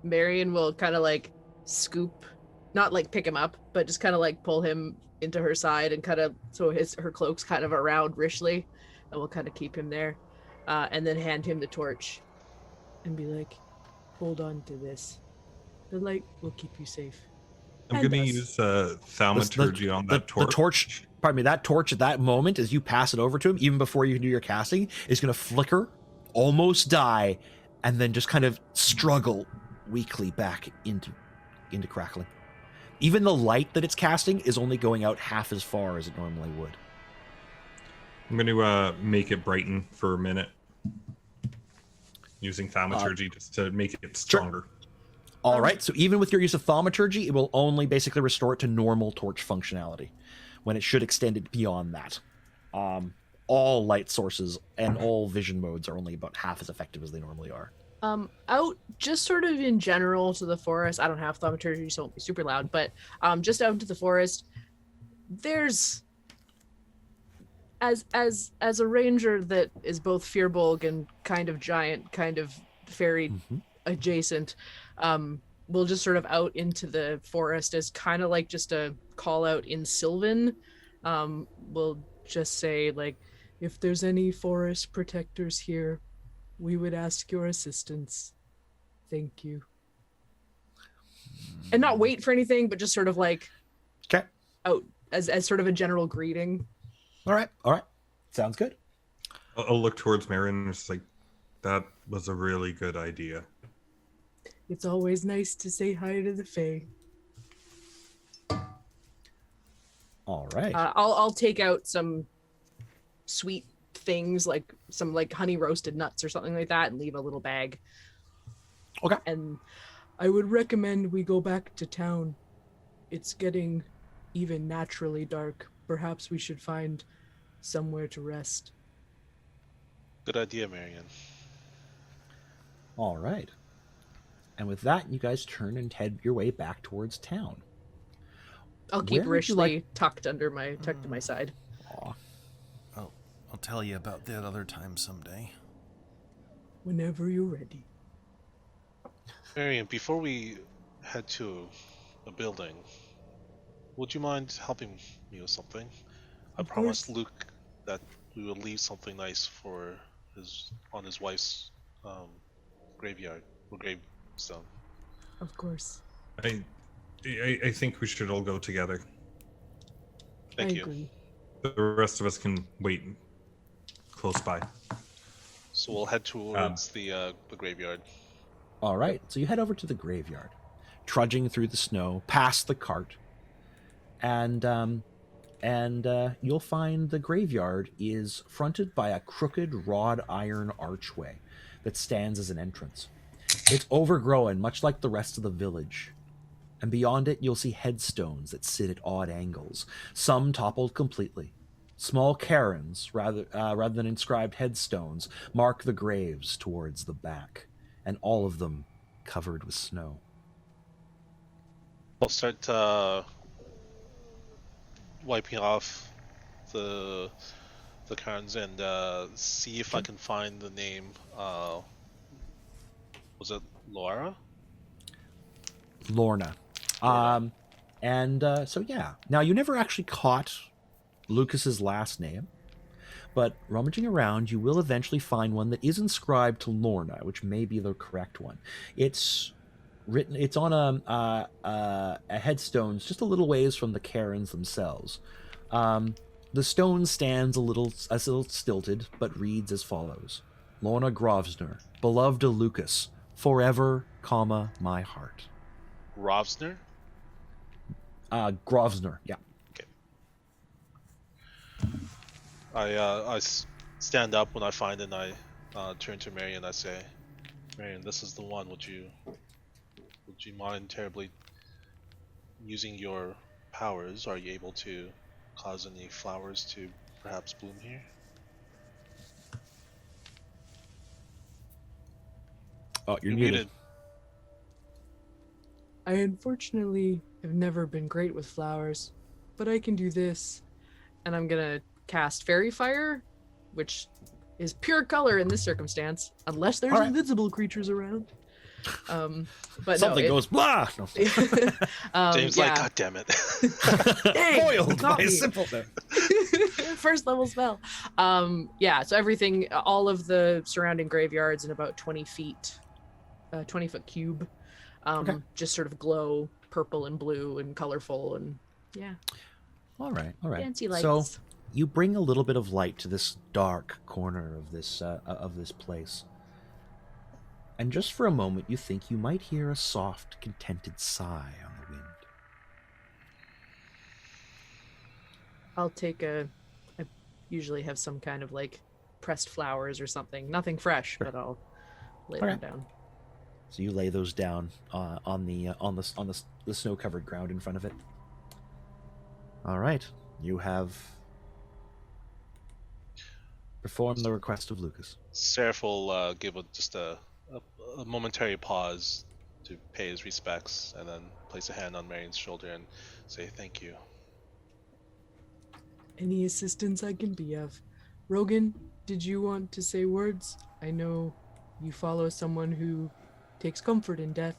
Marion will kind of like scoop, not like pick him up, but just kind of like pull him into her side and kind of so her cloak's kind of around Rishley, and we'll kind of keep him there, and then hand him the torch, and be like, "Hold on to this. The light will keep you safe." I'm And going to us. use thaumaturgy on that torch. The torch, pardon me, that torch at that moment, as you pass it over to him, even before you can do your casting, is going to flicker, almost die, and then just kind of struggle weakly back into crackling. Even the light that it's casting is only going out half as far as it normally would. I'm going to make it brighten for a minute. Using thaumaturgy just to make it stronger. All right, so even with your use of thaumaturgy, it will only basically restore it to normal torch functionality, when it should extend it beyond that. All light sources and all vision modes are only about half as effective as they normally are. Out just sort of in general to the forest. I don't have thaumaturgy, so it won't be super loud, but just out into the forest, there's as a ranger that is both Fearbolg and kind of giant, kind of fairy adjacent, we'll just sort of out into the forest as kind of like just a call out in Sylvan. We'll just say, like, if there's any forest protectors here, we would ask your assistance. Thank you. And not wait for anything, but just sort of like Okay. out as sort of a general greeting. All right. Sounds good. I'll look towards Marion and just like, that was a really good idea. It's always nice to say hi to the Fae. All right. I'll take out some sweet things, like some like honey roasted nuts or something like that, and leave a little bag. Okay. And I would recommend we go back to town. It's getting even naturally dark. Perhaps we should find somewhere to rest. Good idea, Marion. All right. And with that, you guys turn and head your way back towards town. I'll keep Where would you Rishley like- tucked to my side. Aw. I'll tell you about that other time someday. Whenever you're ready. Marion, before we head to the building, would you mind helping me with something? I Of promised course. Luke that we would leave something nice for on his wife's graveyard or gravestone. Of course. I think we should all go together. Thank I you. agree. the rest of us can wait close by. So we'll head towards the graveyard. All right, so you head over to the graveyard, trudging through the snow, past the cart, and you'll find the graveyard is fronted by a crooked wrought iron archway that stands as an entrance. It's overgrown, much like the rest of the village. And beyond it, you'll see headstones that sit at odd angles, some toppled completely. Small cairns, rather than inscribed headstones, mark the graves towards the back, and all of them covered with snow. I'll start wiping off the cairns and see if I can find the name. Was it Laura? Lorna. So yeah. Now, you never actually caught Lucas's last name, but rummaging around, you will eventually find one that is inscribed to Lorna, which may be the correct one. It's on a headstones just a little ways from the cairns themselves. The stone stands a little stilted, but reads as follows: Lorna Grovsner, beloved of Lucas, forever, my heart. Rovsner? Grovsner, yeah. I stand up when I find it, and I turn to Marion. I say, Marion, this is the one. Would you mind terribly using your powers? Are you able to cause any flowers to perhaps bloom here? Oh, you're muted. I unfortunately have never been great with flowers, but I can do this. And I'm gonna cast Fairy Fire, which is pure color in this circumstance, unless there's invisible creatures around. But something goes blah. No. James, like, God damn it! Dang, foiled by a simpleton. First level spell. So everything, all of the surrounding graveyards in about 20 feet, 20-foot cube, just sort of glow purple and blue and colorful, and yeah. All right. Fancy lights. So you bring a little bit of light to this dark corner of this place. And just for a moment, you think you might hear a soft, contented sigh on the wind. I'll take I usually have some kind of like pressed flowers or something. Nothing fresh, but I'll lay them down. So you lay those down on the snow-covered ground in front of it. All right, you have performed the request of Lucas. Seraph will give just a momentary pause to pay his respects, and then place a hand on Marion's shoulder and say thank you. Any assistance I can be of. Rogan, did you want to say words? I know you follow someone who takes comfort in death.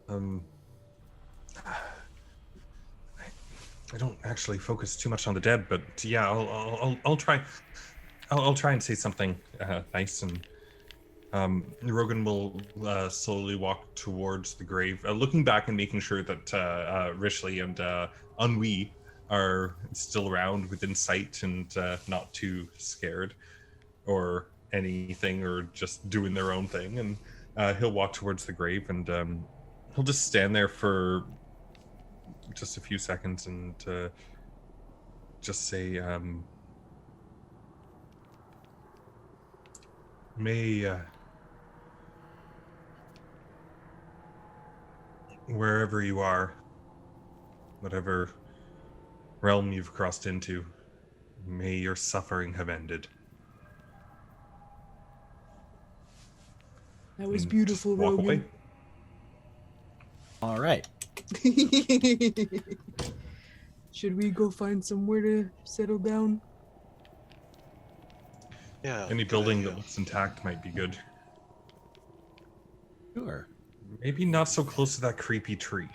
I don't actually focus too much on the dead, but yeah, I'll try. I'll try and say something nice, and Rogan will slowly walk towards the grave, looking back and making sure that Rishley and Ennui are still around within sight and not too scared or anything, or just doing their own thing. And he'll walk towards the grave, and he'll just stand there for just a few seconds and just say, may wherever you are, whatever realm you've crossed into, may your suffering have ended. That was beautiful, walk Rogan. away. All right. Should we go find somewhere to settle down? Yeah. Any building that looks intact might be good. Sure. Maybe not so close to that creepy tree.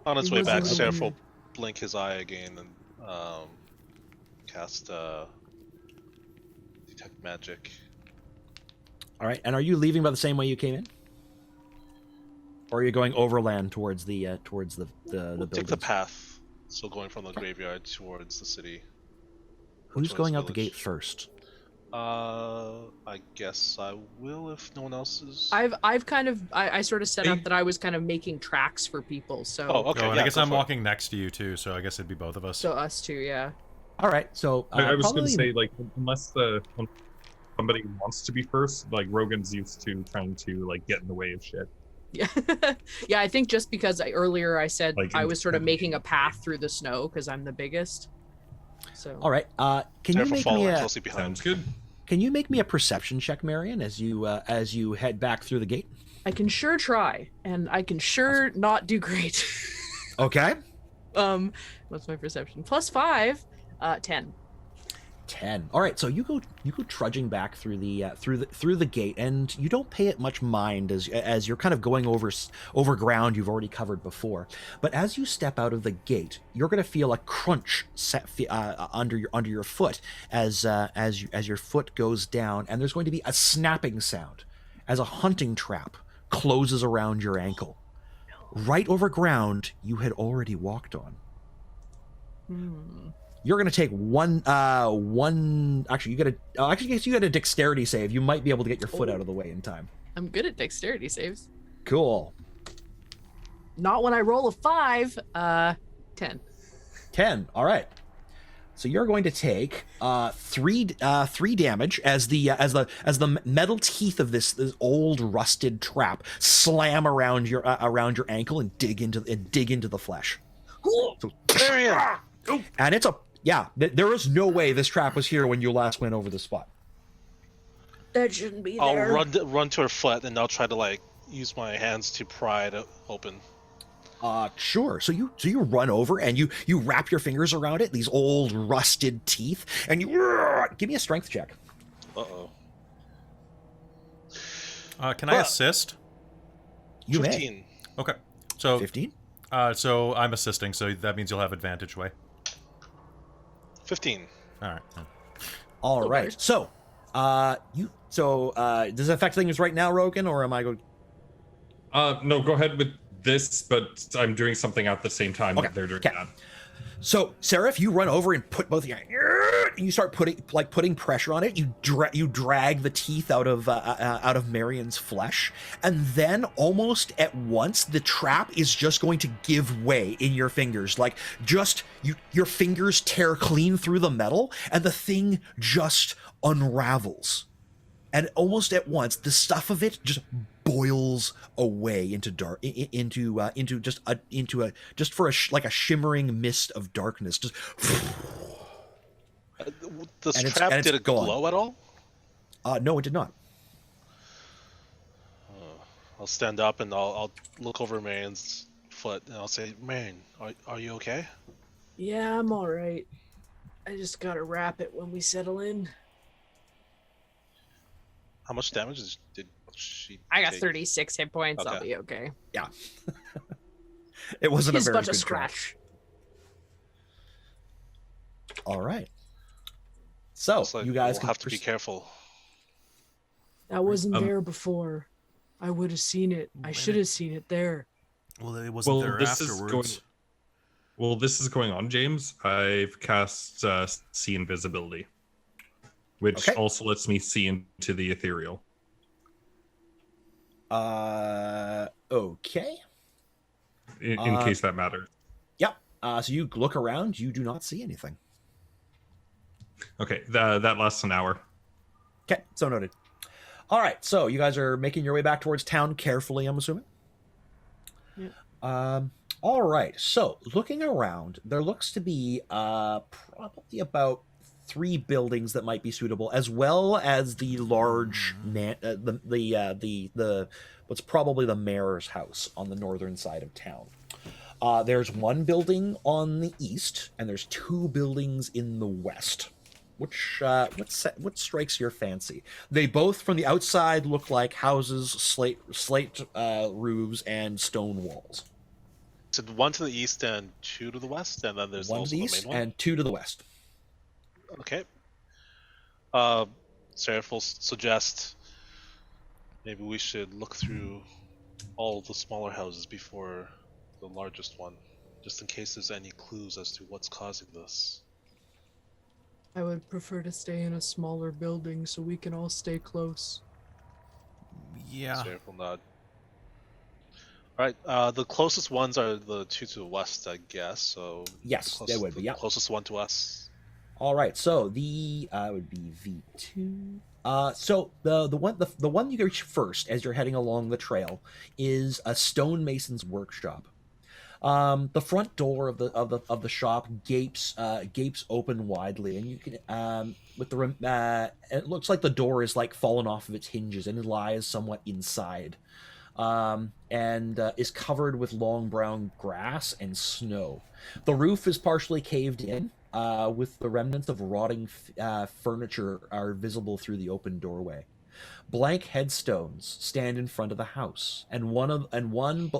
On its It way was back, a- Seraph will blink his eye again and cast detect magic. All right. And are you leaving by the same way you came in? Or are you going overland towards the We'll buildings? take the path. So going from the graveyard towards the city. Who's towards going out the village. gate first? I guess I will if no one else is. I've kind of I sort of set Hey. up that I was kind of making tracks for people. So Oh, okay. Oh, and yeah, I guess go I'm for it. walking next to you too, so I guess it'd be both of us. so us too, yeah. All right, so I was going probably- to say, like, unless somebody wants to be first, like Rogan's used to trying to like get in the way of shit. Yeah, yeah. I think just because earlier I said Like I was sort of making a intentionally. path through the snow because I'm the biggest. So All right. Can you Careful make me following a closely behind. Sounds good. Can you make me a perception check, Marion, as you head back through the gate? I can sure try, and I can sure not do great. Okay. What's my perception? +5, 10. 10. All right, so you go trudging back through the gate, and you don't pay it much mind as you're kind of going over ground you've already covered before. But as you step out of the gate, you're going to feel a crunch under your foot as your foot goes down, and there's going to be a snapping sound as a hunting trap closes around your ankle, right over ground you had already walked on. You're going to take one. Actually, you get a dexterity save. You might be able to get your foot out of the way in time. I'm good at dexterity saves. Cool. Not when I roll a 5. 10. 10. All right. So you're going to take three damage as the metal teeth of this old rusted trap slam around your ankle and dig into the flesh. So, Marion! and it's there is no way this trap was here when you last went over the spot. That shouldn't be I'll there. run to her foot and I'll try to like use my hands to pry it open. Sure. So you run over and you wrap your fingers around it, these old rusted teeth, and you give me a strength check. Uh-oh. Can I assist? You 15. may. Okay. So 15. so I'm assisting, so that means you'll have advantage, Way. 15. All right. All right. So, does it affect things right now, Rogan, or am I going? No, go ahead with this, but I'm doing something at the same time Okay, that they're doing okay. that. So, Sarah, if you run over and put both your and you start putting pressure on it, you drag the teeth out of Marion's flesh, and then almost at once the trap is just going to give way in your fingers. Like your fingers tear clean through the metal, and the thing just unravels. And almost at once, the stuff of it just boils away into dark, like a shimmering mist of darkness. Just The And it's- trap, and it's did it gone. glow at all? no, it did not. I'll stand up and I'll look over Marion's foot and I'll say, Marion, are you okay? Yeah, I'm all right. I just gotta wrap it when we settle in. How much damage did she I got take? 36 hit points. I'll Okay. be okay. Yeah, it wasn't Just a a very bunch good of trap. scratch. All right. So Looks like you guys we'll can have to be careful. That wasn't Um, there before. I would have seen it. I should have seen it there. Well, it wasn't there this is afterwards. this is going on, James. I've cast see invisibility, which Okay. also lets me see into the ethereal. Okay. In case that matters. Yep. So you look around. You do not see anything. Okay, that lasts an hour. Okay. So noted. All right. So you guys are making your way back towards town carefully, I'm assuming. Yeah. All right. So looking around, there looks to be probably about 3 buildings that might be suitable, as well as the large the what's probably the mayor's house on the northern side of town. There's 1 building on the east, and there's 2 buildings in the west. Which what strikes your fancy? They both, from the outside, look like houses, slate roofs, and stone walls. So 1 to the east and 2 to the west, and then there's 1 to also the the east main one. and 2 to the west. Okay. Seraph will suggest maybe we should look through all the smaller houses before the largest one, just in case there's any clues as to what's causing this. I would prefer to stay in a smaller building so we can all stay close. Yeah. Sheriff will nod. Alright, the closest ones are the two to the west, I guess, so... Yes, they would be, the yeah. closest one to us. All right, so the would be V2. So the one you reach first as you're heading along the trail is a stonemason's workshop. The front door of the shop gapes open widely, and you can it looks like the door is like fallen off of its hinges and it lies somewhat inside, and is covered with long brown grass and snow. The roof is partially caved in, with the remnants of rotting furniture are visible through the open doorway. Blank headstones stand in front of the house, and one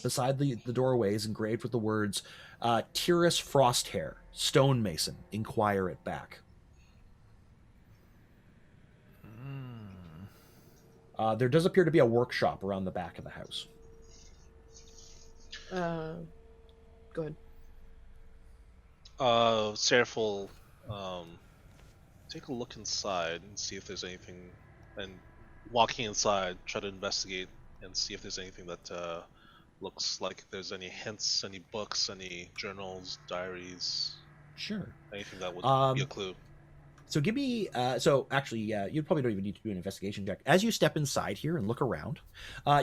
beside the doorway is engraved with the words, "Tyrus Frosthair, stonemason, inquire it back." There does appear to be a workshop around the back of the house. Go ahead. Seraph will take a look inside and see if there's anything, and walking inside, try to investigate and see if there's anything that looks like there's any hints, any books, any journals, diaries, Sure. anything that would be a clue. So give me, so actually, you probably don't even need to do an investigation check. As you step inside here and look around,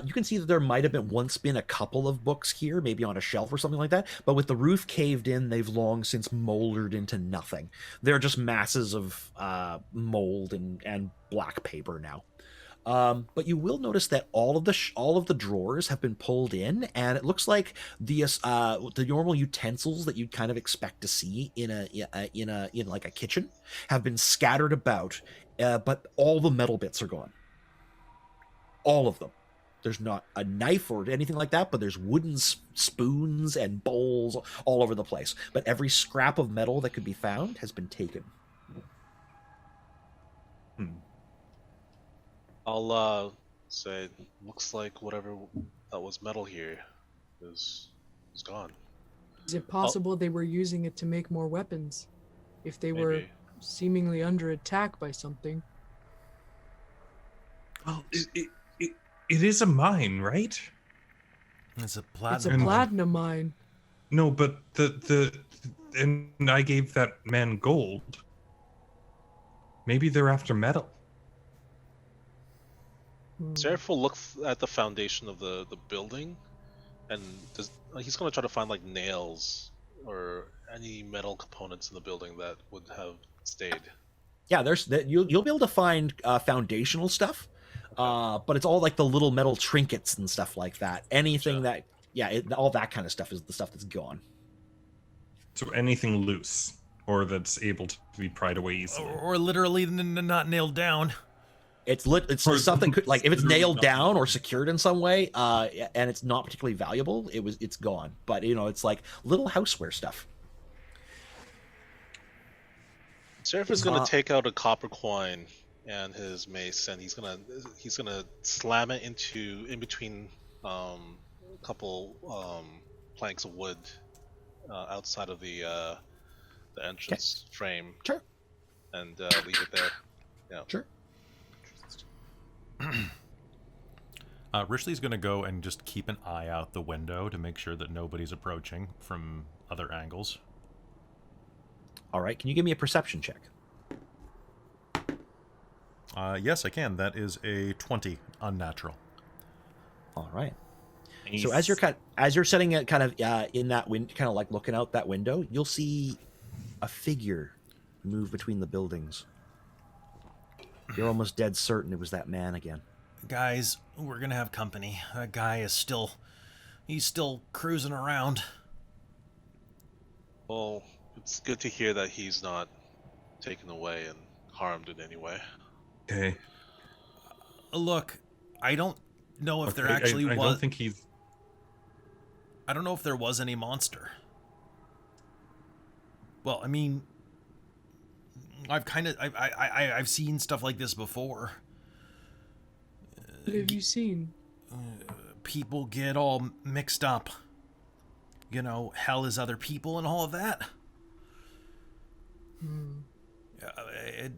you can see that there might have once been a couple of books here, maybe on a shelf or something like that, but with the roof caved in, they've long since moldered into nothing. They're just masses of mold and black paper now. But you will notice that all of the drawers have been pulled in, and it looks like the normal utensils that you'd kind of expect to see in like a kitchen have been scattered about, but all the metal bits are gone. All of them. There's not a knife or anything like that, but there's wooden spoons and bowls all over the place. But every scrap of metal that could be found has been taken. I'll say, looks like whatever that was metal here is gone. Is it possible they were using it to make more weapons? If they were Maybe. seemingly under attack by something. Well, it is a mine, right? It's a It's a platinum. platinum mine. No, but and I gave that man gold. Maybe they're after metal. Seraph will look at the foundation of the building, and he's going to try to find like nails or any metal components in the building that would have stayed. Yeah, you'll be able to find foundational stuff, but it's all like the little metal trinkets and stuff like that. Anything that, all that kind of stuff is the stuff that's gone. So anything loose or that's able to be pried away easily. Or literally not nailed down. It's something like if it's nailed down or secured in some way, and it's not particularly valuable, it's gone. But it's like little houseware stuff. Seraph is going to take out a copper coin and his mace, and he's gonna slam it in between a couple planks of wood outside of the entrance frame. Sure. And leave it there. Yeah. Sure. Rishley's gonna go and just keep an eye out the window to make sure that nobody's approaching from other angles. All right. Can you give me a perception check? Yes, I can. That is a 20, unnatural. All right. Nice. So as you're setting it kind of in that kind of like looking out that window, you'll see a figure move between the buildings. You're almost dead certain it was that man again. Guys, we're gonna have company. That guy is still cruising around. Well, it's good to hear that he's not taken away and harmed in any way. Okay. Look, I don't know if there Okay, actually I was. don't think he's. I don't know if there was any monster. Well, I mean, I've seen stuff like this before. What have you seen? people get all mixed up. You know, hell is other people and all of that.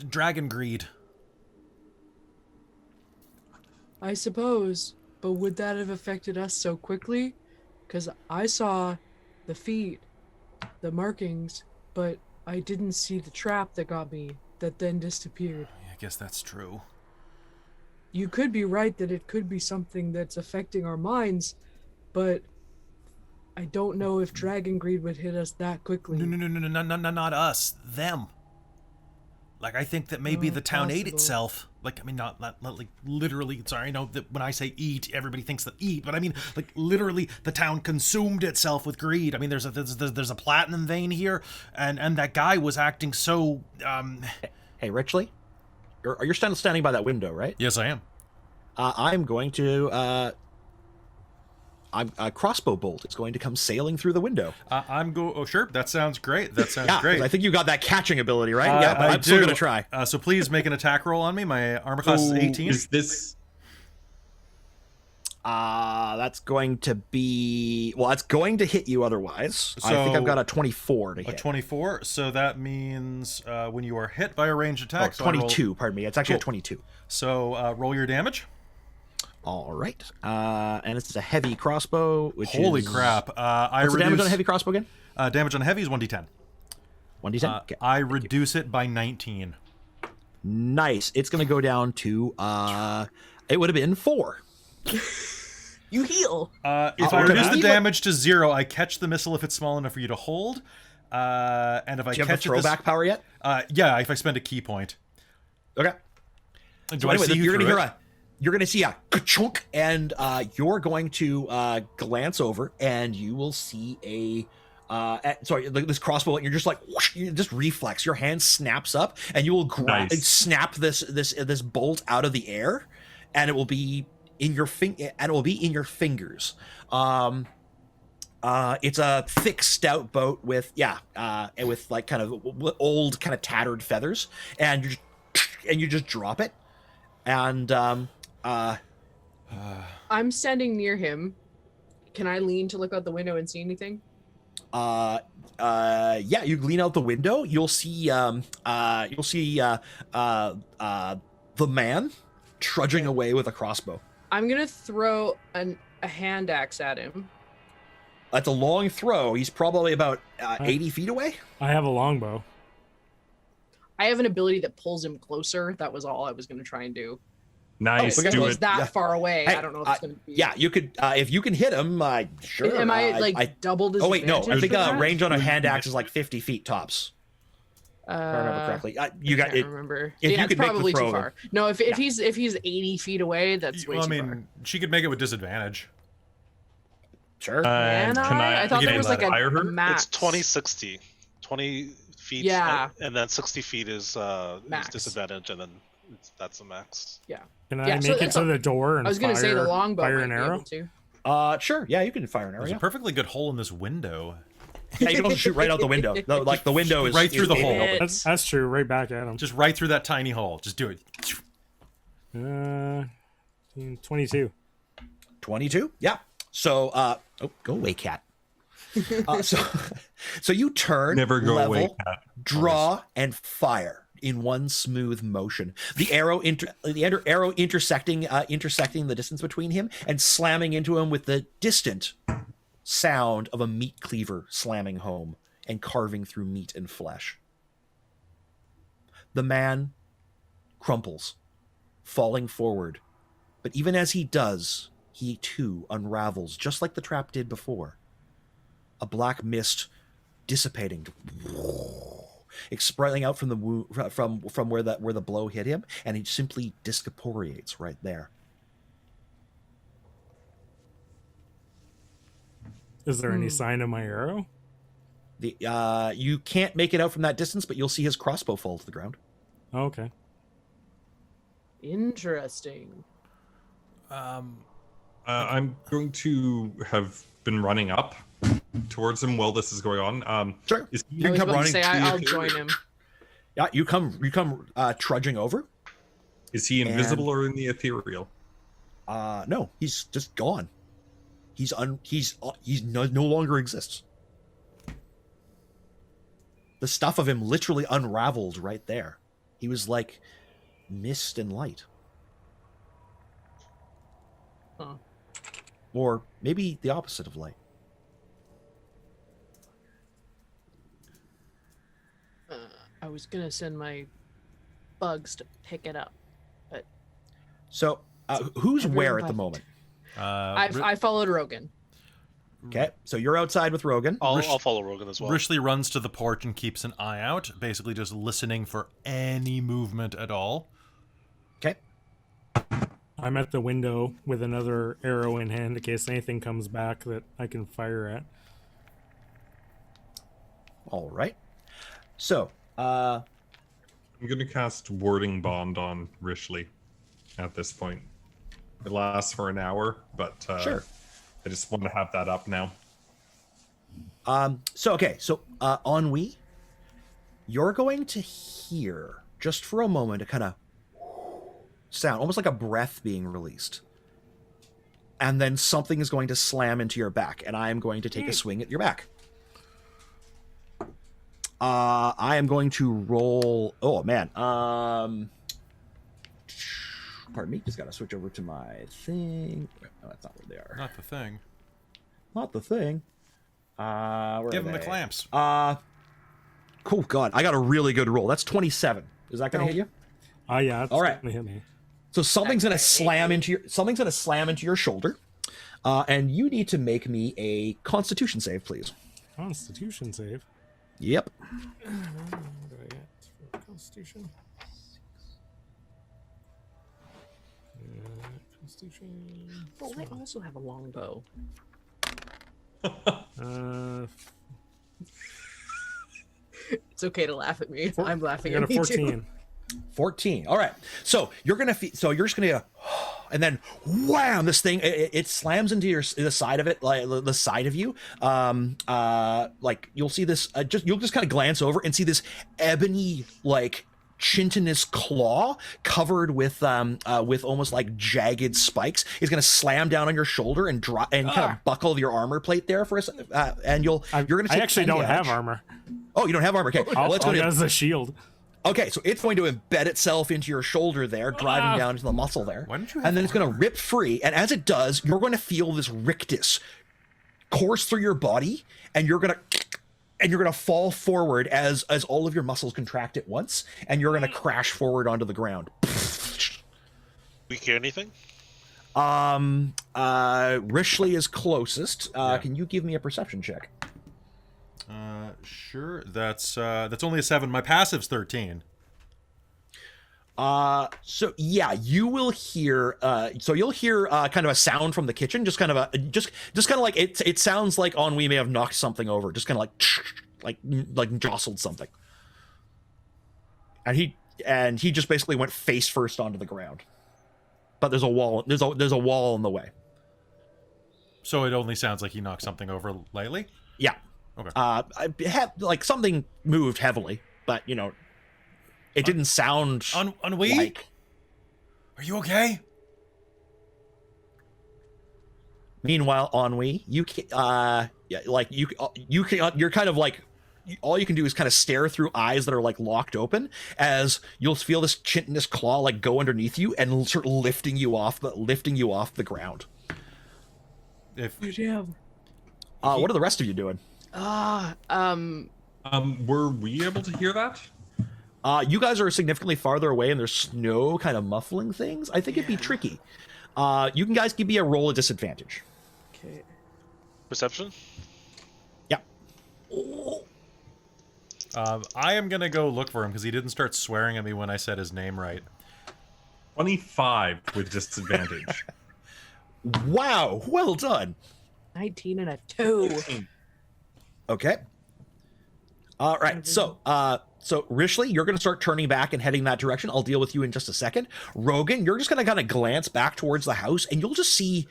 Dragon greed. I suppose, but would that have affected us so quickly? Because I saw the feet, the markings, but I didn't see the trap that got me, that then disappeared. I guess that's true. You could be right that it could be something that's affecting our minds, but I don't know if dragon greed would hit us that quickly. No, not us. Them. Like, I think that maybe the town ate possible. itself. Like, I mean, not like literally. Sorry, I know that when I say eat, everybody thinks that eat, but I mean, like, literally, the town consumed itself with greed. I mean, there's a platinum vein here, and that guy was acting so. Hey, Richley, you're still standing by that window, right? Yes, I am. I'm going to. A crossbow bolt is going to come sailing through the window. Oh, sure. That sounds great. That sounds Yeah, 'cause great. I think you got that catching ability, right? Yeah, but I'm still going to try. So please make an attack roll on me. My armor class is 18. Is this? That's going to be... Well, that's going to hit you otherwise. I think I've got a 24 to hit. A 24. So that means when you are hit by a ranged attack... Oh, 22, pardon me. It's actually a 22. So roll your damage. All right. And this is a heavy crossbow, which Holy is... crap. What's the damage on a heavy crossbow again? Damage on a heavy is 1d10. 1d10? Okay. I reduce it by 19. Nice. It's going to go down to... it would have been 4. You heal. If I reduce the damage to 0, I catch the missile if it's small enough for you to hold. And if I Do you have catch the throwback power yet? Yeah, if I spend a key point. Okay. Do I see you're you going to through hear it? you're going to see a ka-chunk, and you're going to glance over, and you will see this crossbow, and you're just like, whoosh, you just reflex. Your hand snaps up, and you will snap this bolt out of the air, and it will be in your fingers. It's a thick, stout boat with like kind of old, kind of tattered feathers, and you just drop it, and I'm standing near him. Can I lean to look out the window and see anything? Yeah, you lean out the window. You'll see the man trudging away with a crossbow. I'm gonna throw a hand axe at him. That's a long throw. He's probably about 80 feet away. I have a longbow. I have an ability that pulls him closer. That was all I was gonna try and do. Nice. If it Do goes it. that far away, Hey, I don't know if it's gonna be. Yeah, you could if you can hit him. Sure. Am I double this? Oh wait, no. I think for that? range on a hand axe is like 50 feet tops. If I remember correctly. You got I it. can't remember. If Yeah, you it's could make the probably throw, too far. No, if he's 80 feet away, that's way Well, I too mean, far. she could make it with disadvantage. Sure. Can I thought there was like a max. It's 20-60. 20 feet. Yeah. And then 60 feet is Max. disadvantage, and then that's the max. Yeah. Can I Yeah, so make it to the door and I was gonna say the longbow fire might an be arrow? able to. Sure. Yeah, you can fire an arrow. There's Yeah. a perfectly good hole in this window. Yeah, you can also shoot right out the window. No, like the window is Right through the is hole. open. That's true. Right back at him. Just right through that tiny hole. Just do it. 22. 22. Yeah. So go away, cat. So you turn, Never go level, away, cat. draw, and fire in one smooth motion. The arrow intersecting the distance between him and slamming into him with the distant sound of a meat cleaver slamming home and carving through meat and flesh. The man crumples, falling forward, but even as he does, he too unravels, just like the trap did before. A black mist dissipating, spreading out from the from where the blow hit him, and he simply discorporeates right there. Is there any sign of my arrow? You can't make it out from that distance, but you'll see his crossbow fall to the ground. Oh, okay. Interesting. I'm going to have been running up towards him while this is going on. Sure. Is he You I was come about to running say to I'll you. join him. Yeah, you come trudging over. Is he invisible or in the ethereal? No, he's just gone. He's no longer exists. The stuff of him literally unraveled right there. He was like mist and light. Huh. Or maybe the opposite of light. I was gonna send my bugs to pick it up, but So, who's Everyone where at by- the moment? I followed Rogan. Okay, so you're outside with Rogan. I'll follow Rogan as well. Rishley runs to the porch and keeps an eye out, basically just listening for any movement at all. Okay. I'm at the window with another arrow in hand in case anything comes back that I can fire at. All right. So, I'm going to cast Warding Bond on Rishley at this point. It lasts for an hour, but sure. I just want to have that up now. So Ennui, you're going to hear just for a moment a kind of sound, almost like a breath being released. And then something is going to slam into your back, and I am going to take a swing at your back. I am going to roll. Oh man. Pardon me. Just gotta switch over to my thing. No, that's not where they are. Not the thing. Not the thing. Where Give are him the they? clamps. Cool. God, I got a really good roll. That's 27. Is that gonna hit you? Yeah, it's All right. gonna hit me. So something's gonna slam into your shoulder, and you need to make me a Constitution save, please. Constitution save. Yep. What do I get for Constitution? Constitution. Oh, I also have a long bow. It's okay to laugh at me. I'm I laughing got a at me 14. too. 14. All right. So you're just gonna, and then wham! This thing it slams into the side of it, like the side of you. Like you'll see this. You'll just kind of glance over and see this ebony like chitinous claw covered with almost like jagged spikes is going to slam down on your shoulder and drop and kind of buckle your armor plate there for a second. And you're going to. I actually don't have armor. Oh, you don't have armor. Okay. All let's I go got to. is a shield. Okay, so it's going to embed itself into your shoulder there, driving down into the muscle there. Why don't you have and then it's going to rip free, and as it does, you're going to feel this rictus course through your body, and you're going to fall forward as all of your muscles contract at once, and you're going to crash forward onto the ground. We hear anything? Rishley is closest. Can you give me a perception check? Sure. That's only a 7. My passive's 13. So yeah, you will hear. So you'll hear kind of a sound from the kitchen, just kind of like it sounds like Ennui may have knocked something over, just kind of like jostled something. And he just basically went face first onto the ground. But there's a wall. There's a wall in the way. So it only sounds like he knocked something over lightly? Yeah. Okay. I had like something moved heavily, but it didn't sound Ennui? like. Are you okay? Meanwhile, Ennui, you're kind of like, all you can do is kind of stare through eyes that are like locked open as you'll feel this chitinous claw like go underneath you and start lifting you off the ground. If What are the rest of you doing? Were we able to hear that? You guys are significantly farther away and there's snow kind of muffling things. I think it'd be tricky. You can guys give me a roll of disadvantage. Okay. Perception? Yeah. I am going to go look for him because he didn't start swearing at me when I said his name right. 25 with disadvantage. Wow, well done. 19 and a 2. Okay. All right. So Rishley, you're going to start turning back and heading that direction. I'll deal with you in just a second. Rogan, you're just going to kind of glance back towards the house, and you'll just see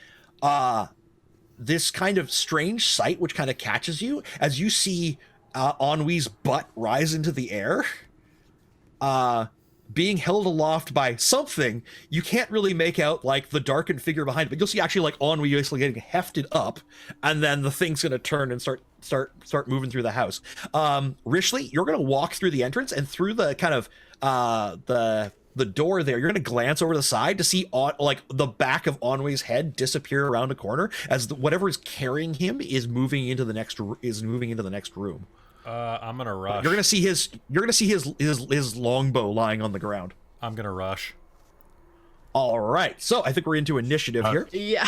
this kind of strange sight, which kind of catches you as you see Ennui's butt rise into the air. being held aloft by something. You can't really make out like the darkened figure behind it, but you'll see actually like Ennui basically getting hefted up, and then the thing's gonna turn and start moving through the house. Rishley, you're gonna walk through the entrance and through the kind of the door there. You're gonna glance over the side to see like the back of Ennui's head disappear around a corner as whatever is carrying him is moving into the next room. I'm gonna rush. You're gonna see his longbow lying on the ground. I'm gonna rush. All right, so I think we're into initiative here. Yeah.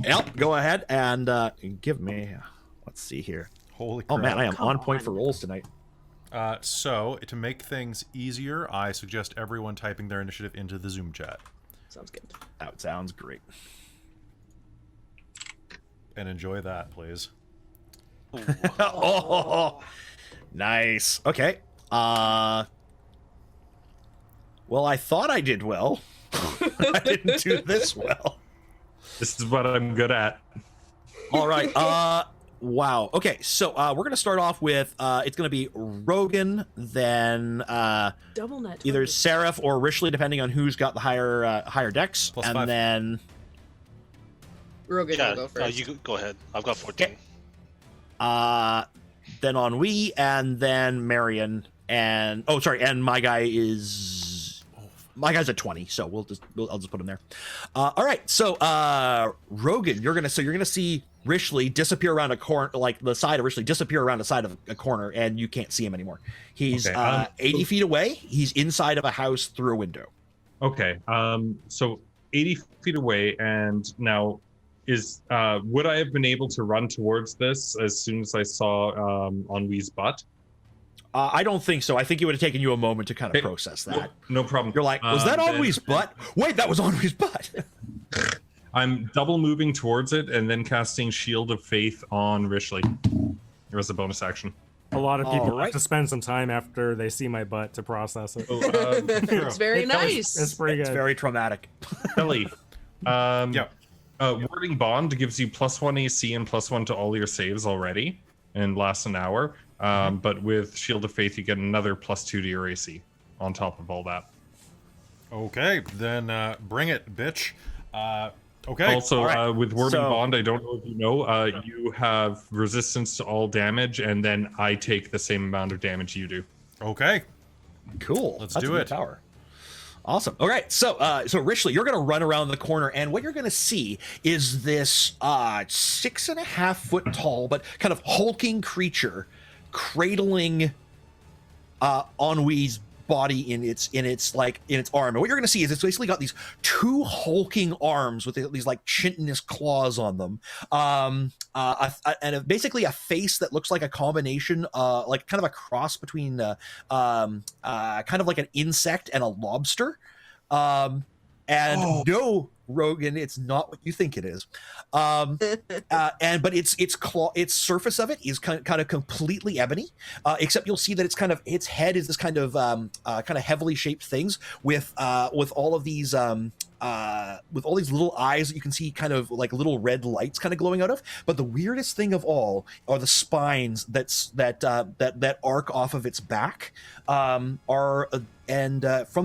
Yep, go ahead and give me. Let's see here. Holy crap. Oh man, I am on point for rolls tonight. So, to make things easier, I suggest everyone typing their initiative into the Zoom chat. Sounds good. That sounds great. And enjoy that, please. Oh, nice. Okay. Well, I thought I did well. I didn't do this well. This is what I'm good at. All right. Wow. Okay, so we're gonna start off with it's gonna be Rogan, then Double net. either Seraph or Rishley, depending on who's got the higher dex, Plus and 5. then Rogan Yeah, will go first. you go ahead. I've got 14. Okay. Then Ennui, and then Marion, and and my guy's at 20, so I'll just put him there. All right, so Rogan, you're gonna see Rishley disappear around a corner, like the side of Rishley disappear around the side of a corner, and you can't see him anymore. He's 80 feet away. He's inside of a house through a window. Okay. So 80 feet away, and now would I have been able to run towards this as soon as I saw Ennui's butt? I don't think so. I think it would have taken you a moment to kind of process that. No problem. You're like, was that Ennui's butt? Wait, that was Ennui's butt. I'm double moving towards it and then casting Shield of Faith on Rishley. It was a bonus action. A lot of people Alright. have to spend some time after they see my butt to process it. It's very nice. It's pretty It's good. very traumatic. Kelly, Yeah. Warding Bond gives you +1 AC and +1 to all your saves already and lasts an hour. But with Shield of Faith, you get another +2 to your AC on top of all that. Okay, then bring it, bitch. Okay. Also, All right. with Warding So- Bond, I don't know if you know, you have resistance to all damage, and then I take the same amount of damage you do. Okay. Cool. Let's That's do a good it. Power. Awesome. All right. So Rishley, you're going to run around the corner, and what you're going to see is this 6.5 foot tall, but kind of hulking creature cradling Ennui's body in its arm. And what you're going to see is it's basically got these two hulking arms with these like chitinous claws on them, and basically a face that looks like a combination, like kind of a cross between kind of like an insect and a lobster. No, Rogan, it's not what you think it is. But its surface of it is kind of completely ebony, except you'll see that its head is this kind of heavily shaped things with all these little eyes that you can see kind of like little red lights kind of glowing out of. But the weirdest thing of all are the spines that arc off of its back. From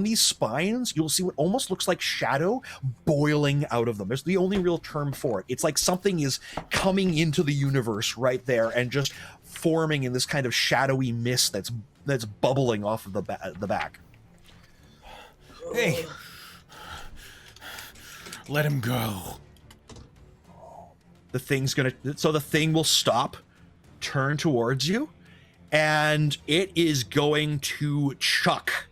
these spines, you'll see what almost looks like shadow boiling out of them. There's the only real term for it. It's like something is coming into the universe right there and just forming in this kind of shadowy mist that's bubbling off of the back. Hey. Let him go. The thing will stop, turn towards you, and it is going to chuck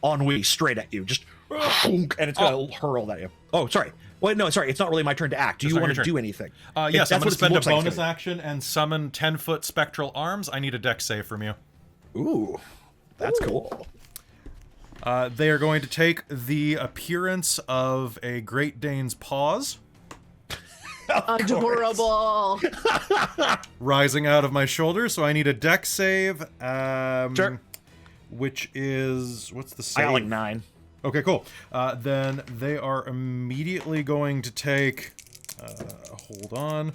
Ennui straight at you, just and it's gonna hurl at you. Oh, sorry. Wait, no, sorry. It's not really my turn to act. Do you want to do anything? Yes, I'm going to spend a looks like it's bonus gonna action and summon 10-foot spectral arms. I need a dex save from you. be. Ooh, that's cool. They are going to take the appearance of a Great Dane's paws Adorable. rising out of my shoulder, so I need a dex save. Sure. Which is... What's the save? I got like 9. Okay, cool. Then they are immediately going to take... hold on.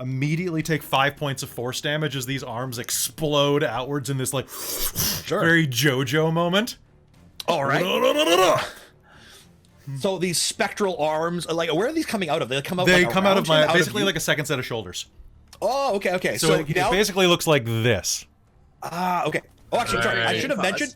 immediately take 5 points of force damage as these arms explode outwards in this like very JoJo moment. All right. So these spectral arms, like, where are these coming out of? They come out. They like, come out of around my you? basically like a second set of shoulders. Oh, okay. So it basically looks like this. Okay. Oh, actually, sorry. I Alright. should have mentioned.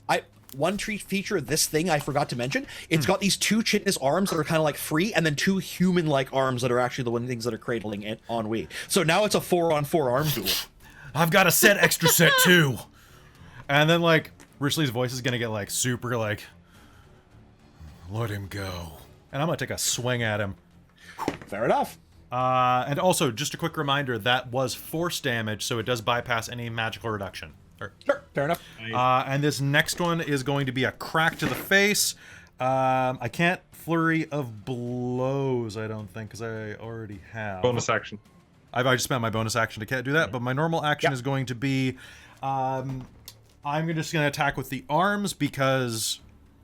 One feature of this thing I forgot to mention. It's got these two chitinous arms that are kind of like free, and then two human-like arms that are actually the one things that are cradling it on Wii. So now it's a 4-on-4 arm duel. I've got a set extra set too. And then like Rishley's voice is gonna get like super like, let him go. And I'm gonna take a swing at him. Fair enough. And also, just a quick reminder, that was force damage, so it does bypass any magical reduction. Sure. Fair enough. And this next one is going to be a crack to the face. I can't flurry of blows, I don't think, because I already have. Bonus action. I've already spent my bonus action to can't do that, but my normal action is going to be, I'm just going to attack with the arms because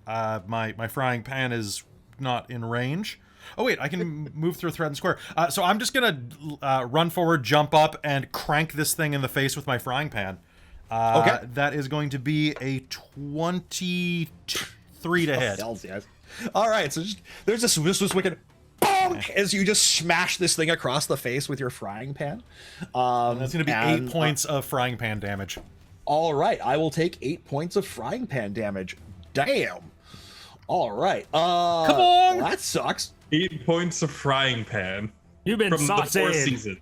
my frying pan is not in range. Oh wait, I can move through a threatened square. So I'm just going to run forward, jump up, and crank this thing in the face with my frying pan. Okay. That is going to be a 23 to hit. Hells yes. All right. So there's this wicked bonk as you just smash this thing across the face with your frying pan. That's going to be 8 points of frying pan damage. All right. I will take 8 points of frying pan damage. Damn. All right. Come on. That sucks. 8 points of frying pan You've been from the fourth sauced. season.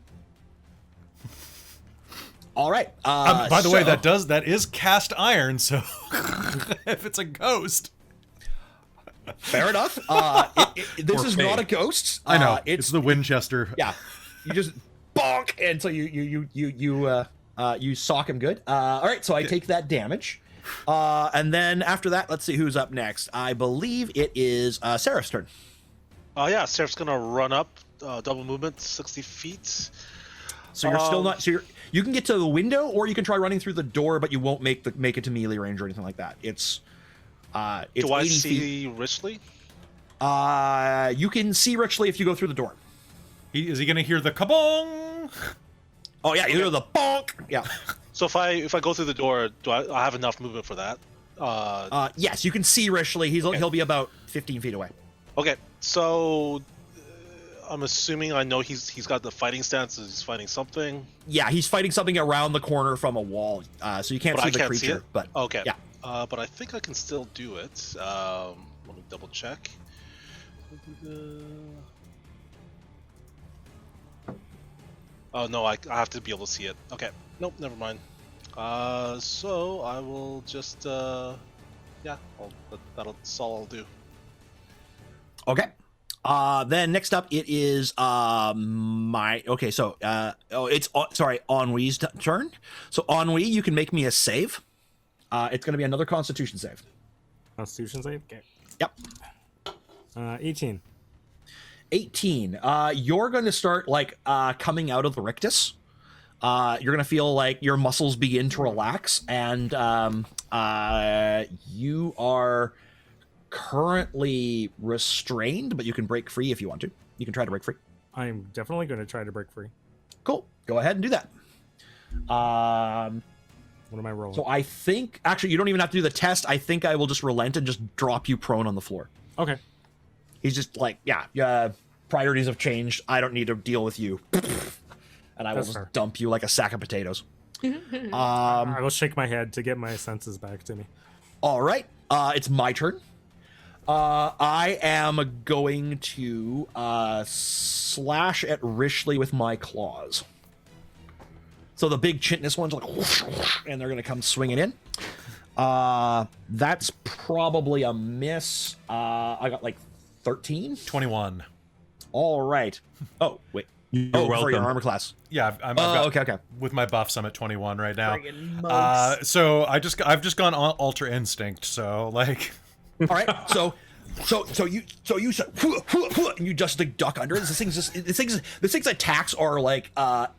All right. By the way, that is cast iron, so if it's a ghost. Fair enough. This is not a ghost. I know. It's It's the Winchester. yeah. You just bonk, and so you sock him good. All right. So I take that damage, and then after that, let's see who's up next. I believe it is Seraph's turn. Yeah, Seraph's gonna run up, double movement, 60 feet. So you're still not. So you can get to the window, or you can try running through the door, but you won't make it to melee range or anything like that. It's Do I 80 see feet. richly? You can see richly if you go through the door. Is he going to hear the kabong? Oh yeah, you hear the bonk. Yeah. So if I go through the door, do I have enough movement for that? Yes, you can see richly. He'll be about 15 feet away. Okay, so I'm assuming I know he's got the fighting stance. He's fighting something. Yeah, he's fighting something around the corner from a wall, so you can't But see I the can't creature. see it? But Okay. yeah. But I think I can still do it. Let me double check. Oh no, I have to be able to see it. Okay. Nope, never mind. So I will just yeah, that's all I'll do. Okay. Then next up it is it's Ennui's turn. So Ennui, you can make me a save. It's going to be another Constitution save. Constitution save? Okay. Yep. 18. 18. You're going to start coming out of the rictus. You're going to feel like your muscles begin to relax, and you are currently restrained, but you can break free if you want to. You can try to break free. I'm definitely going to try to break free. Cool. Go ahead and do that. What am I rolling? So I think, actually, you don't even have to do the test. I think I will just relent and just drop you prone on the floor. Okay. He's just like, priorities have changed. I don't need to deal with you. And I will That's just fair. dump you like a sack of potatoes. I will shake my head to get my senses back to me. All right. It's my turn. I am going to slash at Rishley with my claws. So the big chitinous ones, like, whoosh, whoosh, and they're going to come swinging in. That's probably a miss. I got 13. 21. All right. Oh, wait. You're For welcome. your armor class. Yeah, I've got, okay. With my buffs, I'm at 21 right now. Friggin' mugs. So I've just gone Ultra Instinct. So All right. So So you said, and you just like duck under it. This thing's attacks are like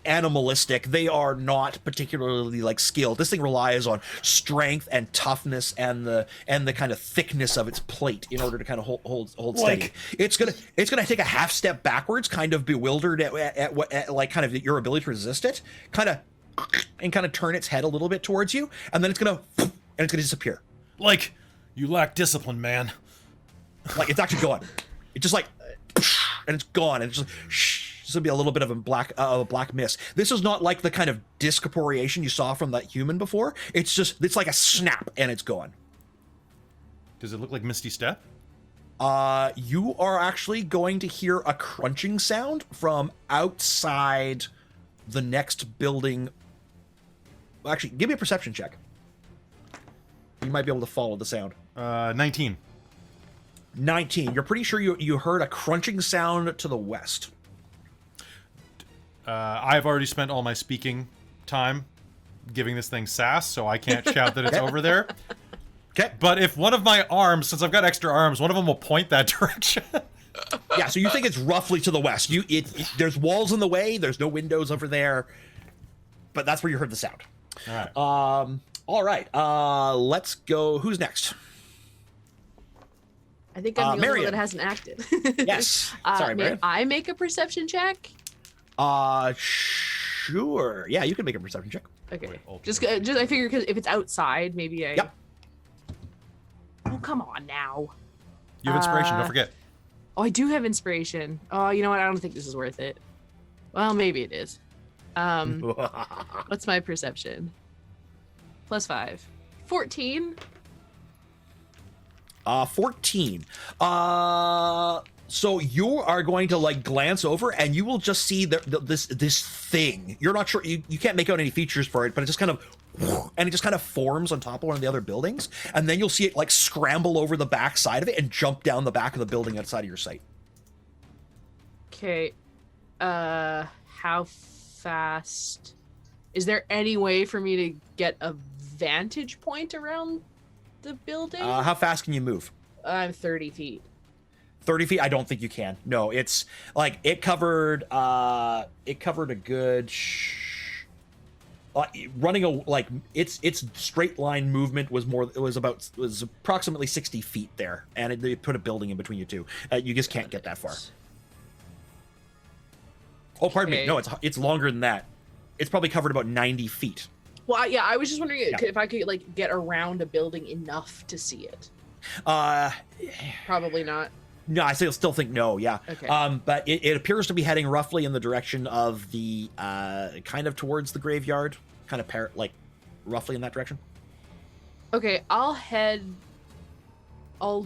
animalistic. They are not particularly like skilled. This thing relies on strength and toughness and the kind of thickness of its plate in order to kind of hold steady. It's gonna take a half step backwards, kind of bewildered at like kind of your ability to resist it, kind of turn its head a little bit towards you, and then it's gonna disappear. Like, you lack discipline, man. Like, it's actually gone. It's just like, and it's gone. And it's just gonna be a little bit of a black mist. This is not like the kind of discorporeation you saw from that human before. It's like a snap and it's gone. Does it look like Misty Step? You are actually going to hear a crunching sound from outside the next building. Actually, give me a perception check. You might be able to follow the sound. 19. 19. You're pretty sure you heard a crunching sound to the west. I've already spent all my speaking time giving this thing sass, so I can't shout that it's over there. Okay. But if one of my arms, since I've got extra arms, one of them will point that direction. Yeah, so you think it's roughly to the west. There's walls in the way, there's no windows over there, but that's where you heard the sound. All right. All right. Let's go. Who's next? I think I'm the only one Marion. that hasn't acted. Yes. Sorry, may Marion. I make a perception check? Sure. Yeah, you can make a perception check. Okay. Wait, Just I figure because if it's outside, maybe I. Yep. Oh, come on now. You have inspiration, don't forget. Oh, I do have inspiration. Oh, you know what? I don't think this is worth it. Well, maybe it is. What's my perception? +5. 14. 14. So you are going to like glance over and you will just see this thing. You're not sure, you can't make out any features for it, but it just kind of forms on top of one of the other buildings, and then you'll see it like scramble over the back side of it and jump down the back of the building outside of your sight. Okay. How fast? Is there any way for me to get a vantage point around the building? How fast can you move? I'm 30 feet. 30 feet? I don't think you can. No, it's like it covered a good its straight line movement was approximately 60 feet there, and it put a building in between you two. You just can't get that far. Oh, pardon me. No, it's longer than that. It's probably covered about 90 feet. Well, yeah, I was just wondering if I could like get around a building enough to see it. Probably not. No, I still think no. Yeah. Okay. But it appears to be heading roughly in the direction of the kind of towards the graveyard, kind of roughly in that direction. Okay, I'll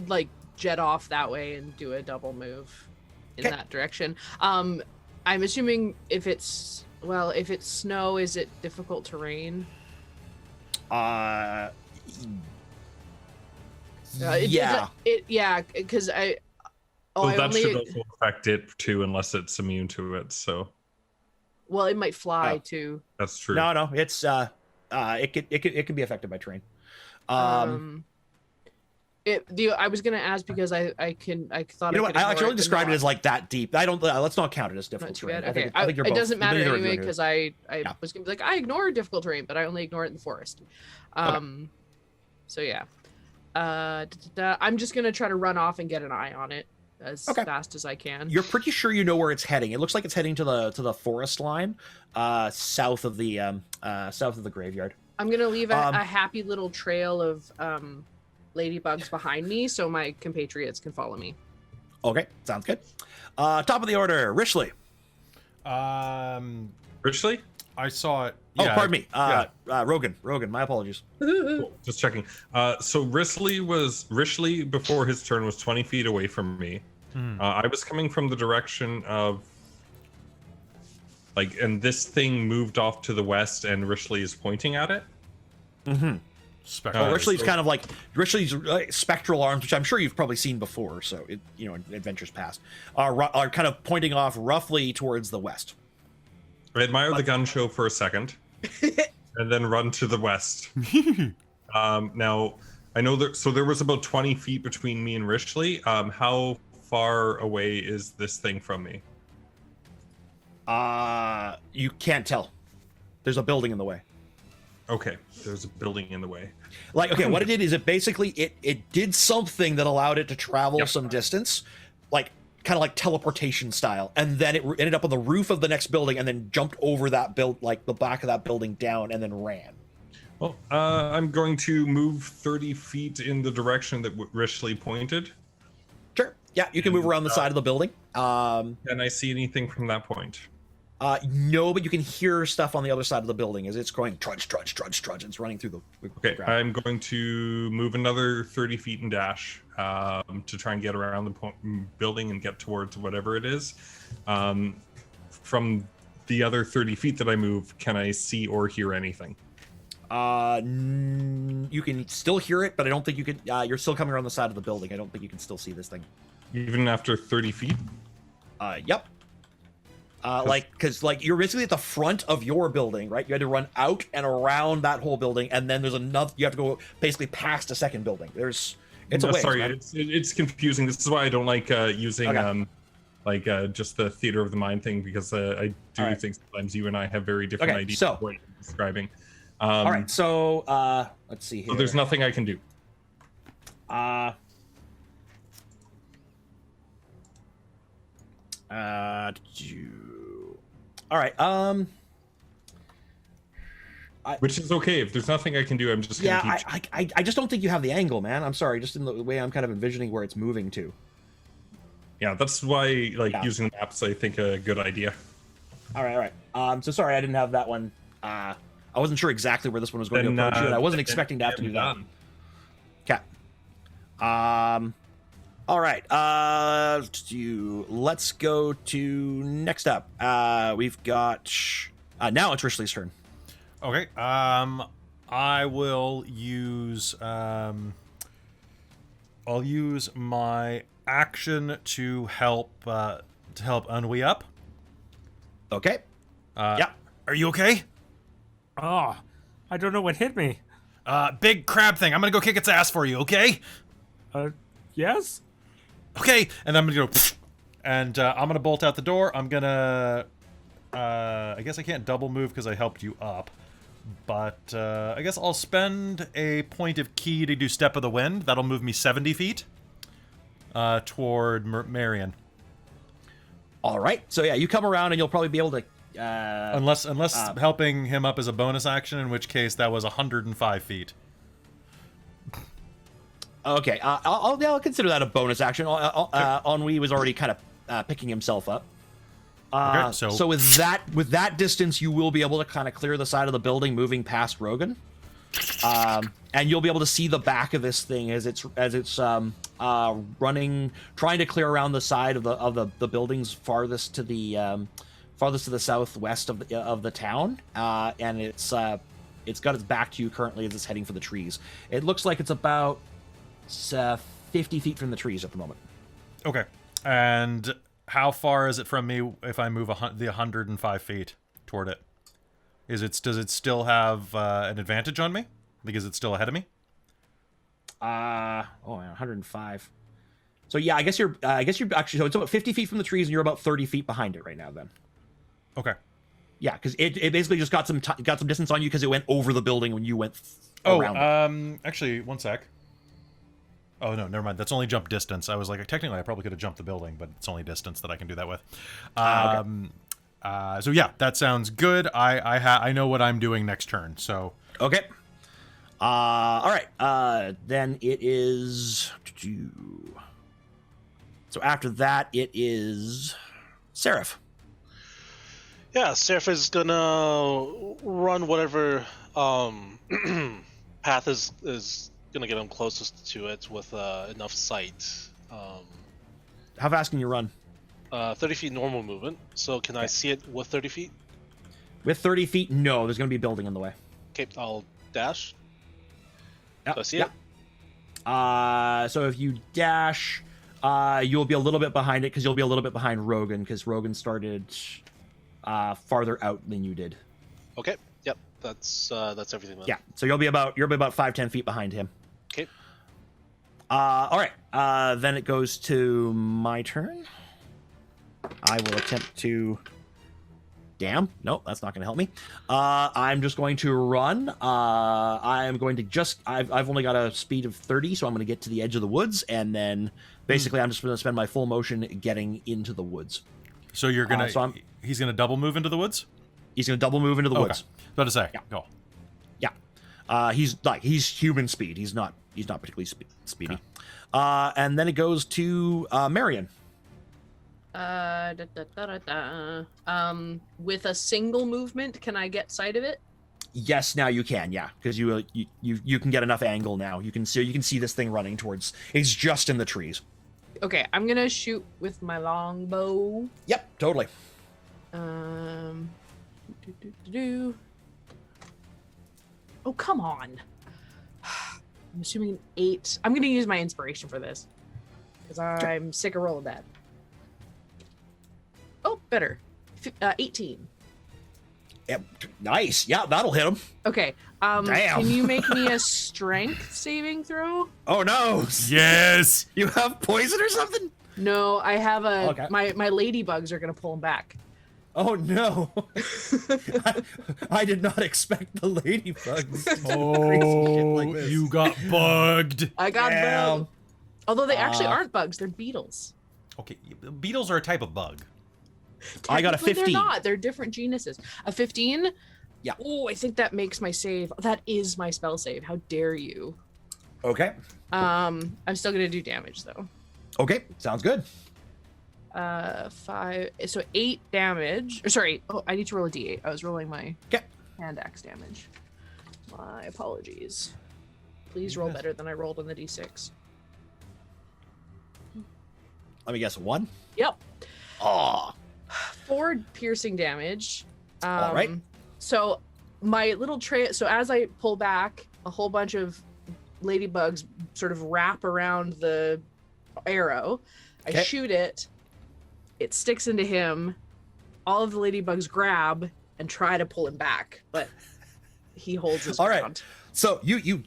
like jet off that way and do a double move in that direction. I'm assuming if it's snow, is it difficult terrain? Yeah. Because I. Oh, well, that should also affect it too, unless it's immune to it. So. Well, it might fly too. That's true. No, it's it can be affected by terrain. I was gonna ask because I thought. You know what? I actually described it as like that deep. I don't. Let's not count it as difficult terrain. Okay. I think you're both. It doesn't matter anyway because I Yeah. was gonna be like I ignore difficult terrain, but I only ignore it in the forest. So yeah. I'm just gonna try to run off and get an eye on it as fast as I can. You're pretty sure you know where it's heading. It looks like it's heading to the forest line, south of the graveyard. I'm gonna leave a happy little trail of ladybugs behind me, so my compatriots can follow me. Okay, sounds good. Top of the order, Rishley. Rishley? I saw it. Oh, Yeah, pardon me. Rogan. My apologies. Cool. Just checking. So Rishley before his turn was 20 feet away from me. I was coming from the direction of and this thing moved off to the west, and Rishley is pointing at it. Mm-hmm. Rishley's kind of like Rishley's spectral arms, which I'm sure you've probably seen before. So in adventures past, are kind of pointing off roughly towards the west. I admire the gun show for a second, and then run to the west. Now, I know that. So there was about 20 feet between me and Rishley. How far away is this thing from me? You can't tell. There's a building in the way. Okay, there's a building in the way. Like, okay, what it did is it basically it did something that allowed it to travel some distance, like kind of like teleportation style, and then it ended up on the roof of the next building, and then jumped over that like the back of that building down, and then ran. Well, I'm going to move 30 feet in the direction that Rishley pointed. Sure. Yeah, you can move around the side of the building. Can I see anything from that point? No, but you can hear stuff on the other side of the building as it's going trudge, trudge, trudge, trudge. It's running through the Okay, ground. I'm going to move another 30 feet and dash to try and get around the building and get towards whatever it is. From the other 30 feet that I move, can I see or hear anything? You can still hear it, but I don't think you can. You're still coming around the side of the building. I don't think you can still see this thing. Even after 30 feet? Yep. Because you're basically at the front of your building, right? You had to run out and around that whole building, and then there's another. You have to go basically past a second building. It's a ways. Sorry, man. it's confusing. This is why I don't like using just the theater of the mind thing, because I do think sometimes you and I have very different ideas of what you're describing. All right, so let's see here. So there's nothing I can do. All right. Which is okay. If there's nothing I can do, I'm just gonna keep. I just don't think you have the angle, man. I'm sorry, just in the way I'm kind of envisioning where it's moving to. Yeah, that's why using maps, I think, a good idea. All right. So sorry, I didn't have that one. I wasn't sure exactly where this one was going to approach you, and I wasn't expecting to have to do that. Okay. All right. Let's go to next up. We've got now it's Rishley's turn. Okay. I will use I'll use my action to help Unwi up. Okay. Yeah. Are you okay? Oh, I don't know what hit me. Big crab thing. I'm gonna go kick its ass for you. Okay. Yes. Okay. And I'm gonna go, and I'm gonna bolt out the door. I'm gonna. I guess I can't double move because I helped you up. But I guess I'll spend a point of key to do Step of the Wind. That'll move me 70 feet toward Marion. All right. So yeah, you come around and you'll probably be able to. Unless helping him up is a bonus action, in which case that was 105 feet. Okay. I'll consider that a bonus action. Ennui was already kind of picking himself up. Okay, so with that distance, you will be able to kind of clear the side of the building, moving past Rogan, and you'll be able to see the back of this thing as it's running, trying to clear around the side of the buildings farthest to the southwest of the town, and it's got its back to you currently as it's heading for the trees. It looks like it's about 50 feet from the trees at the moment. Okay, and how far is it from me if I move the 105 feet toward it? Does it still have an advantage on me because it's still ahead of me? 105. So yeah, I guess you're actually, so it's about 50 feet from the trees and you're about 30 feet behind it right now then. Okay. Yeah, because it basically just got some distance on you because it went over the building when you went around it. Actually, one sec. Oh, no, never mind. That's only jump distance. I was like, technically, I probably could have jumped the building, but it's only distance that I can do that with. Okay. So, yeah, that sounds good. I know what I'm doing next turn, so... Okay. All right. Then it is... So after that, it is... Seraph. Yeah, Seraph is gonna run whatever path is gonna get him closest to it with enough sight. How fast can you run? 30 feet normal movement. So can I see it with 30 feet? With 30 feet, no. There's going to be a building in the way. Okay, I'll dash. Yep. Do I see it? So if you dash, you'll be a little bit behind it because you'll be a little bit behind Rogan because Rogan started farther out than you did. Okay. Yep. That's everything then. Yeah. So you'll be about 5-10 feet behind him. Okay. All right. Then it goes to my turn. I will attempt to. Damn. Nope, that's not going to help me. I'm just going to run. I'm going to just. I've only got a speed of 30, so I'm going to get to the edge of the woods, and then basically I'm just going to spend my full motion getting into the woods. So you're gonna. He's gonna double move into the woods. He's going to double move into the woods. About to say. Yeah. Go. Yeah. He's human speed. He's not particularly speedy. Okay. And then it goes to Marion. With a single movement, can I get sight of it? Yes, now you can. Yeah, because you can get enough angle now. You can see this thing running towards. It's just in the trees. Okay, I'm gonna shoot with my longbow. Yep, totally. Oh, come on. I'm assuming an 8. I'm gonna use my inspiration for this because I'm sick of rolling bad. Oh, better. 18. Yep, nice. Yeah, that'll hit him. Okay. Damn. Can you make me a strength saving throw? Oh no. Yes. You have poison or something? No, I have a. Okay. My ladybugs are gonna pull him back. Oh no. I did not expect the ladybugs. to do crazy shit like this. You got bugged. I got Damn. bugged. Although they actually aren't bugs, they're beetles. Okay, beetles are a type of bug. I got a Technically, 15. They're not. They're different genuses. A 15? Yeah. Oh, I think that makes my save. That is my spell save. How dare you? Okay. I'm still gonna do damage though. Okay, sounds good. 5. So 8 damage. Or sorry. Oh, I need to roll a d8. I was rolling my Okay. hand axe damage. My apologies. Please roll better than I rolled on the d6. Let me guess, 1? Yep. Aw. 4 piercing damage. All right. So my little trail. So as I pull back, a whole bunch of ladybugs sort of wrap around the arrow. I Okay. shoot it. It sticks into him. All of the ladybugs grab and try to pull him back, but he holds his All right. ground. So you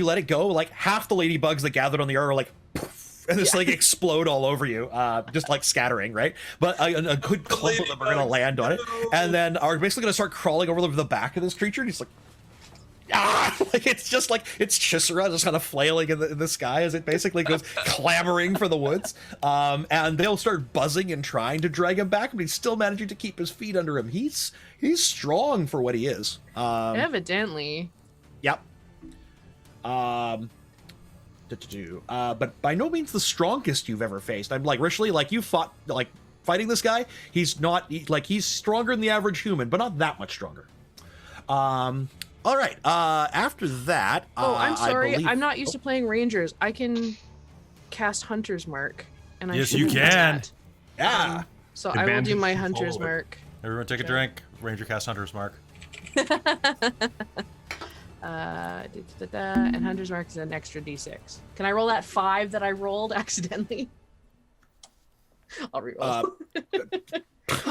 let it go. Like half the ladybugs that gathered on the arrow are like, poof, and just like explode all over you, just like scattering, right? But a good clump of them are gonna land on it, and then are basically gonna start crawling over the back of this creature. And he's like, like it's just kind of flailing in the sky as it basically goes clamoring for the woods. And they'll start buzzing and trying to drag him back, but he's still managing to keep his feet under him. He's strong for what he is. Evidently. Yep. But by no means the strongest you've ever faced. I'm like, Rishley, like you fought, like fighting this guy. He's stronger than the average human, but not that much stronger. All right. After that, Oh, I'm sorry. believe- I'm not used to playing rangers. I can cast Hunter's Mark, and I Yes, should you have done can. that. Yeah. So I will do Advantage my to Hunter's follow it. Mark. Everyone take a drink. Ranger cast Hunter's Mark. And Hunter's Mark is an extra d6. Can I roll that 5 that I rolled accidentally? I'll reroll.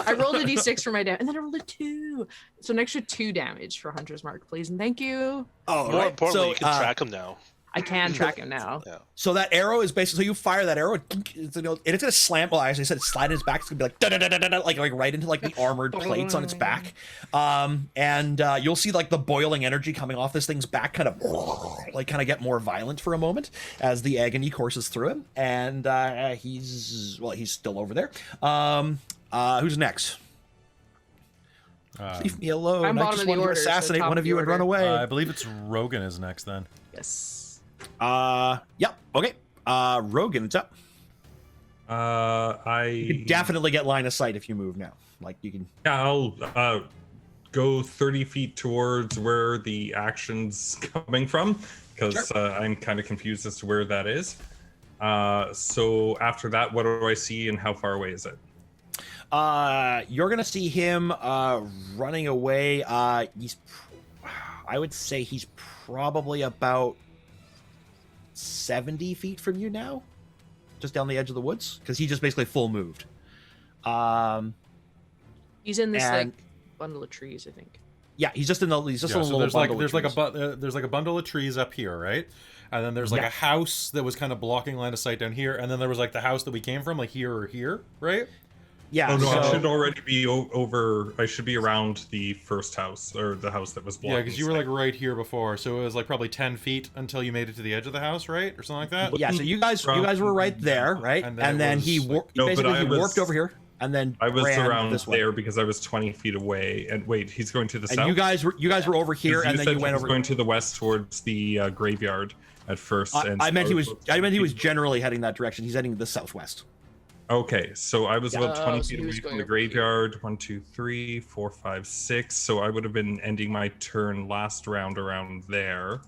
I rolled a d6 for my damage, and then I rolled a 2. So an extra 2 damage for Hunter's Mark, please, and thank you. Oh, More right. importantly, So, you can track him now. I can track him now. Yeah. So that arrow is basically, so you fire that arrow, and it's gonna slam. Well, as I said, it's slide in its back. It's gonna be like da-da-da-da-da, like right into like the armored plates on its back. And you'll see like the boiling energy coming off this thing's back, kind of get more violent for a moment as the agony courses through him. And he's still over there. Who's next? Leave me alone. I'm I bottom just of the wanted to order, so assassinate top one of of the you and run order. away. I believe it's Rogan is next then. Yes. Yep. Okay. Rogan, it's up. You I can definitely get line of sight if you move now. Like you can. Yeah, I'll go 30 feet towards where the action's coming from, because I'm kind of confused as to where that is. So after that, what do I see and how far away is it? You're gonna see him running away. I would say he's probably about 70 feet from you now, just down the edge of the woods, because he just basically full moved. He's in this and- like bundle of trees, I think. Yeah, he's just in the. He's just in a So little there's bundle. like of trees. there's like a bundle of trees up here, right? and then there's like a house that was kind of blocking line of sight down here, and then there was like the house that we came from, like here or here, right? Yeah. Oh no, I so- should already be over. I should be around the first house, or the house that was blocking. Yeah, because you were like right here before, so it was like probably 10 feet until you made it to the edge of the house, right, or something like that. Yeah, so you guys were right there, right? And And then then, it he was, warped over here, and then I was ran around this way. there because I was 20 feet away. And wait, he's going to the And south. you guys were over here, and then said you went he was over. going to the west towards the graveyard at first. And I meant he so was generally heading that direction. He's heading the southwest. Okay, so I was about 20 so feet he was away from going the over graveyard. 1, 2, 3, 4, 5, 6. So I would have been ending my turn last round around there.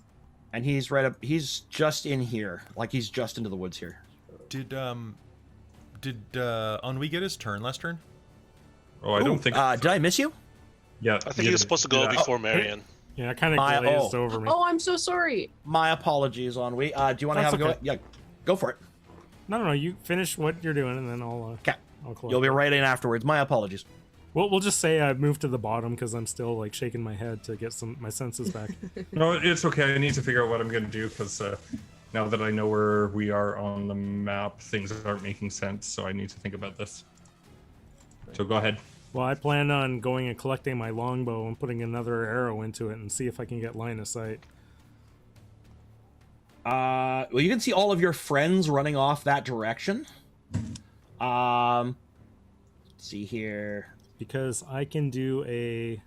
And he's right up. He's just in here, like he's just into the woods here. Did Ennui get his turn last turn? Oh, I don't think. Did I miss you? Yeah, I think he was supposed to go before Marion. Yeah, it kind of My- glazed oh. over me. Oh, I'm so sorry. My apologies, Ennui. Do you want to That's have a go? okay. Yeah, go for it. No, you finish what you're doing, and then I'll Okay. collect. You'll be right in afterwards. My apologies. We'll just say I moved to the bottom because I'm still like shaking my head to get my senses back. No, it's okay. I need to figure out what I'm going to do because now that I know where we are on the map, things aren't making sense. So I need to think about this. So go ahead. Well, I plan on going and collecting my longbow and putting another arrow into it and see if I can get line of sight. Well, you can see all of your friends running off that direction. Let's see here. Because I can do a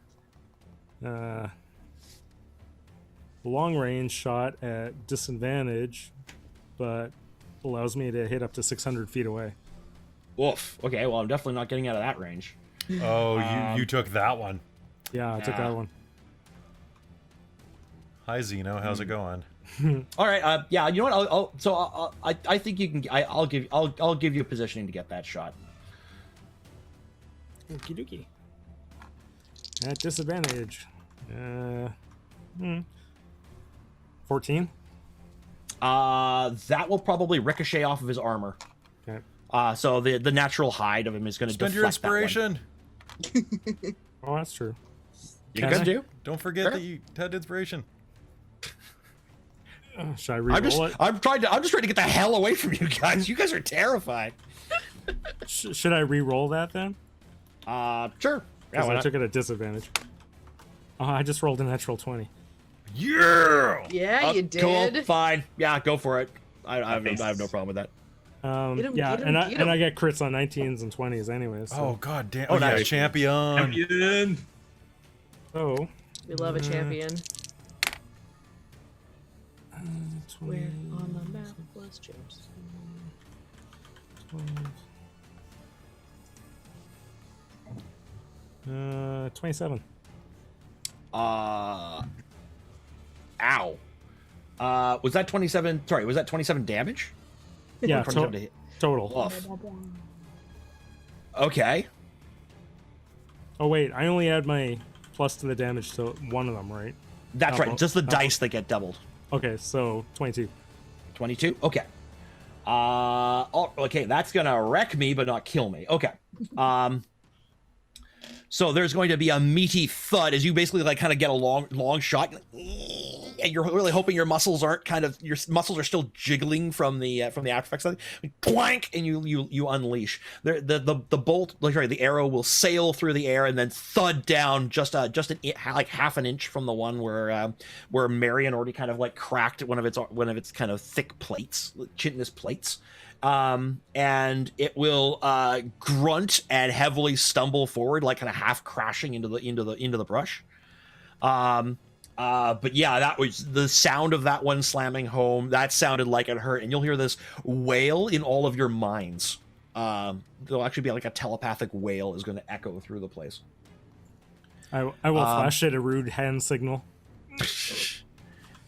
long range shot at disadvantage, but allows me to hit up to 600 feet away. Woof. Okay, well, I'm definitely not getting out of that range. Oh, you took that one. Yeah, I took that one. Hi, Zeno. How's it going? All right. Yeah. You know what? I think you can. I'll give you positioning to get that shot. Okie dokie. At disadvantage. 14. That will probably ricochet off of his armor. Okay. So the natural hide of him is going to Spend your inspiration. Oh, that's true. You Can can I? do. Don't forget Sure. that you had inspiration. Should I re-roll it? I'm just trying to get the hell away from you guys. You guys are terrified. Should I re-roll that then? Sure. Because Yeah, why I not? took it at disadvantage. I just rolled a natural 20. Yeah. Yeah, you did. Cool. Fine. Yeah, go for it. I have no problem with that. Get 'em, Yeah, get 'em, and get 'em. I get crits on 19s and 20s anyways. So. Oh god damn. Oh, Oh, nice. nice. Champion. Champion. So, We love a champion. 20, Where on the map was James? 27. Ow. Was that 27? Sorry, was that 27 damage? Yeah, 27 to hit. total. Oof. Okay. Oh wait, I only add my plus to the damage to one of them, right? That's Double. right. Just the Double. dice that get doubled. Okay, so 22. 22? Okay. Oh, okay, that's gonna wreck me, but not kill me. Okay. So there's going to be a meaty thud as you basically like kind of get a long shot, and you're really hoping your muscles aren't your muscles are still jiggling from the after effects. Clank, and you unleash. The bolt, the arrow will sail through the air and then thud down like half an inch from the one where Marion already kind of like cracked one of its kind of thick plates, chitinous plates. And it will grunt and heavily stumble forward, like kind of half crashing into the brush. But yeah, that was the sound of that one slamming home. That sounded like it hurt, and you'll hear this wail in all of your minds. There'll actually be like a telepathic wail is going to echo through the place. I will flash it a rude hand signal.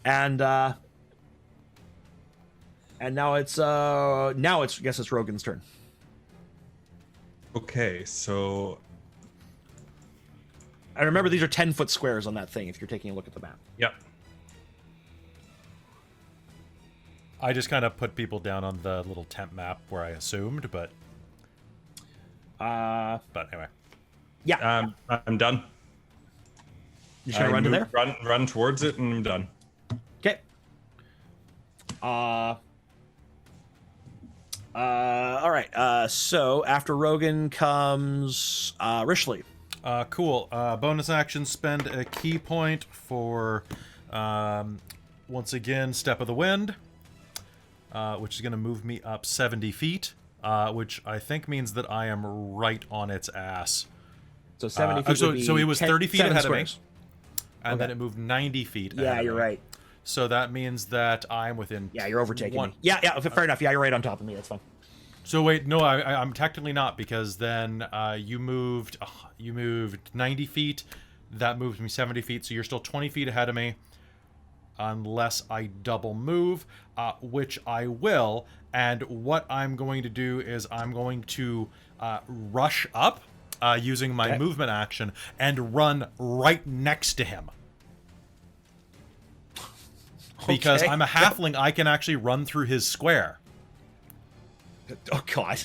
And now it's I guess it's Rogan's turn. Okay, so And remember, these are 10-foot squares on that thing if you're taking a look at the map. yep. I just kind of put people down on the little temp map where I assumed, but anyway. Yeah. I'm done. You just gonna run to there? Run towards it, and I'm done. Okay. All right. So after Rogan comes Rishley. Cool. Bonus action, spend a key point for, once again, Step of the Wind, which is going to move me up 70 feet, which I think means that I am right on its ass. So 70 feet would be so it was 30 feet ahead squares. of me, and then it moved 90 feet ahead Yeah, of you're me. right. So that means that I'm within... Yeah, you're overtaking me. Yeah, fair enough. Yeah, you're right on top of me. That's fine. So wait, no, I'm technically not, because then you moved 90 feet. That moved me 70 feet, so you're still 20 feet ahead of me, unless I double move, which I will. And what I'm going to do is I'm going to rush up using my movement action and run right next to him. Because I'm a halfling, I can actually run through his square. Oh God!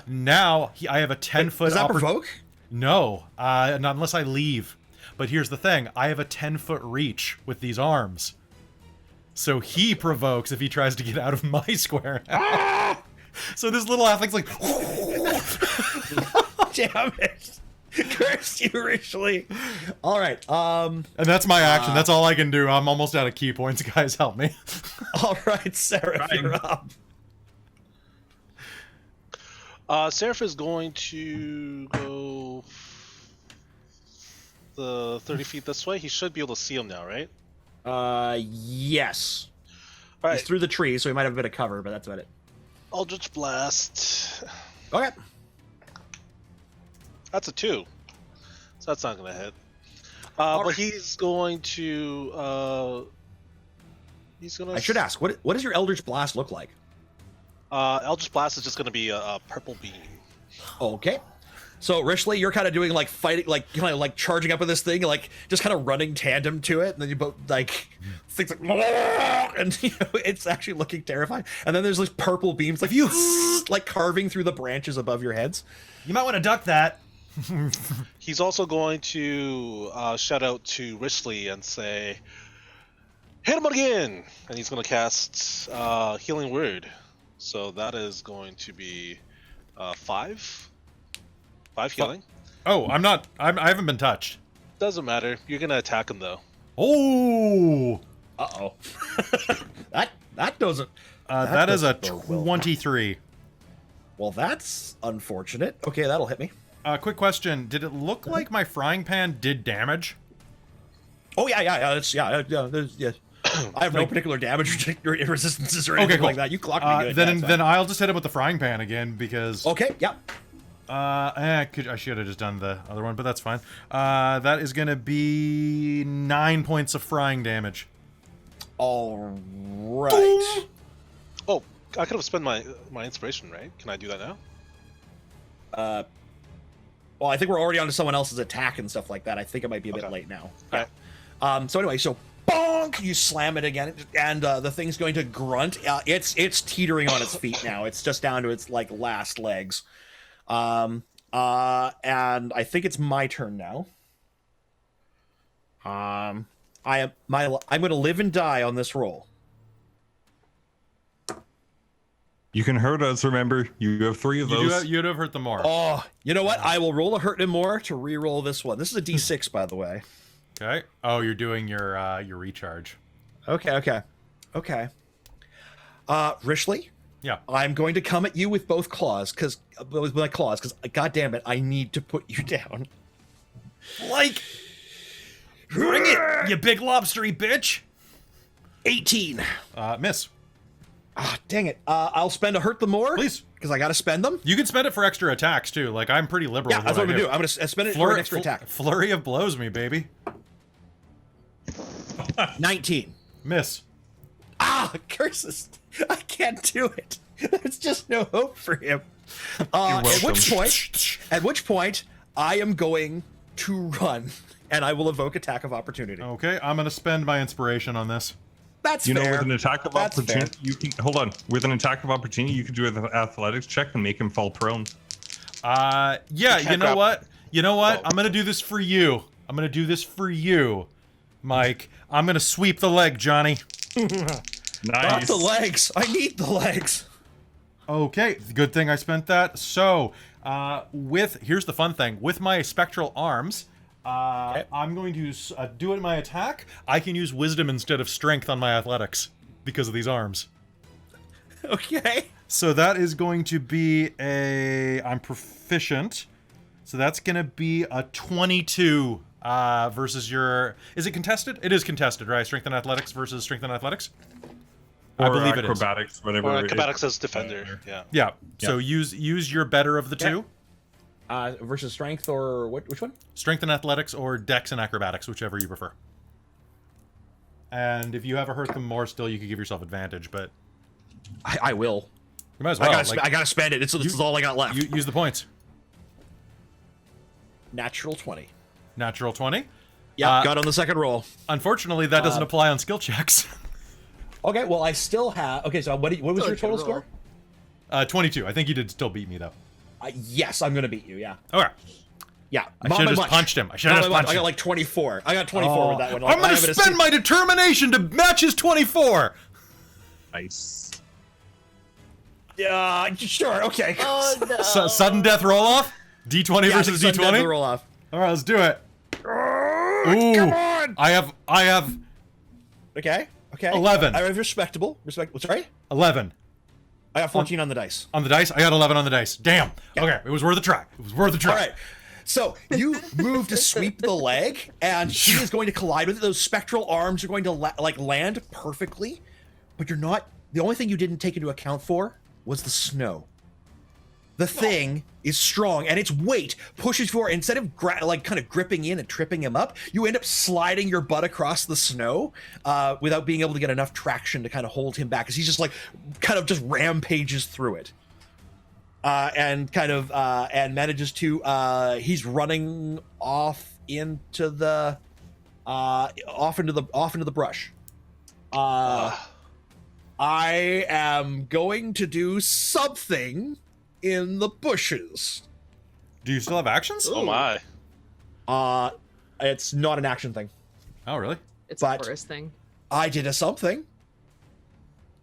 Now I have a 10-foot. Does that provoke? No, not unless I leave. But here's the thing: I have a 10-foot reach with these arms, so he provokes if he tries to get out of my square. So this little athlete's like, Damn it! Curse you, Rishley. All right. and that's my action. That's all I can do. I'm almost out of key points. Guys, help me. All right, Sarah, you're up. Seraph is going to go the 30 feet this way. He should be able to see him now, right? Yes. All He's right. through the tree, so he might have a bit of cover, but that's about it. Eldritch Blast. Okay. That's a 2. So that's not going to hit. But he's going to... he's going to... I should ask, what does your Eldritch Blast look like? Eldritch Blast is just going to be a purple beam. Okay. So Rishley, you're kind of doing like fighting, like kind of like charging up with this thing, like just kind of running tandem to it, and then you both like things like, and you know it's actually looking terrifying. And then there's these purple beams like like carving through the branches above your heads. You might want to duck that. He's also going to shout out to Rishley and say, "Hit him again!" And he's going to cast Healing Word. So that is going to be 5 healing. Oh, I haven't been touched. Doesn't matter. You're going to attack him though. Oh, Uh-oh. that doesn't... that is a doesn't bode well. 23. Well, that's unfortunate. Okay, that'll hit me. Quick question: did it look like my frying pan did damage? Oh yeah. That's yeah. I have no particular damage resistances or anything Okay, cool. like that. You clocked me good. Then I'll just hit it with the frying pan again because. Okay, yeah. I should have just done the other one, but that's fine. That is gonna be 9 points of frying damage. All right. Oh, I could have spent my inspiration, right? Can I do that now? Well, I think we're already onto someone else's attack and stuff like that. I think it might be a bit late now. Okay. So anyway, so bonk, you slam it again, and the thing's going to grunt. It's teetering on its feet now. It's just down to its like last legs. And I think it's my turn now. I'm going to live and die on this roll. You can hurt us, remember. You have 3 of those. You'd have hurt them more. Oh, you know what? I will roll a hurt and more to re-roll this one. This is a D6, by the way. Okay. Oh, you're doing your recharge. Okay. Rishley? Yeah. I'm going to come at you with both claws, because God damn it, I need to put you down. Like, bring it, you big lobstery bitch. 18. Miss. Ah, dang it. I'll spend a hurt the more. Please. Because I got to spend them. You can spend it for extra attacks too. Like I'm pretty liberal. Yeah, with that's what I'm I going to do. I'm going to spend it for an extra attack. Flurry of blows me, baby. 19. Miss. Ah, curses. I can't do it. There's just no hope for him. At which point, I am going to run, and I will evoke attack of opportunity. Okay, I'm going to spend my inspiration on this. That's You know, fair. with an attack of That's opportunity, fair. you can hold on. With an attack of opportunity, you can do an athletics check and make him fall prone. Yeah, you know what? I'm going to do this for you. I'm going to do this for you, Mike. I'm going to sweep the leg, Johnny. Not Nice. the legs. I need the legs. Okay, good thing I spent that. So, here's the fun thing. With my spectral arms, I'm going to do it in my attack. I can use wisdom instead of strength on my athletics because of these arms. Okay. So that is going to be I'm proficient. So that's going to be a 22 versus your... Is it contested? It is contested, right? Strength and athletics versus strength and athletics? Or I believe it is. acrobatics, whatever. Or acrobatics as defender. Yeah. Yeah. So use your better of the two. Versus strength or which one? Strength and athletics or dex and acrobatics, whichever you prefer. And if you ever hurt them more still, you could give yourself advantage, but... I will. You might as well. I gotta spend it. This is all I got left. Use the points. Natural 20. Natural 20. Yeah, got on the second roll. Unfortunately, that doesn't apply on skill checks. Okay, well, I still have... Okay, so what was your total score? 22. I think you did still beat me, though. Yes, I'm gonna beat you, yeah. Okay. Yeah. I should have just punched him. I should have just punched him. I got like 24. I got 24 with that one. I'm going to spend my determination to match his 24. Nice. Yeah, sure, okay. Oh no. Sudden death roll off? D20 versus D20? Roll off. All right, let's do it. Ooh, come on! I have Okay. 11. I have respectable. Sorry? 11. I got 14 on the dice. On the dice? I got 11 on the dice. Damn. Yeah. Okay, it was worth a try. All right. So you move to sweep the leg, and she is going to collide with it. Those spectral arms are going to land perfectly, but you're not. The only thing you didn't take into account for was the snow. The thing is strong, and its weight pushes you forward. Instead of kind of gripping in and tripping him up, you end up sliding your butt across the snow without being able to get enough traction to kind of hold him back, because he's just just rampages through it. And manages to he's running off into the brush. I am going to do something in the bushes. Do you still have actions? Oh my. It's not an action thing. Oh, really? It's But- a forest thing. I did a something.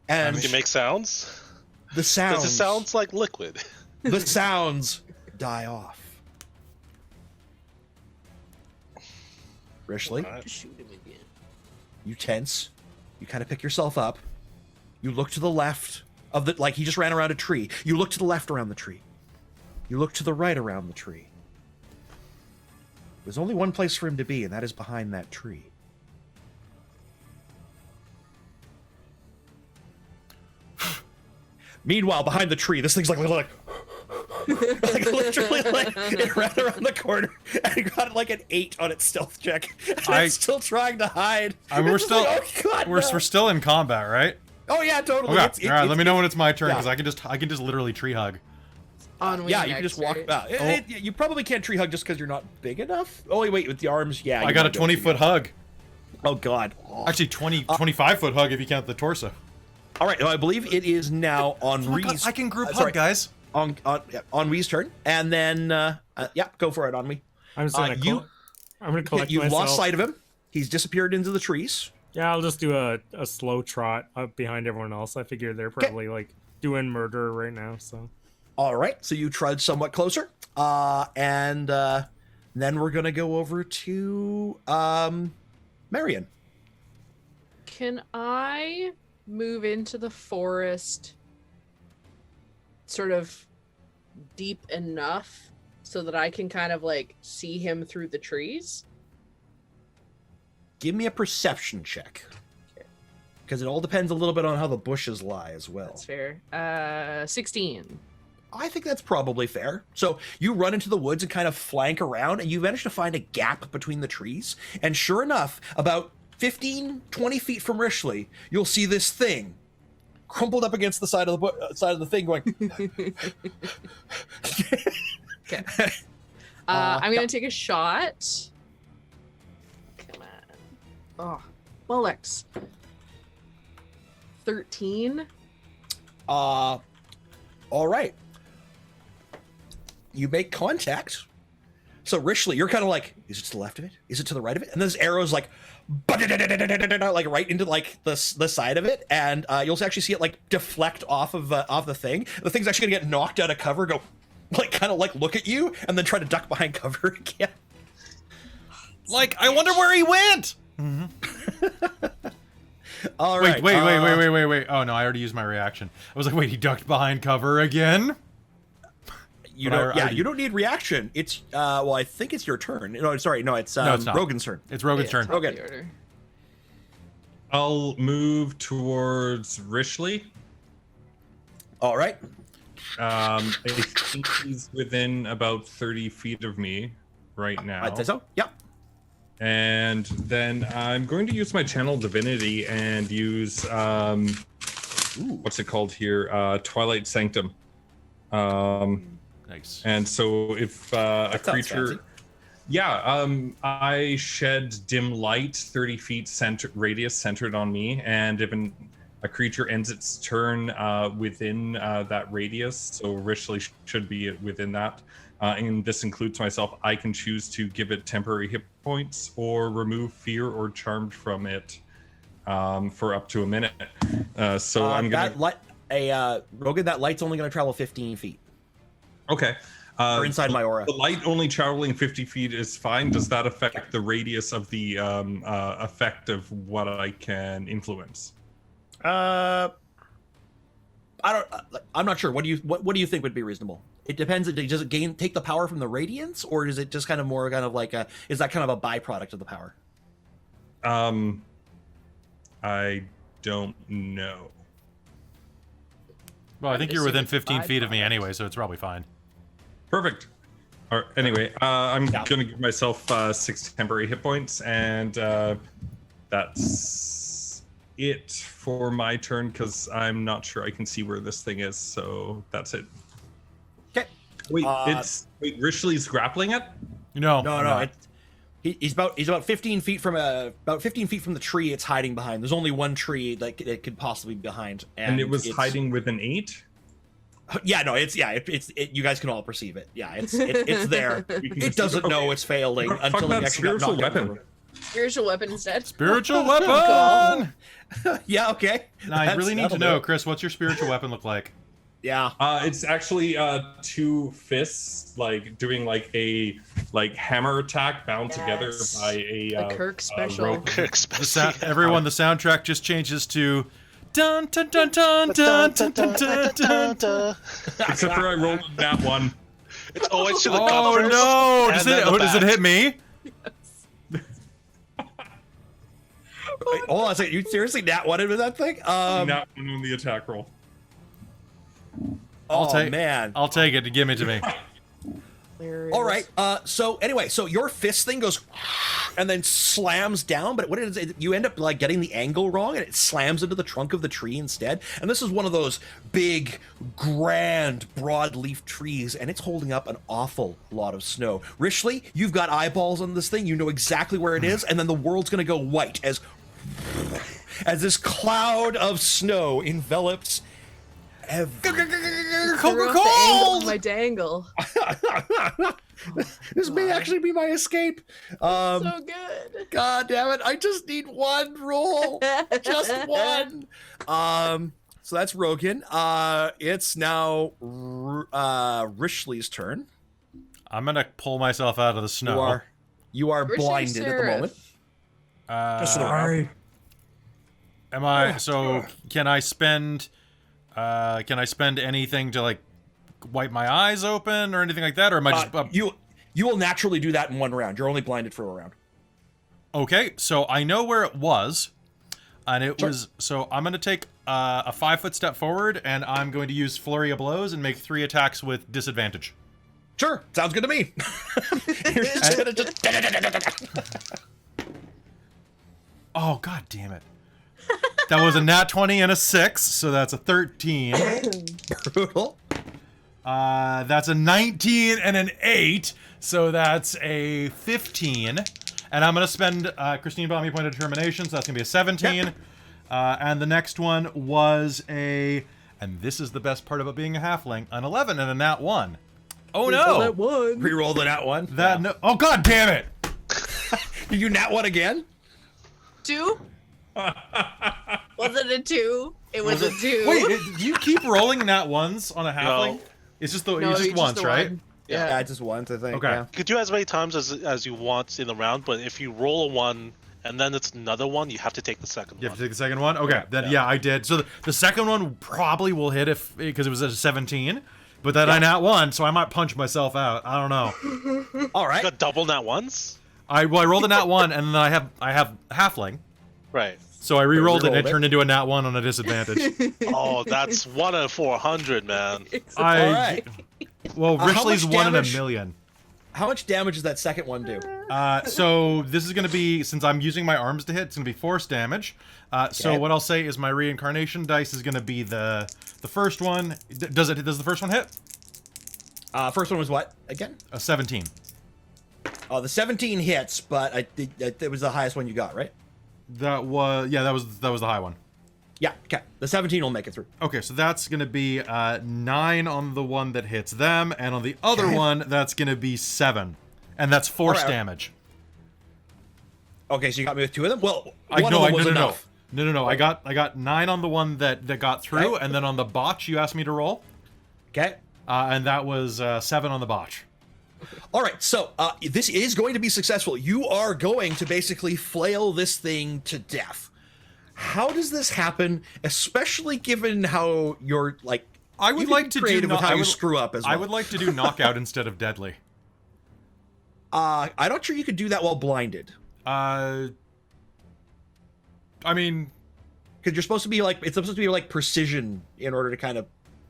And Can you make sounds? the sounds Does it sound like liquid? the sounds die off. Rishley, Alright. Shoot him again. you tense. You kind of pick yourself up. You look to the left of he just ran around a tree. You look to the left around the tree. You look to the right around the tree. There's only one place for him to be, and that is behind that tree. Meanwhile, behind the tree, this thing's like literally it ran around the corner and it got like an 8 on its stealth check. And it's still trying to hide. I mean, we're still oh God, we're no. still in combat, right? Oh yeah, totally. Okay. All right, let me know when it's my turn, yeah. because I can just literally tree hug. On wing Yeah, you can next, just walk. right? You probably can't tree hug just because you're not big enough. Oh wait, with the arms, yeah. I you got a might be able to 20-foot hug. Oh God. Actually, 25-foot hug if you count the torso. All right, I believe it is now on Oh my God, Ree's. I can group sorry, hug, guys. on Ree's turn, and then go for it on me. I'm just gonna I'm gonna collect You've myself. lost sight of him. He's disappeared into the trees. Yeah, I'll just do a slow trot up behind everyone else. I figure they're probably like doing murder right now, so. All right, so you trudge somewhat closer, and then we're gonna go over to Marion. Can I move into the forest sort of deep enough so that I can kind of like see him through the trees? Give me a perception check, because it all depends a little bit on how the bushes lie as well. That's fair. 16. I think that's probably fair. So you run into the woods and kind of flank around, and you manage to find a gap between the trees. And sure enough, about 15, 20 feet from Rishley, you'll see this thing crumpled up against the side of the thing going. Okay. I'm going to take a shot. Come on. Oh, bollocks. 13. All right. You make contact. So Rishley, you're kind of like, is it to the left of it? Is it to the right of it? And this arrow's like, like right into like the side of it, and you'll actually see it like deflect off of the thing. The thing's actually gonna get knocked out of cover, go like kind of like look at you, and then try to duck behind cover again. Like, I wonder where he went. All right. Wait. Oh no, I already used my reaction. I was like, wait, he ducked behind cover again? You don't. You don't need reaction. It's well, I think it's your turn. No, sorry, no, it's No, it's not. Rogan's turn. It's Rogan's turn. Rogan. The order. I'll move towards Rishley. All right. I think he's within about 30 feet of me right now. I'd say so. Yep. And then I'm going to use my channel divinity and use what's it called here? Twilight Sanctum. Nice. And so if a That sounds creature, fancy. I shed dim light 30 feet radius centered on me, and if a creature ends its turn within that radius, so Rishley should be within that, and this includes myself, I can choose to give it temporary hit points or remove fear or charmed from it for up to a minute. So I'm gonna Rogan. That light's only going to travel 15 feet. Okay. Or inside my aura. The light only traveling 50 feet is fine. Does that affect the radius of the effect of what I can influence? I'm not sure. What do you think would be reasonable? It depends. Does it take the power from the radiance, or is it just kind of more kind of like is that kind of a byproduct of the power? I don't know. Well, I think you're within 15 feet of me byproduct. anyway, so it's probably fine. Perfect. All right, anyway, I'm gonna give myself 6 temporary hit points, and that's it for my turn because I'm not sure I can see where this thing is. So that's it. Okay. Wait, Rishley's grappling it? No. He's about 15 feet from the tree it's hiding behind. There's only one tree that it could possibly be behind, And it was hiding with an 8? Yeah, no, it's you guys can all perceive it. Yeah, it's there. It doesn't know it's failing Fuck until that it actually got spiritual knocked out of the weapon. room. Spiritual weapon instead. Spiritual weapon! Yeah, okay. Now, I really need to that'll know, do it. Chris, what's your spiritual weapon look like? Yeah. It's actually 2 fists, like doing like a hammer attack bound together Yes. by a The Kirk special. rope. Kirk The soundtrack just changes to dun dun dun dun dun dun dun dun dun. Except for I rolled that one. It's always to the cup Oh first, no! and then the Does it back. hit me? Wait, hold on a second. You seriously nat one with that thing? Not one on the attack roll. Man. I'll take it. Give it to me. All right. So anyway, so your fist thing goes and then slams down, but what it is, you end up like getting the angle wrong, and it slams into the trunk of the tree instead. And this is one of those big, grand, broad-leaf trees, and it's holding up an awful lot of snow. Rishley, you've got eyeballs on this thing. You know exactly where it is, and then the world's gonna go white as this cloud of snow envelops. Cold. My dangle. This may actually be my escape. So good. God damn it! I just need one roll, just one. So that's Rogan. It's now Rishley's turn. I'm gonna pull myself out of the snow. You are Where's blinded at the Sheriff? moment. Sorry. Am I? So can I spend? Can I spend anything to like wipe my eyes open or anything like that, or am I just? You will naturally do that in one round. You're only blinded for a round. Okay, so I know where it was, and it was. So I'm gonna take a 5-foot step forward, and I'm going to use flurry of blows and make 3 attacks with disadvantage. Sure, sounds good to me. You're just gonna just. Oh god damn it! That was a nat 20 and a 6, so that's a 13. Brutal. That's a 19 and an 8, so that's a 15. And I'm gonna spend Christine bought me a point of determination, so that's gonna be a 17. Yep. And the next one was and this is the best part about being a halfling, an 11 and a nat 1. Oh That no! one. Re-roll the nat one. That no. Oh god damn it! Did you nat one again? 2? Was it a 2? It was a 2. Wait, do you keep rolling nat ones on a halfling? No. It's just the No, it's just just once, the right? one. Yeah, Yeah. just once, I think. Okay. Yeah. You could do as many times as you want in the round, but if you roll a 1 and then it's another 1, you have to take the second You one. have to take the second one? Okay, then yeah, I did. So the second one probably will hit because it was a 17, but then I nat 1, so I might punch myself out. I don't know. All right. You got double nat ones? I rolled a nat 1, and then I have halfling, Right. so I re-rolled it and it re-rolled it. turned into a nat 1 on a disadvantage. Oh, that's 1 in 400, man. All right. Well, how Richley's much 1 in a damage? million. How much damage does that second one do? So this is going to be, since I'm using my arms to hit, it's going to be force damage. So Okay. what I'll say is my reincarnation dice is going to be the first one. Does the first one hit? First one was what again? A 17. Oh, the 17 hits, but it was the highest one you got, right? That was the high one. Yeah. Okay. The 17 will make it through. Okay, so that's going to be 9 on the one that hits them, and on the other Okay. one, that's going to be 7. And that's force Alright. damage. Okay, so you got me with 2 of them. Well, one of them was no. enough. No. I got 9 on the one that got through, Okay. and then on the botch you asked me to roll, Okay. and that was 7 on the botch. All right. So this is going to be successful. You are going to basically flail this thing to death. How does this happen? Especially given how you're like. I would you can like be to do creative with no- how I you would- screw up as well. I would like to do knockout instead of deadly. I'm not sure you could do that while blinded. I mean, Because you're supposed to be like, it's supposed to be like precision in order to kind of.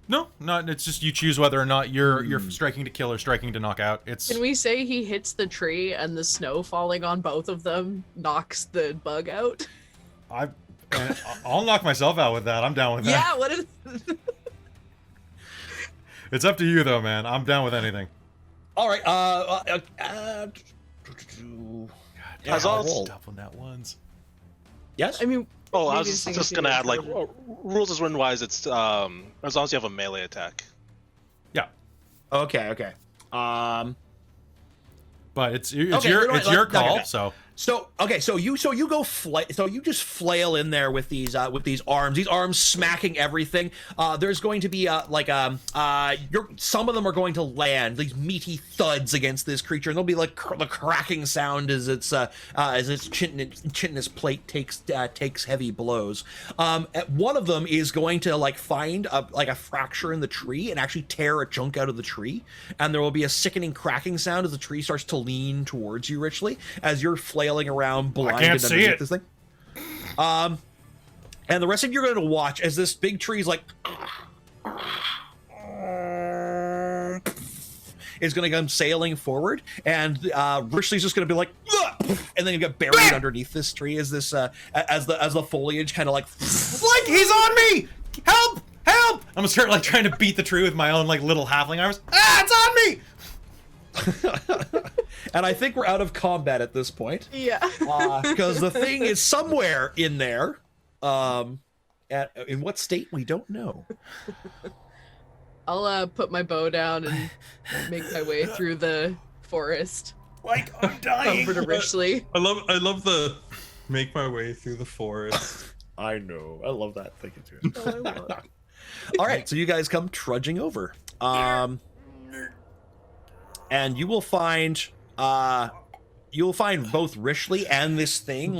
no, not. It's just you choose whether or not you're striking to kill or striking to knock out. It's Can we say he hits the tree and the snow falling on both of them knocks the bug out? I'll knock myself out with that. I'm down with that. Yeah, what is It's up to you though, man. I'm down with anything. All right. As long as- roll. Double nat ones. Yes. I mean, Oh, I maybe was this thing just is gonna add like intelligent. rules as written wise. It's as long as you have a melee attack. Yeah, Okay. but it's Okay, your you know what, your like- no, call. no, no. So So you go so you just flail in there with these arms smacking everything. There's going to be some of them are going to land, these meaty thuds against this creature, and there'll be like the cracking sound as its chitinous plate takes heavy blows. One of them is going to like find a fracture in the tree and actually tear a chunk out of the tree, and there will be a sickening cracking sound as the tree starts to lean towards you, Richly, as you're flailing around blinded can't see underneath it. this thing. And the rest of you are going to watch as this big tree is like is going to come sailing forward, and Richley's just going to be like, "Ugh!" And then you get buried underneath this tree as this as the foliage kind of like he's on me! Help! Help! I'm gonna start like trying to beat the tree with my own like little halfling arms. Ah, it's on me! and I think we're out of combat at this point. yeah. Because the thing is somewhere in there. In what state we don't know. I'll put my bow down and make my way through the forest Like I'm dying. over to Richley. I love the make my way through the forest. I know. I love that thinking too. Oh, I will. All right, so you guys come trudging over, and you will find both Rishley and this thing.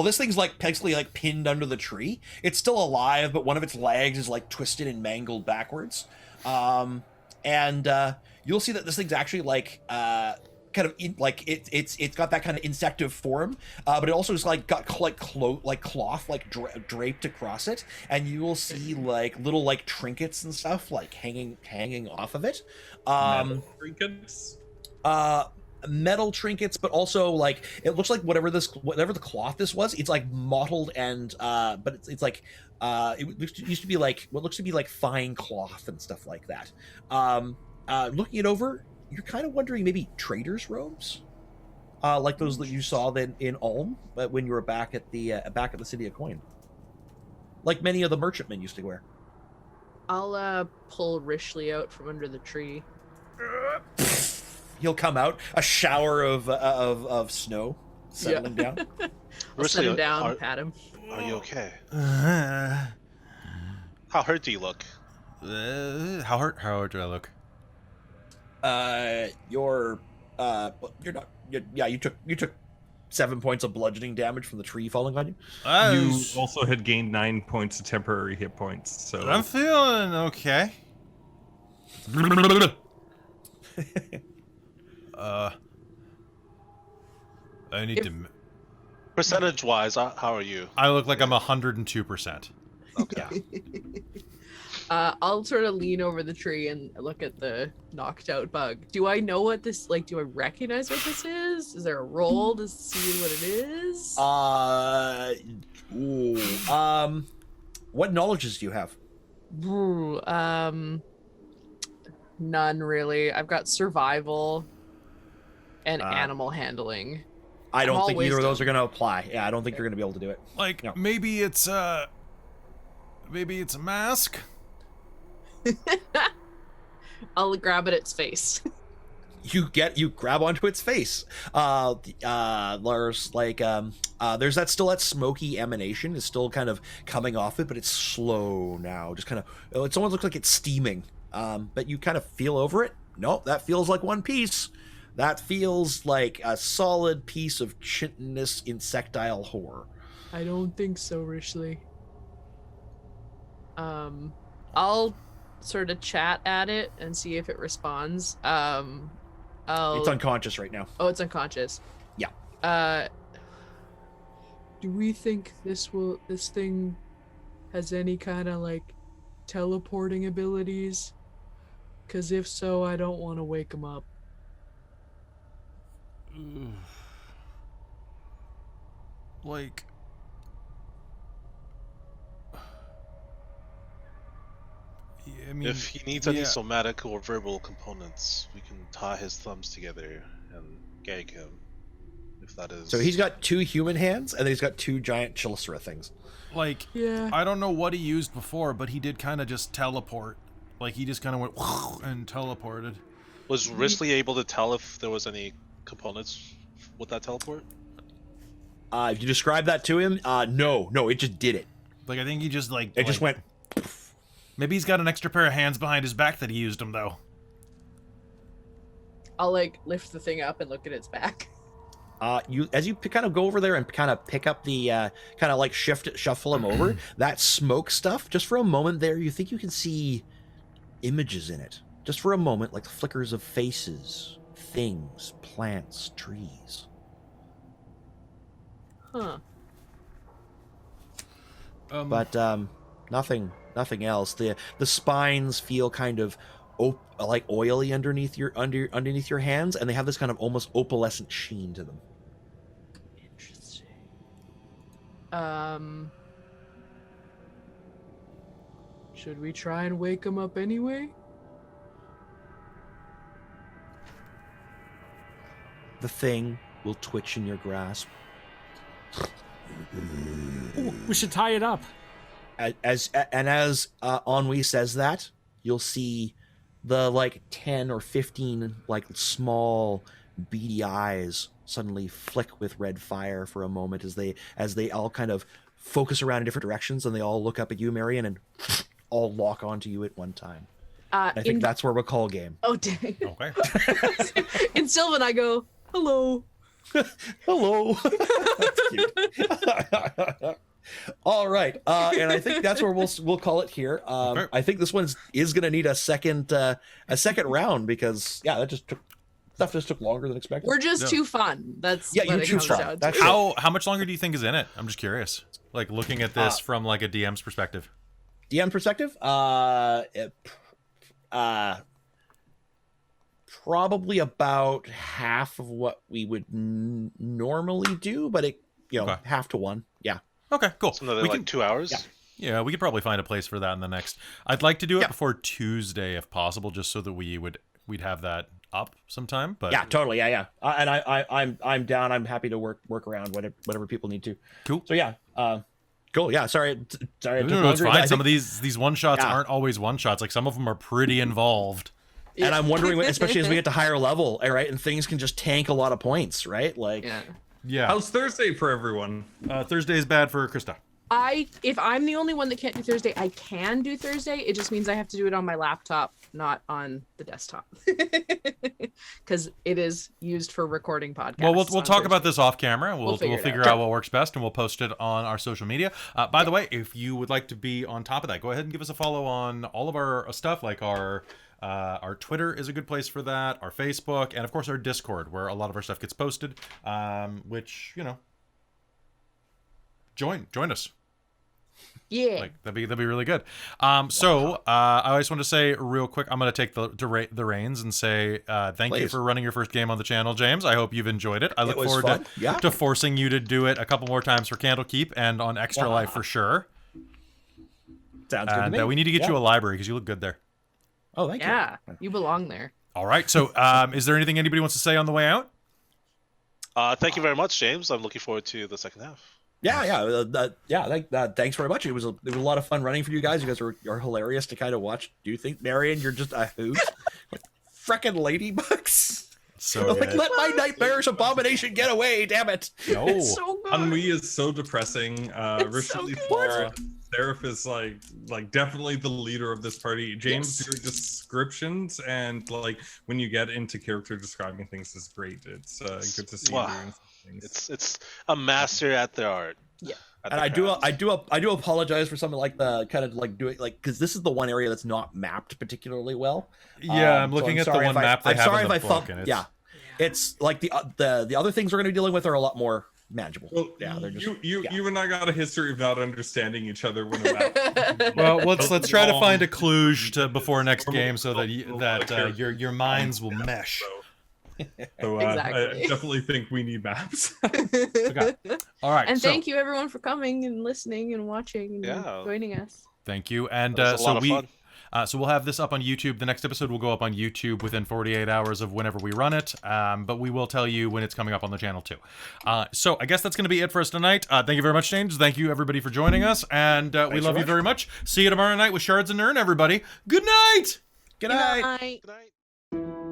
This thing's like basically like pinned under the tree. It's still alive, but one of its legs is like twisted and mangled backwards. And you'll see that this thing's actually like it's got that kind of insective form, but it also is like got cloth draped across it, and you will see like little like trinkets and stuff like hanging off of it. Trinkets. Metal trinkets, but also like it looks like whatever the cloth this was, it's like mottled and but it's like it used to be like what looks to be like fine cloth and stuff like that. Looking it over, you're kind of wondering maybe traders' robes, like those that you saw then in Ulm, but when you were back at the City of Coin, like many of the merchantmen used to wear. I'll pull Rishley out from under the tree. He'll come out, a shower of snow settling down. I'll set him down, are, pat him. are you okay? How hurt do you look? How hurt do I look? You're not. You took 7 points of bludgeoning damage from the tree falling on you. You also had gained 9 points of temporary hit points. So I'm feeling okay. I need to. Percentage-wise, how are you? I look like I'm 102%. Okay. I'll sort of lean over the tree and look at the knocked out bug. Do I know what this, like, do I recognize what this is? Is there a roll to see what it is? What knowledges do you have? None really. I've got survival and animal handling. I don't think either of wisdom. those are going to apply. Yeah, I don't think you're going to be able to do it. Like, No. maybe it's a mask? I'll grab at its face. You grab onto its face. There's like there's that smoky emanation is still kind of coming off it, but it's slow now. Just kind of, it almost looks like it's steaming. But you kind of feel over it. Nope, that feels like one piece. That feels like a solid piece of chitinous insectile horror. I don't think so, Rishley. I'll sort of chat at it and see if it responds. It's unconscious right now. Oh, it's unconscious. Yeah. Do we think this thing has any kind of like teleporting abilities? Because if so, I don't want to wake him up. Like, I mean, If he needs any somatic or verbal components, we can tie his thumbs together and gag him. If that is. So he's got 2 human hands, and then he's got 2 giant Chillisra things. like, Yeah. I don't know what he used before, but he did kind of just teleport. Like, he just kind of went and teleported. Was Risley able to tell if there was any components with that teleport? If you describe that to him, no, it just did it. Like, I think he just, like... It just went... Maybe he's got an extra pair of hands behind his back that he used them, though. I'll like lift the thing up and look at its back. As you kind of go over there and kind of pick up the kind of like shuffle him over, that smoke stuff, just for a moment there, you think you can see images in it. Just for a moment, like flickers of faces, things, plants, trees. Huh. But nothing else. The spines feel kind of like oily underneath your hands, and they have this kind of almost opalescent sheen to them. Interesting. Should we try and wake him up anyway? The thing will twitch in your grasp. Ooh, we should tie it up. As Ennui says that, you'll see the like 10 or 15 like small beady eyes suddenly flick with red fire for a moment as they all kind of focus around in different directions, and they all look up at you, Marion, and all lock onto you at one time. And I think that's where we'll call game. Oh, dang. Okay. In Sylvan, I go, hello. Hello. That's cute. All right, and I think that's where we'll call it here. Okay. I think this one is going to need a second round because stuff just took longer than expected. We're just too fun. That's Yeah, what you're it too comes strong. down to. That's How much longer do you think is in it? I'm just curious. Like, looking at this from, like, a DM's perspective. DM perspective, probably about half of what we would normally do, but it Okay. half to one. Yeah. Okay, cool. So another We like can- 2 hours? Yeah. Yeah, we could probably find a place for that in the next. I'd like to do it Yeah. before Tuesday if possible, just so that we'd have that up sometime. But Yeah, totally. Yeah. And I'm down. I'm happy to work around whatever people need to. Cool. So yeah. Cool. Yeah. Sorry. It took No, it's longer. fine. I Some of think- these one shots Yeah. aren't always one shots. Like, some of them are pretty involved. And I'm wondering, especially as we get to higher level, right, and things can just tank a lot of points, right? Like, Yeah. How's Thursday for everyone? Thursday is bad for Krista. If I'm the only one that can't do Thursday, I can do Thursday. It just means I have to do it on my laptop, not on the desktop, because it is used for recording podcasts. Well, we'll talk about this off camera. We'll figure out. out what works best, and we'll post it on our social media. By the way, if you would like to be on top of that, go ahead and give us a follow on all of our stuff, like our Twitter is a good place for that, our Facebook, and of course our Discord, where a lot of our stuff gets posted. Which, you know, join us. Yeah, Like that'd be really good. I always want to say real quick, I'm going to take the reins and say thank you for running your first game on the channel, James. I hope you've enjoyed it. I look forward to forcing you to do it a couple more times for Candlekeep and on Extra Life for sure. Sounds good to me. We need to get you a library because you look good there. Oh, thank you. Yeah, you belong there. All right. So, is there anything anybody wants to say on the way out? Thank you very much, James. I'm looking forward to the second half. Thanks very much. It was a lot of fun running for you guys. You guys are hilarious to kind of watch. Do you think, Marion, you're just a hoot? Frickin' ladybugs. So like, let my nightmarish abomination get away, damn it. No. It's so good. Ennui is so depressing. Richard so Seraph is like definitely the leader of this party. James, Yes. your descriptions and like when you get into character describing things is great. It's good to see you doing things. It's a master at their art. Yeah. At And the I craft. do apologize for something like the kind of like doing like, because this is the one area that's not mapped particularly well. Yeah, I'm looking at the one map they have in the book, and it's... It's like the other things we're going to be dealing with are a lot more manageable. Well, they're just you and I got a history of not understanding each other when about. Well, let's try to find a kludge before next game so that your minds will mesh. So Exactly. I definitely think we need maps. Okay. All right. And thank you everyone for coming and listening and watching and joining us. Thank you. And That was a lot of fun. So we'll have this up on YouTube. The next episode will go up on YouTube within 48 hours of whenever we run it. But we will tell you when it's coming up on the channel too. So I guess that's going to be it for us tonight. Thank you very much, James. Thank you everybody for joining us. And we love you very much. See you tomorrow night with Shards and Nern, everybody. Good night. Good night. Good night. Good night.